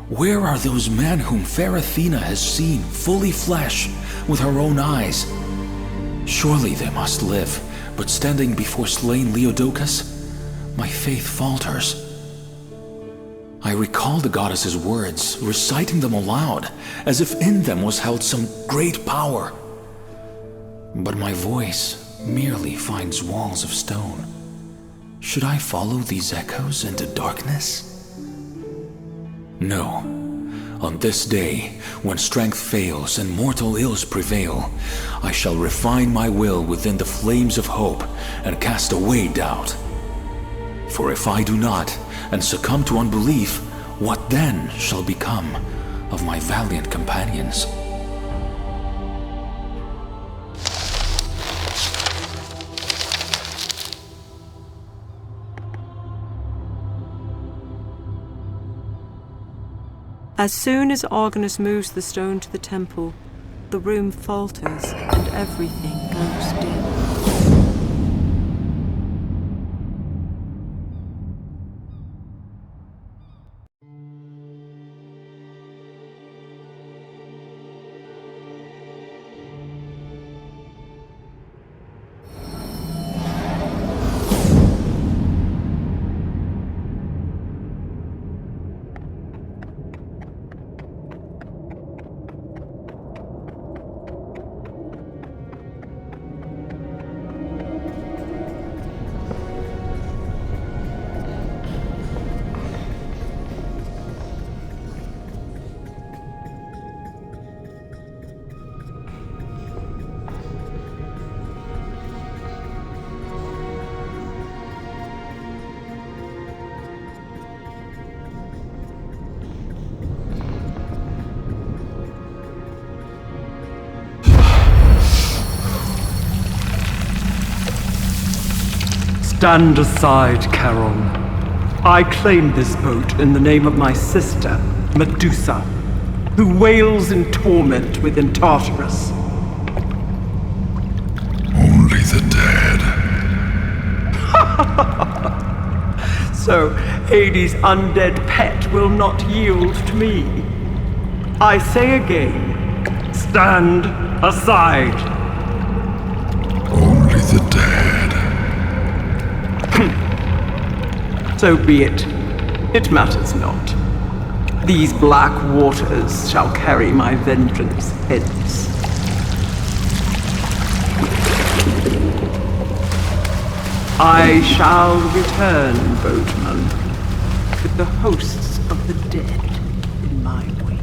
Where are those men whom fair Athena has seen fully flesh with her own eyes? Surely they must live, but standing before slain Leodocus, my faith falters. I recall the goddess's words, reciting them aloud, as if in them was held some great power. But my voice merely finds walls of stone. Should I follow these echoes into darkness? No. On this day, when strength fails and mortal ills prevail, I shall refine my will within the flames of hope and cast away doubt. For if I do not, and succumb to unbelief, what then shall become of my valiant companions?
As soon as Argonus moves the stone to the temple, the room falters and everything goes dim.
Stand aside, Charon. I claim this boat in the name of my sister, Medusa, who wails in torment within Tartarus.
Only the dead.
So Hades' undead pet will not yield to me. I say again, stand aside.
Only the dead.
So be it. It matters not. These black waters shall carry my vengeance hence. I shall return, boatman, with the hosts of the dead in my wake.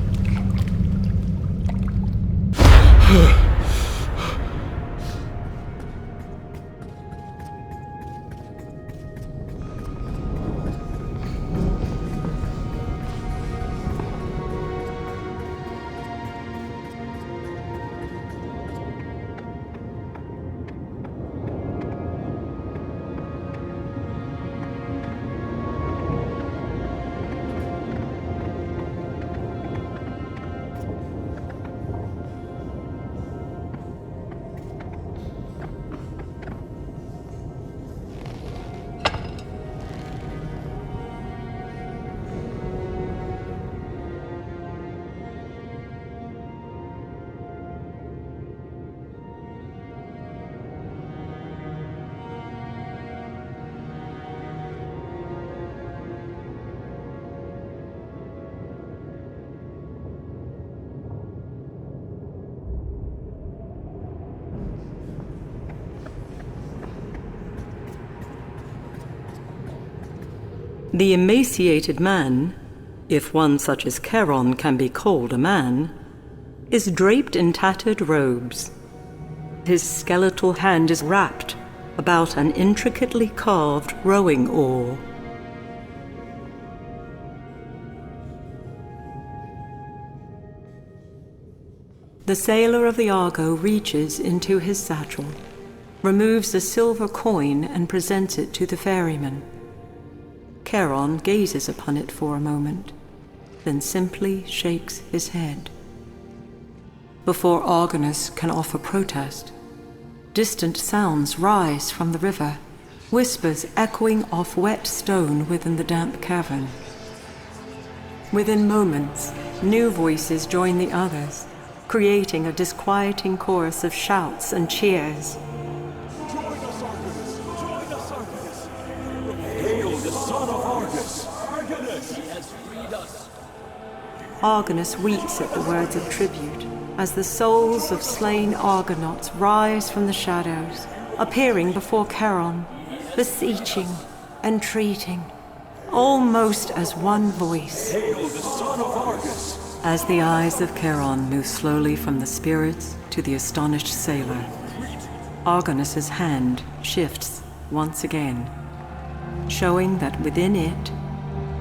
The emaciated man, if one such as Charon can be called a man, is draped in tattered robes. His skeletal hand is wrapped about an intricately carved rowing oar. The sailor of the Argo reaches into his satchel, removes a silver coin and presents it to the ferryman. Charon gazes upon it for a moment, then simply shakes his head. Before Argonus can offer protest, distant sounds rise from the river, whispers echoing off wet stone within the damp cavern. Within moments, new voices join the others, creating a disquieting chorus of shouts and cheers. Argonus weeps at the words of tribute as the souls of slain Argonauts rise from the shadows, appearing before Charon, beseeching, entreating, almost as one voice.
Hail the son of Argus!
As the eyes of Charon move slowly from the spirits to the astonished sailor, Argonus's hand shifts once again, showing that within it,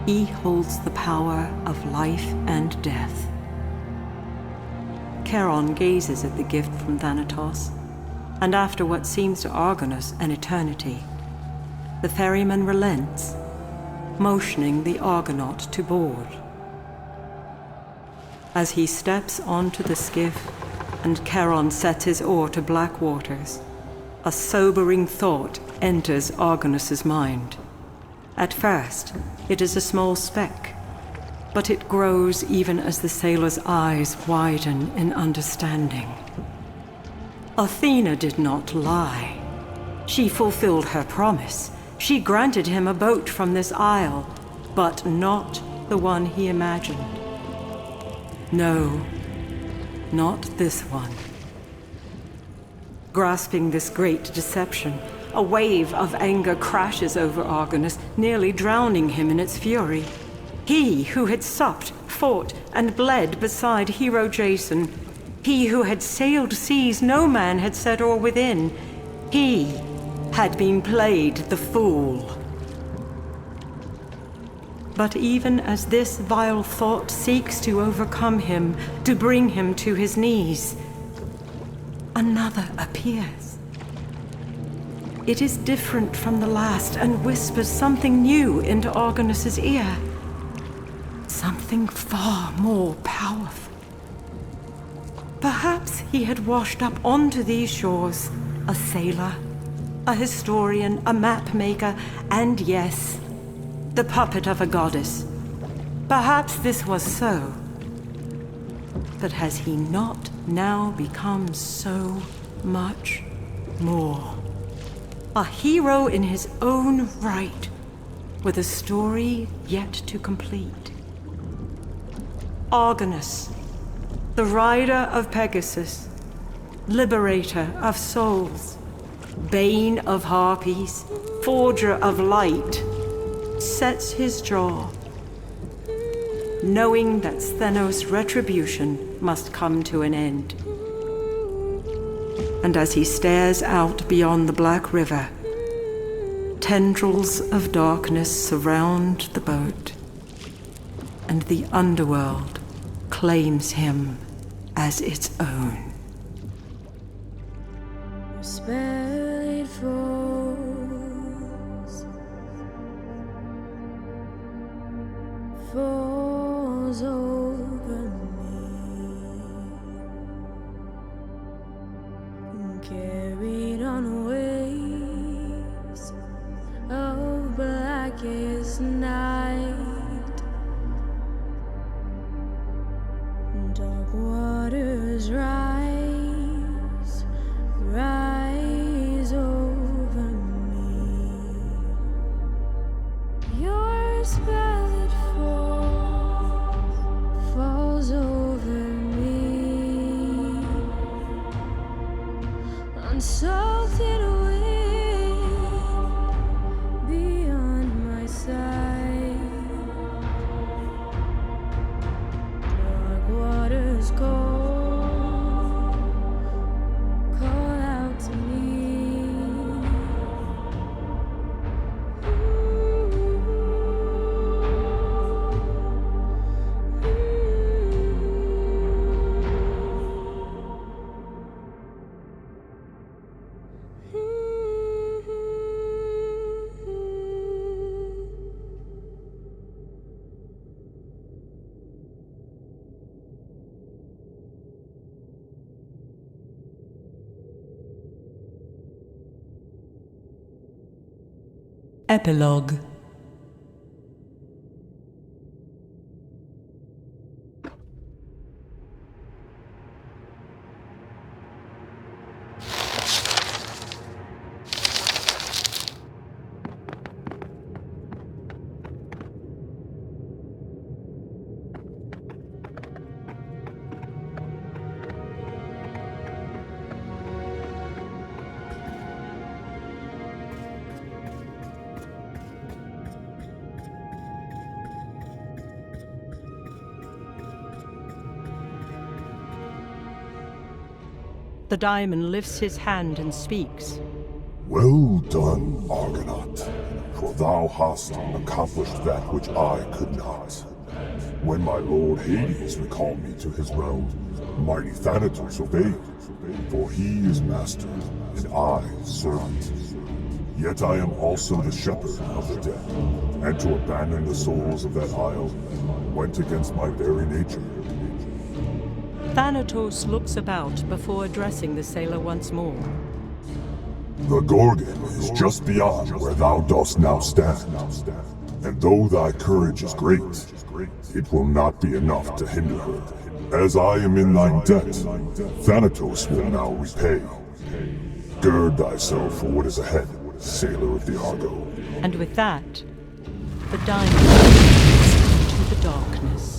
he holds the power of life and death. Charon gazes at the gift from Thanatos, and after what seems to Argonus an eternity, the ferryman relents, motioning the Argonaut to board. As he steps onto the skiff and Charon sets his oar to black waters, a sobering thought enters Argonus's mind. At first, it is a small speck, but it grows even as the sailor's eyes widen in understanding. Athena did not lie. She fulfilled her promise. She granted him a boat from this isle, but not the one he imagined. No, not this one. Grasping this great deception, a wave of anger crashes over Argonus, nearly drowning him in its fury. He who had supped, fought, and bled beside hero Jason, he who had sailed seas no man had set oar within, he had been played the fool. But even as this vile thought seeks to overcome him, to bring him to his knees, another appears.
It is different from the last and whispers something new into Argonus's ear. Something far more powerful. Perhaps he had washed up onto these shores, a sailor, a historian, a map maker, and yes, the puppet of a goddess. Perhaps this was so. But has he not now become so much more? A hero in his own right, with a story yet to complete. Argonus, the rider of Pegasus, liberator of souls, bane of harpies, forger of light, sets his jaw, knowing that Thanos' retribution must come to an end. And as he stares out beyond the Black River, tendrils of darkness surround the boat, and the underworld claims him as its own.
Spell falls, falls over me, carried on waves of blackest night. Dark waters rise, rise over me. Your spell it falls, falls over me. Unsalted wind beyond my sight. Dark waters call out to me.
Epilogue.
The diamond lifts his hand and speaks.
Well done, Argonaut, for thou hast accomplished that which I could not. When my lord Hades recalled me to his realm, mighty Thanatos obeyed, for he is master, and I servant. Yet I am also the shepherd of the dead, and to abandon the souls of that isle went against my very nature.
Thanatos looks about before addressing the sailor once more.
The Gorgon is just beyond where thou dost now stand, and though thy courage is great, it will not be enough to hinder her. As I am in thine debt, Thanatos will now repay. Gird thyself for what is ahead, sailor of the Argo.
And with that, the diamond fades into the darkness.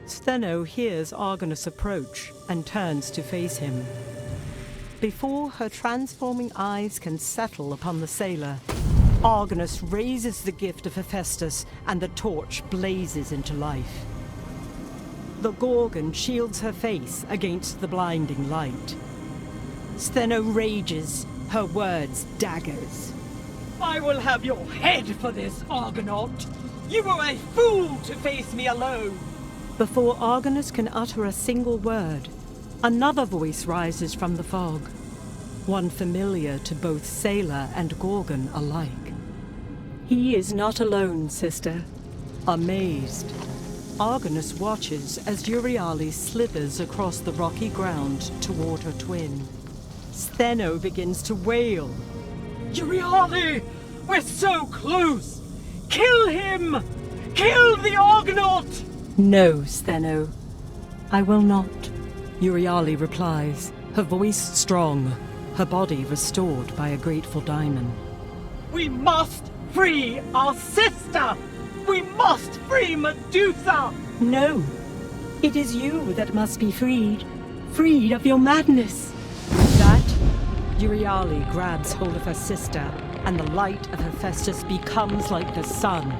Steno hears Argonus approach and turns to face him. Before her transforming eyes can settle upon the sailor, Argonus raises the gift of Hephaestus and the torch blazes into life. The Gorgon shields her face against the blinding light. Steno rages, her words daggers.
I will have your head for this, Argonaut! You were a fool to face me alone!
Before Argonus can utter a single word, another voice rises from the fog, one familiar to both sailor and Gorgon alike. He is not alone, sister. Amazed, Argonus watches as Euryale slithers across the rocky ground toward her twin. Steno begins to wail.
Euryale! We're so close! Kill him! Kill the Argonaut!
No, Steno. I will not, Euryale replies, her voice strong, her body restored by a grateful daimon.
We must free our sister! We must free Medusa!
No, it is you that must be freed. Freed of your madness. That, Euryale grabs hold of her sister, and the light of Hephaestus becomes like the sun,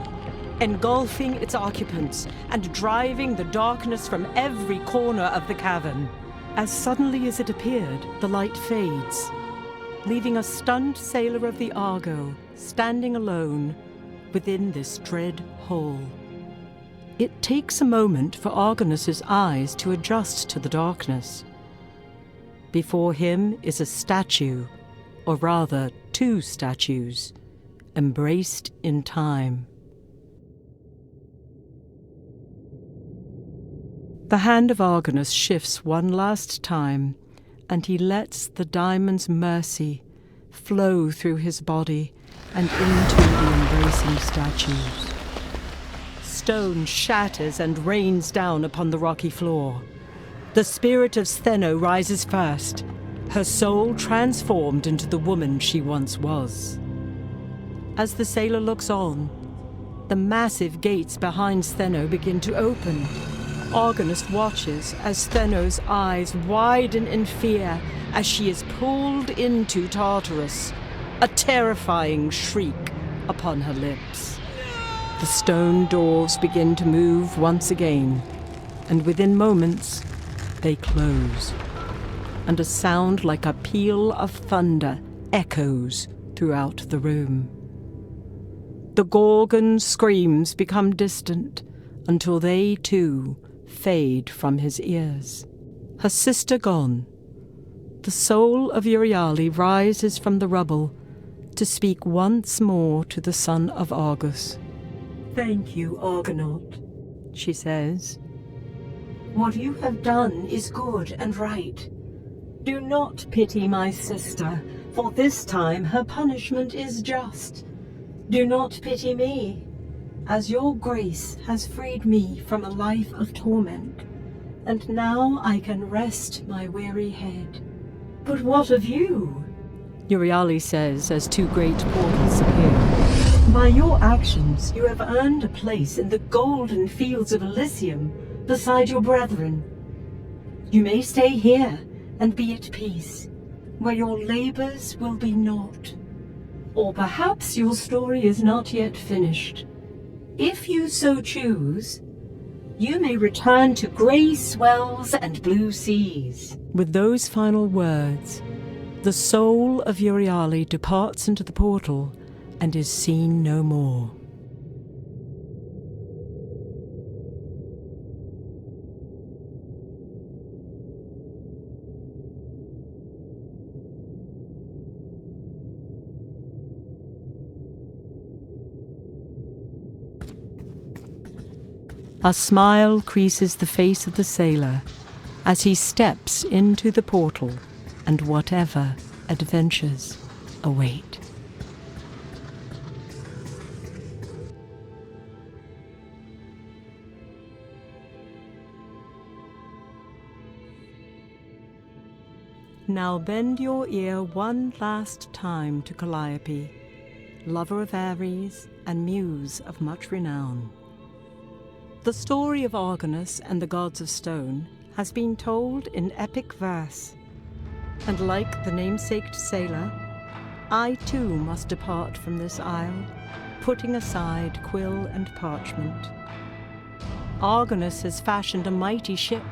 engulfing its occupants and driving the darkness from every corner of the cavern. As suddenly as it appeared, the light fades, leaving a stunned sailor of the Argo standing alone within this dread hole. It takes a moment for Argonus's eyes to adjust to the darkness. Before him is a statue, or rather 2 statues, embraced in time. The hand of Argonus shifts one last time, and he lets the diamond's mercy flow through his body and into the embracing statues. Stone shatters and rains down upon the rocky floor. The spirit of Steno rises first, her soul transformed into the woman she once was. As the sailor looks on, the massive gates behind Steno begin to open. Argonus watches as Steno's eyes widen in fear as she is pulled into Tartarus, a terrifying shriek upon her lips. The stone doors begin to move once again, and within moments they close, and a sound like a peal of thunder echoes throughout the room. The Gorgon's screams become distant until they, too, fade from his ears. Her sister gone, the soul of Euryale rises from the rubble to speak once more to the son of Argus.
Thank you, Argonaut,
she says.
What you have done is good and right. Do not pity my sister, for this time her punishment is just. Do not pity me, as your grace has freed me from a life of torment, and now I can rest my weary head. But what of you?
Euryale says as 2 great portals appear.
By your actions, you have earned a place in the golden fields of Elysium beside your brethren. You may stay here and be at peace, where your labors will be naught. Or perhaps your story is not yet finished. If you so choose, you may return to grey swells and blue seas.
With those final words, the soul of Euryale departs into the portal and is seen no more. A smile creases the face of the sailor as he steps into the portal and whatever adventures await. Now bend your ear one last time to Calliope, lover of Ares and muse of much renown. The story of Argonus and the gods of stone has been told in epic verse, and like the namesaked sailor, I too must depart from this isle, putting aside quill and parchment. Argonus has fashioned a mighty ship,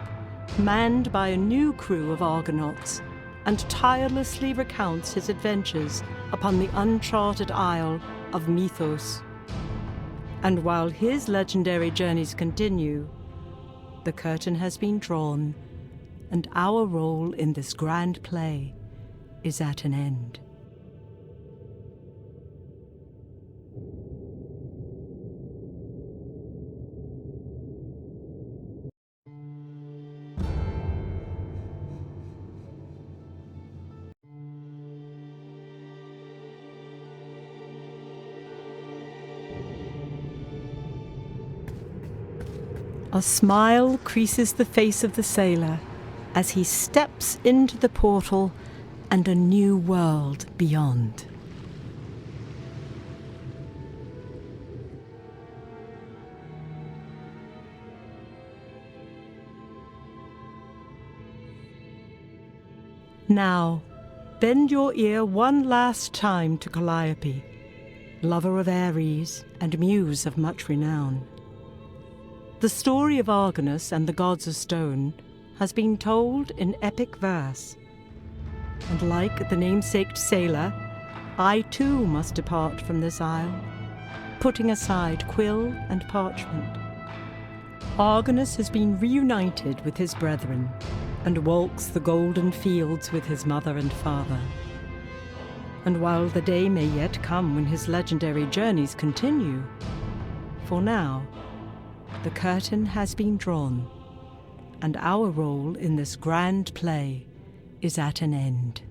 manned by a new crew of Argonauts, and tirelessly recounts his adventures upon the uncharted isle of Mythos. And while his legendary journeys continue, the curtain has been drawn, and our role in this grand play is at an end. A smile creases the face of the sailor as he steps into the portal and a new world beyond. Now, bend your ear one last time to Calliope, lover of Ares and muse of much renown. The story of Argonus and the gods of stone has been told in epic verse, and like the namesaked sailor, I too must depart from this isle, putting aside quill and parchment. Argonus has been reunited with his brethren, and walks the golden fields with his mother and father. And while the day may yet come when his legendary journeys continue, for now, the curtain has been drawn, and our role in this grand play is at an end.